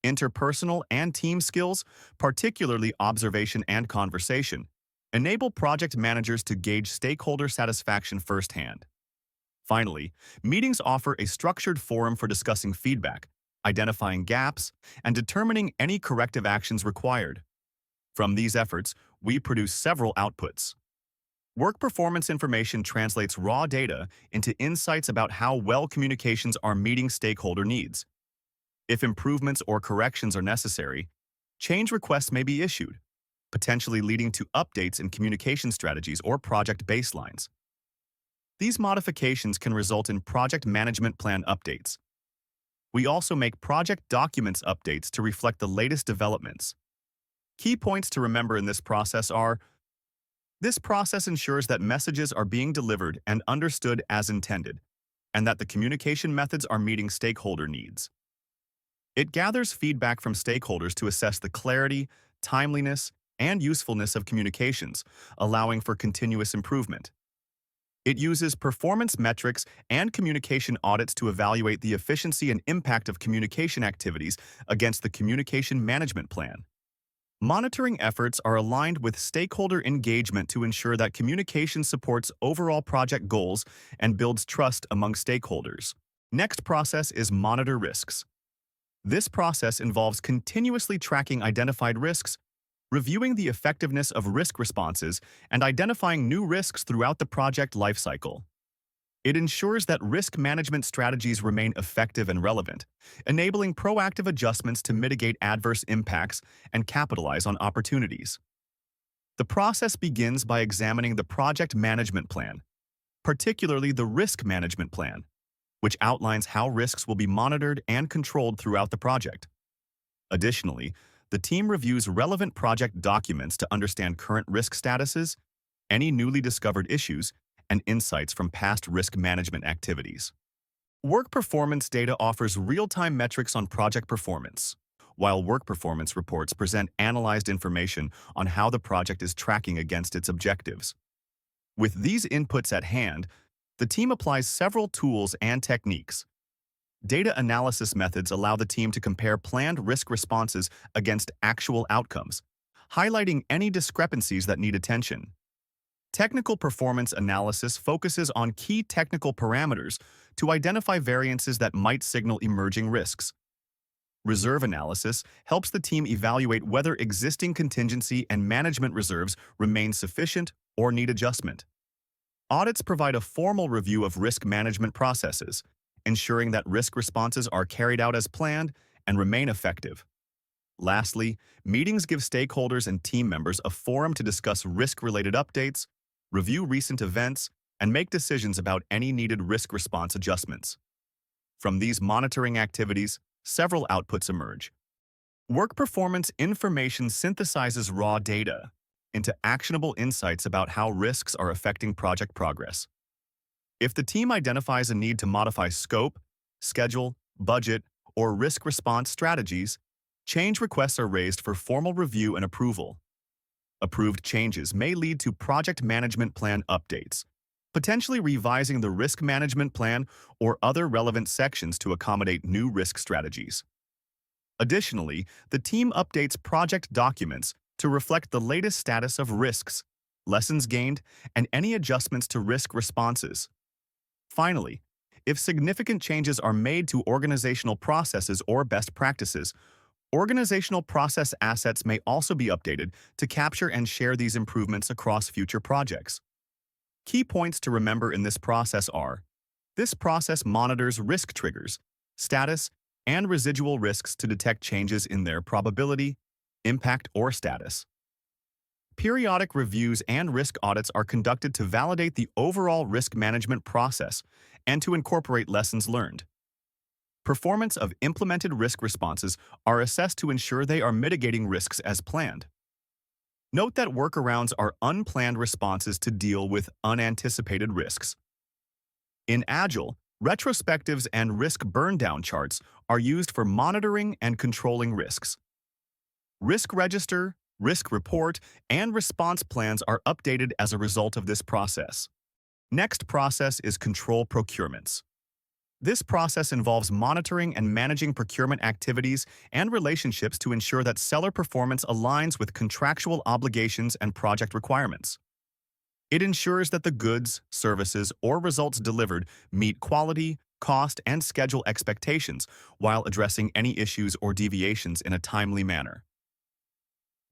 Interpersonal and team skills, particularly observation and conversation, enable project managers to gauge stakeholder satisfaction firsthand. Finally, meetings offer a structured forum for discussing feedback, identifying gaps, and determining any corrective actions required. From these efforts, we produce several outputs. Work performance information translates raw data into insights about how well communications are meeting stakeholder needs. If improvements or corrections are necessary, change requests may be issued, potentially leading to updates in communication strategies or project baselines. These modifications can result in project management plan updates. We also make project documents updates to reflect the latest developments. Key points to remember in this process are: this process ensures that messages are being delivered and understood as intended, and that the communication methods are meeting stakeholder needs. It gathers feedback from stakeholders to assess the clarity, timeliness, and usefulness of communications, allowing for continuous improvement. It uses performance metrics and communication audits to evaluate the efficiency and impact of communication activities against the communication management plan. Monitoring efforts are aligned with stakeholder engagement to ensure that communication supports overall project goals and builds trust among stakeholders. Next process is monitor risks. This process involves continuously tracking identified risks, reviewing the effectiveness of risk responses, and identifying new risks throughout the project lifecycle. It ensures that risk management strategies remain effective and relevant, enabling proactive adjustments to mitigate adverse impacts and capitalize on opportunities. The process begins by examining the project management plan, particularly the risk management plan, which outlines how risks will be monitored and controlled throughout the project. Additionally, the team reviews relevant project documents to understand current risk statuses, any newly discovered issues, and insights from past risk management activities. Work performance data offers real-time metrics on project performance, while work performance reports present analyzed information on how the project is tracking against its objectives. With these inputs at hand, the team applies several tools and techniques. Data analysis methods allow the team to compare planned risk responses against actual outcomes, highlighting any discrepancies that need attention. Technical performance analysis focuses on key technical parameters to identify variances that might signal emerging risks. Reserve analysis helps the team evaluate whether existing contingency and management reserves remain sufficient or need adjustment. Audits provide a formal review of risk management processes, ensuring that risk responses are carried out as planned and remain effective. Lastly, meetings give stakeholders and team members a forum to discuss risk-related updates, review recent events, and make decisions about any needed risk response adjustments. From these monitoring activities, several outputs emerge. Work performance information synthesizes raw data into actionable insights about how risks are affecting project progress. If the team identifies a need to modify scope, schedule, budget, or risk response strategies, change requests are raised for formal review and approval. Approved changes may lead to project management plan updates, potentially revising the risk management plan or other relevant sections to accommodate new risk strategies. Additionally, the team updates project documents to reflect the latest status of risks, lessons gained, and any adjustments to risk responses. Finally, if significant changes are made to organizational processes or best practices, organizational process assets may also be updated to capture and share these improvements across future projects. Key points to remember in this process are: this process monitors risk triggers, status, and residual risks to detect changes in their probability, impact, or status. Periodic reviews and risk audits are conducted to validate the overall risk management process and to incorporate lessons learned. Performance of implemented risk responses are assessed to ensure they are mitigating risks as planned. Note that workarounds are unplanned responses to deal with unanticipated risks. In Agile, retrospectives and risk burn-down charts are used for monitoring and controlling risks. Risk register, risk report, and response plans are updated as a result of this process. Next process is control procurements. This process involves monitoring and managing procurement activities and relationships to ensure that seller performance aligns with contractual obligations and project requirements. It ensures that the goods, services, or results delivered meet quality, cost, and schedule expectations while addressing any issues or deviations in a timely manner.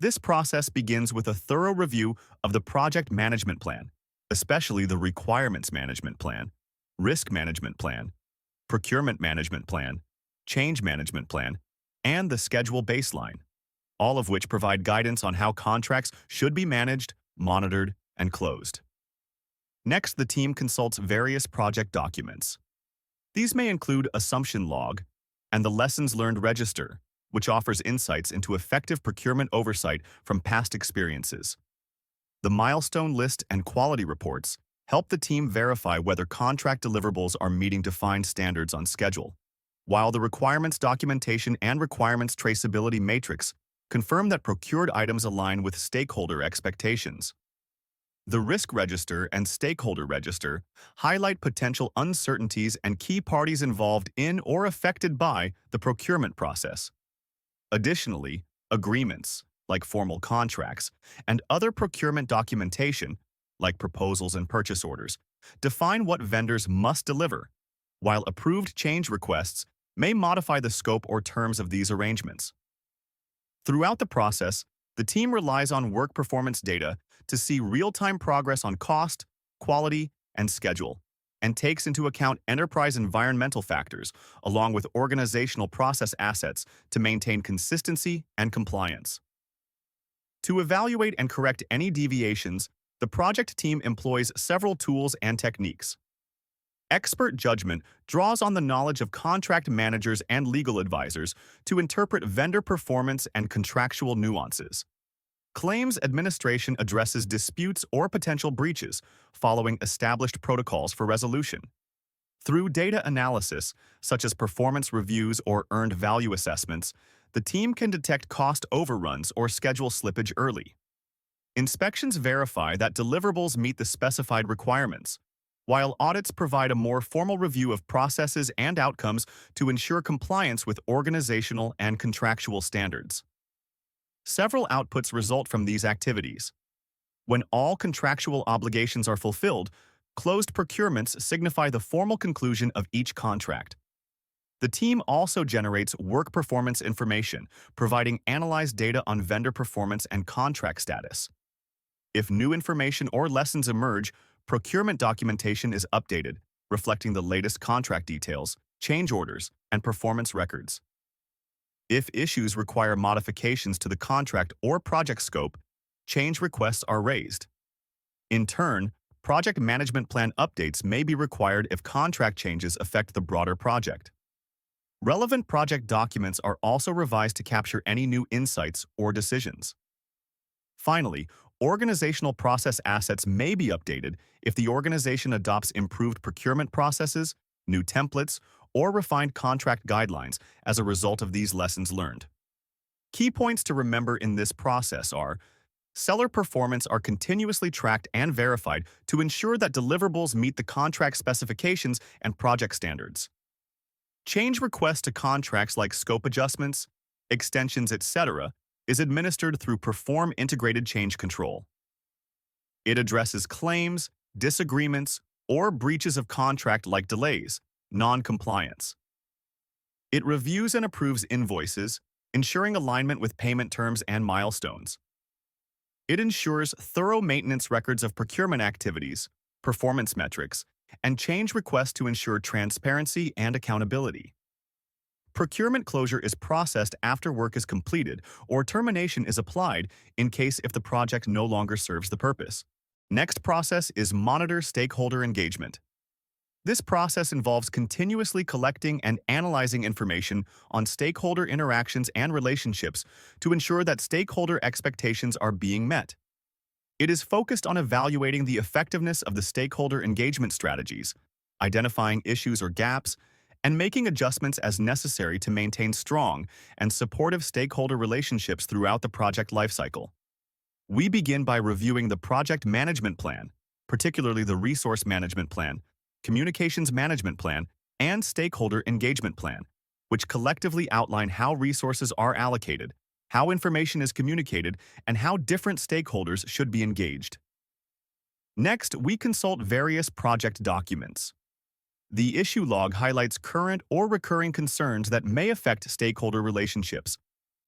This process begins with a thorough review of the project management plan, especially the requirements management plan, risk management plan, procurement management plan, change management plan, and the schedule baseline, all of which provide guidance on how contracts should be managed, monitored, and closed. Next, the team consults various project documents. These may include assumption log and the lessons learned register, which offers insights into effective procurement oversight from past experiences. The milestone list and quality reports help the team verify whether contract deliverables are meeting defined standards on schedule, while the requirements documentation and requirements traceability matrix confirm that procured items align with stakeholder expectations. The risk register and stakeholder register highlight potential uncertainties and key parties involved in or affected by the procurement process. Additionally, agreements, like formal contracts, and other procurement documentation, like proposals and purchase orders, define what vendors must deliver, while approved change requests may modify the scope or terms of these arrangements. Throughout the process, the team relies on work performance data to see real-time progress on cost, quality, and schedule, and takes into account enterprise environmental factors along with organizational process assets to maintain consistency and compliance. To evaluate and correct any deviations, the project team employs several tools and techniques. Expert judgment draws on the knowledge of contract managers and legal advisors to interpret vendor performance and contractual nuances. Claims administration addresses disputes or potential breaches following established protocols for resolution. Through data analysis, such as performance reviews or earned value assessments, the team can detect cost overruns or schedule slippage early. Inspections verify that deliverables meet the specified requirements, while audits provide a more formal review of processes and outcomes to ensure compliance with organizational and contractual standards. Several outputs result from these activities. When all contractual obligations are fulfilled, closed procurements signify the formal conclusion of each contract. The team also generates work performance information, providing analyzed data on vendor performance and contract status. If new information or lessons emerge, procurement documentation is updated, reflecting the latest contract details, change orders, and performance records. If issues require modifications to the contract or project scope, change requests are raised. In turn, project management plan updates may be required if contract changes affect the broader project. Relevant project documents are also revised to capture any new insights or decisions. Finally, organizational process assets may be updated if the organization adopts improved procurement processes, new templates, or refined contract guidelines as a result of these lessons learned. Key points to remember in this process are: seller performance are continuously tracked and verified to ensure that deliverables meet the contract specifications and project standards. Change requests to contracts like scope adjustments, extensions, etc., is administered through Perform Integrated Change Control. It addresses claims, disagreements, or breaches of contract like delays, non-compliance. It reviews and approves invoices, ensuring alignment with payment terms and milestones. It ensures thorough maintenance records of procurement activities, performance metrics, and change requests to ensure transparency and accountability. Procurement closure is processed after work is completed or termination is applied in case if the project no longer serves the purpose. Next process is monitor stakeholder engagement. This process involves continuously collecting and analyzing information on stakeholder interactions and relationships to ensure that stakeholder expectations are being met. It is focused on evaluating the effectiveness of the stakeholder engagement strategies, identifying issues or gaps, and making adjustments as necessary to maintain strong and supportive stakeholder relationships throughout the project lifecycle. We begin by reviewing the project management plan, particularly the resource management plan, communications management plan, and stakeholder engagement plan, which collectively outline how resources are allocated, how information is communicated, and how different stakeholders should be engaged. Next, we consult various project documents. The issue log highlights current or recurring concerns that may affect stakeholder relationships,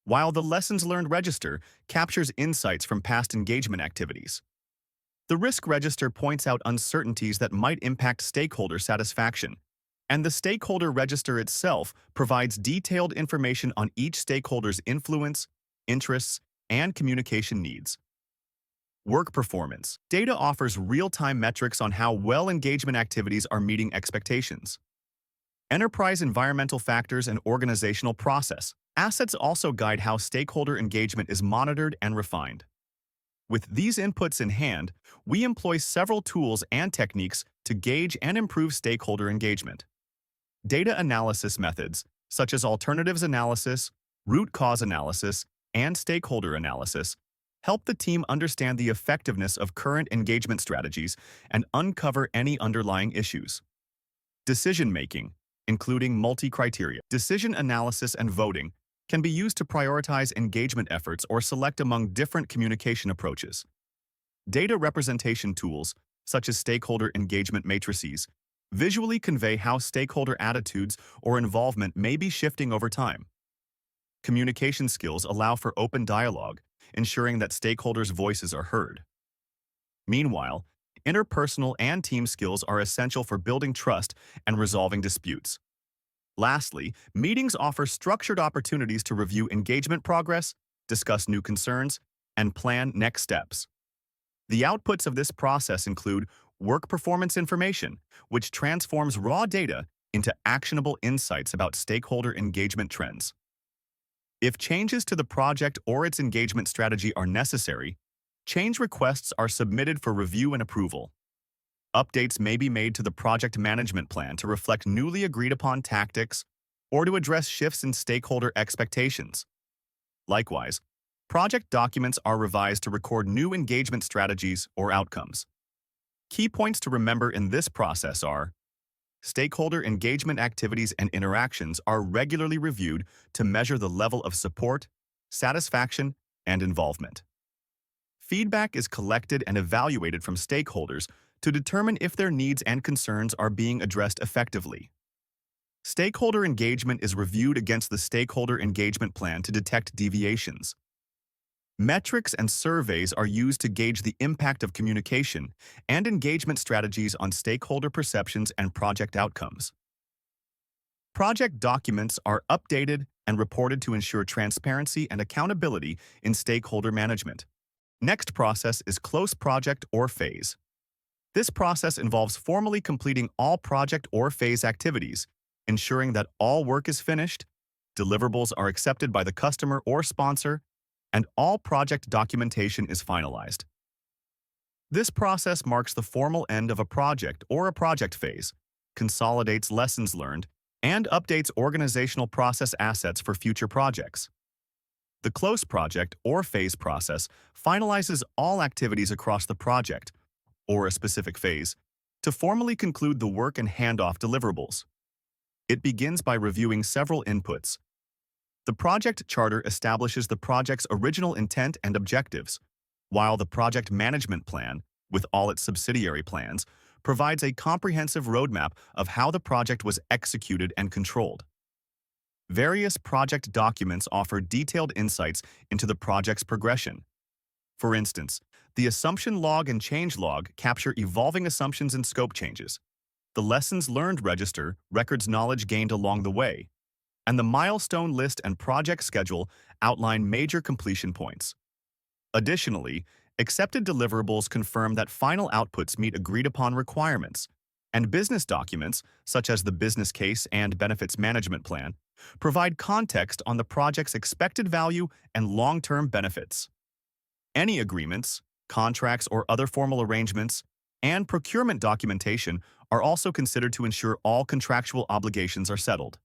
while the Lessons Learned Register captures insights from past engagement activities. The Risk Register points out uncertainties that might impact stakeholder satisfaction, and the Stakeholder Register itself provides detailed information on each stakeholder's influence, interests, and communication needs. Work performance. Data offers real-time metrics on how well engagement activities are meeting expectations. Enterprise environmental factors and organizational process. Assets also guide how stakeholder engagement is monitored and refined. With these inputs in hand, we employ several tools and techniques to gauge and improve stakeholder engagement. Data analysis methods, such as alternatives analysis, root cause analysis, and stakeholder analysis, help the team understand the effectiveness of current engagement strategies and uncover any underlying issues. Decision-making, including multi-criteria, decision analysis and voting, can be used to prioritize engagement efforts or select among different communication approaches. Data representation tools, such as stakeholder engagement matrices, visually convey how stakeholder attitudes or involvement may be shifting over time. Communication skills allow for open dialogue, ensuring that stakeholders' voices are heard. Meanwhile, interpersonal and team skills are essential for building trust and resolving disputes. Lastly, meetings offer structured opportunities to review engagement progress, discuss new concerns, and plan next steps. The outputs of this process include Work performance information, which transforms raw data into actionable insights about stakeholder engagement trends. If changes to the project or its engagement strategy are necessary, change requests are submitted for review and approval. Updates may be made to the project management plan to reflect newly agreed-upon tactics or to address shifts in stakeholder expectations. Likewise, project documents are revised to record new engagement strategies or outcomes. Key points to remember in this process are: stakeholder engagement activities and interactions are regularly reviewed to measure the level of support, satisfaction, and involvement. Feedback is collected and evaluated from stakeholders to determine if their needs and concerns are being addressed effectively. Stakeholder engagement is reviewed against the stakeholder engagement plan to detect deviations. Metrics and surveys are used to gauge the impact of communication and engagement strategies on stakeholder perceptions and project outcomes. Project documents are updated and reported to ensure transparency and accountability in stakeholder management. Next process is close project or phase. This process involves formally completing all project or phase activities, ensuring that all work is finished, deliverables are accepted by the customer or sponsor, and all project documentation is finalized. This process marks the formal end of a project or a project phase, consolidates lessons learned, and updates organizational process assets for future projects. The close project or phase process finalizes all activities across the project, or a specific phase, to formally conclude the work and hand off deliverables. It begins by reviewing several inputs. The project charter establishes the project's original intent and objectives, while the project management plan, with all its subsidiary plans, provides a comprehensive roadmap of how the project was executed and controlled. Various project documents offer detailed insights into the project's progression. For instance, the assumption log and change log capture evolving assumptions and scope changes. The lessons learned register records knowledge gained along the way, and the milestone list and project schedule outline major completion points. Additionally, accepted deliverables confirm that final outputs meet agreed-upon requirements, and business documents, such as the business case and benefits management plan, provide context on the project's expected value and long-term benefits. Any agreements, contracts, or other formal arrangements, and procurement documentation are also considered to ensure all contractual obligations are settled.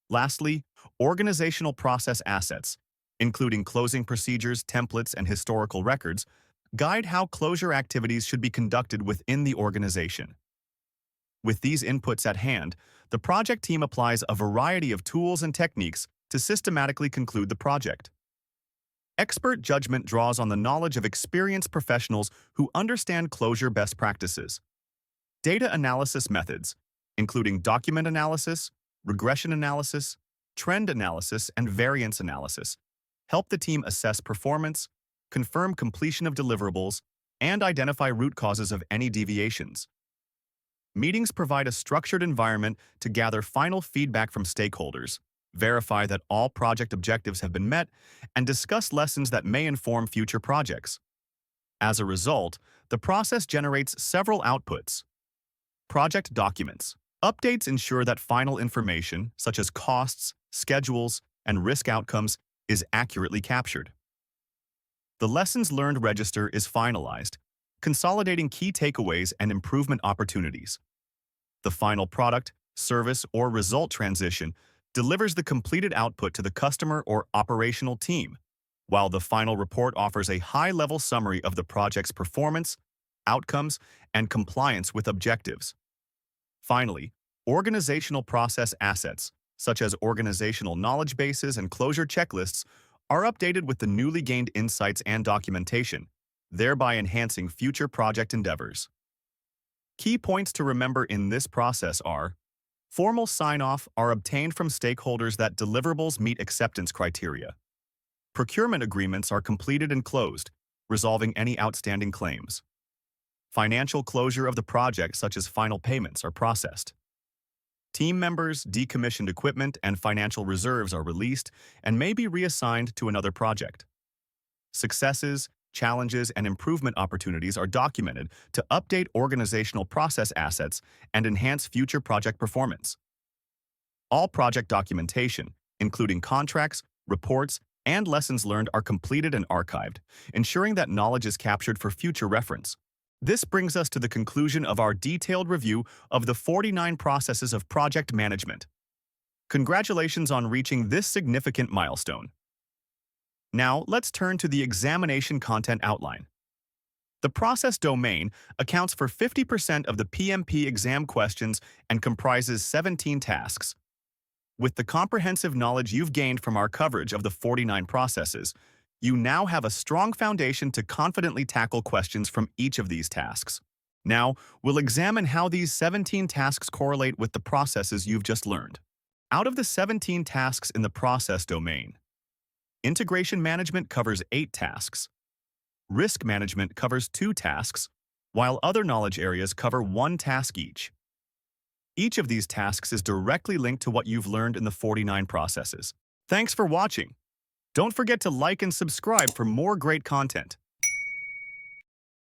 Lastly, organizational process assets, including closing procedures, templates, and historical records, guide how closure activities should be conducted within the organization. With these inputs at hand, the project team applies a variety of tools and techniques to systematically conclude the project. Expert judgment draws on the knowledge of experienced professionals who understand closure best practices. Data analysis methods, including document analysis, regression analysis, trend analysis, and variance analysis, help the team assess performance, confirm completion of deliverables, and identify root causes of any deviations. Meetings provide a structured environment to gather final feedback from stakeholders, verify that all project objectives have been met, and discuss lessons that may inform future projects. As a result, the process generates several outputs. Project documents. Updates ensure that final information, such as costs, schedules, and risk outcomes, is accurately captured. The lessons learned register is finalized, consolidating key takeaways and improvement opportunities. The final product, service, or result transition delivers the completed output to the customer or operational team, while the final report offers a high-level summary of the project's performance, outcomes, and compliance with objectives. Finally, organizational process assets, such as organizational knowledge bases and closure checklists, are updated with the newly gained insights and documentation, thereby enhancing future project endeavors. Key points to remember in this process are: formal sign-off are obtained from stakeholders that deliverables meet acceptance criteria. Procurement agreements are completed and closed, resolving any outstanding claims. Financial closure of the project, such as final payments, are processed. Team members, decommissioned equipment, and financial reserves are released and may be reassigned to another project. Successes, challenges, and improvement opportunities are documented to update organizational process assets and enhance future project performance. All project documentation, including contracts, reports, and lessons learned, are completed and archived, ensuring that knowledge is captured for future reference. This brings us to the conclusion of our detailed review of the 49 processes of project management. Congratulations on reaching this significant milestone. Now, let's turn to the examination content outline. The process domain accounts for 50% of the PMP exam questions and comprises 17 tasks. With the comprehensive knowledge you've gained from our coverage of the 49 processes, you now have a strong foundation to confidently tackle questions from each of these tasks. Now, we'll examine how these 17 tasks correlate with the processes you've just learned. Out of the 17 tasks in the process domain, integration management covers 8 tasks. Risk management covers 2 tasks, while other knowledge areas cover 1 task each. Each of these tasks is directly linked to what you've learned in the 49 processes. Thanks for watching. Don't forget to like and subscribe for more great content.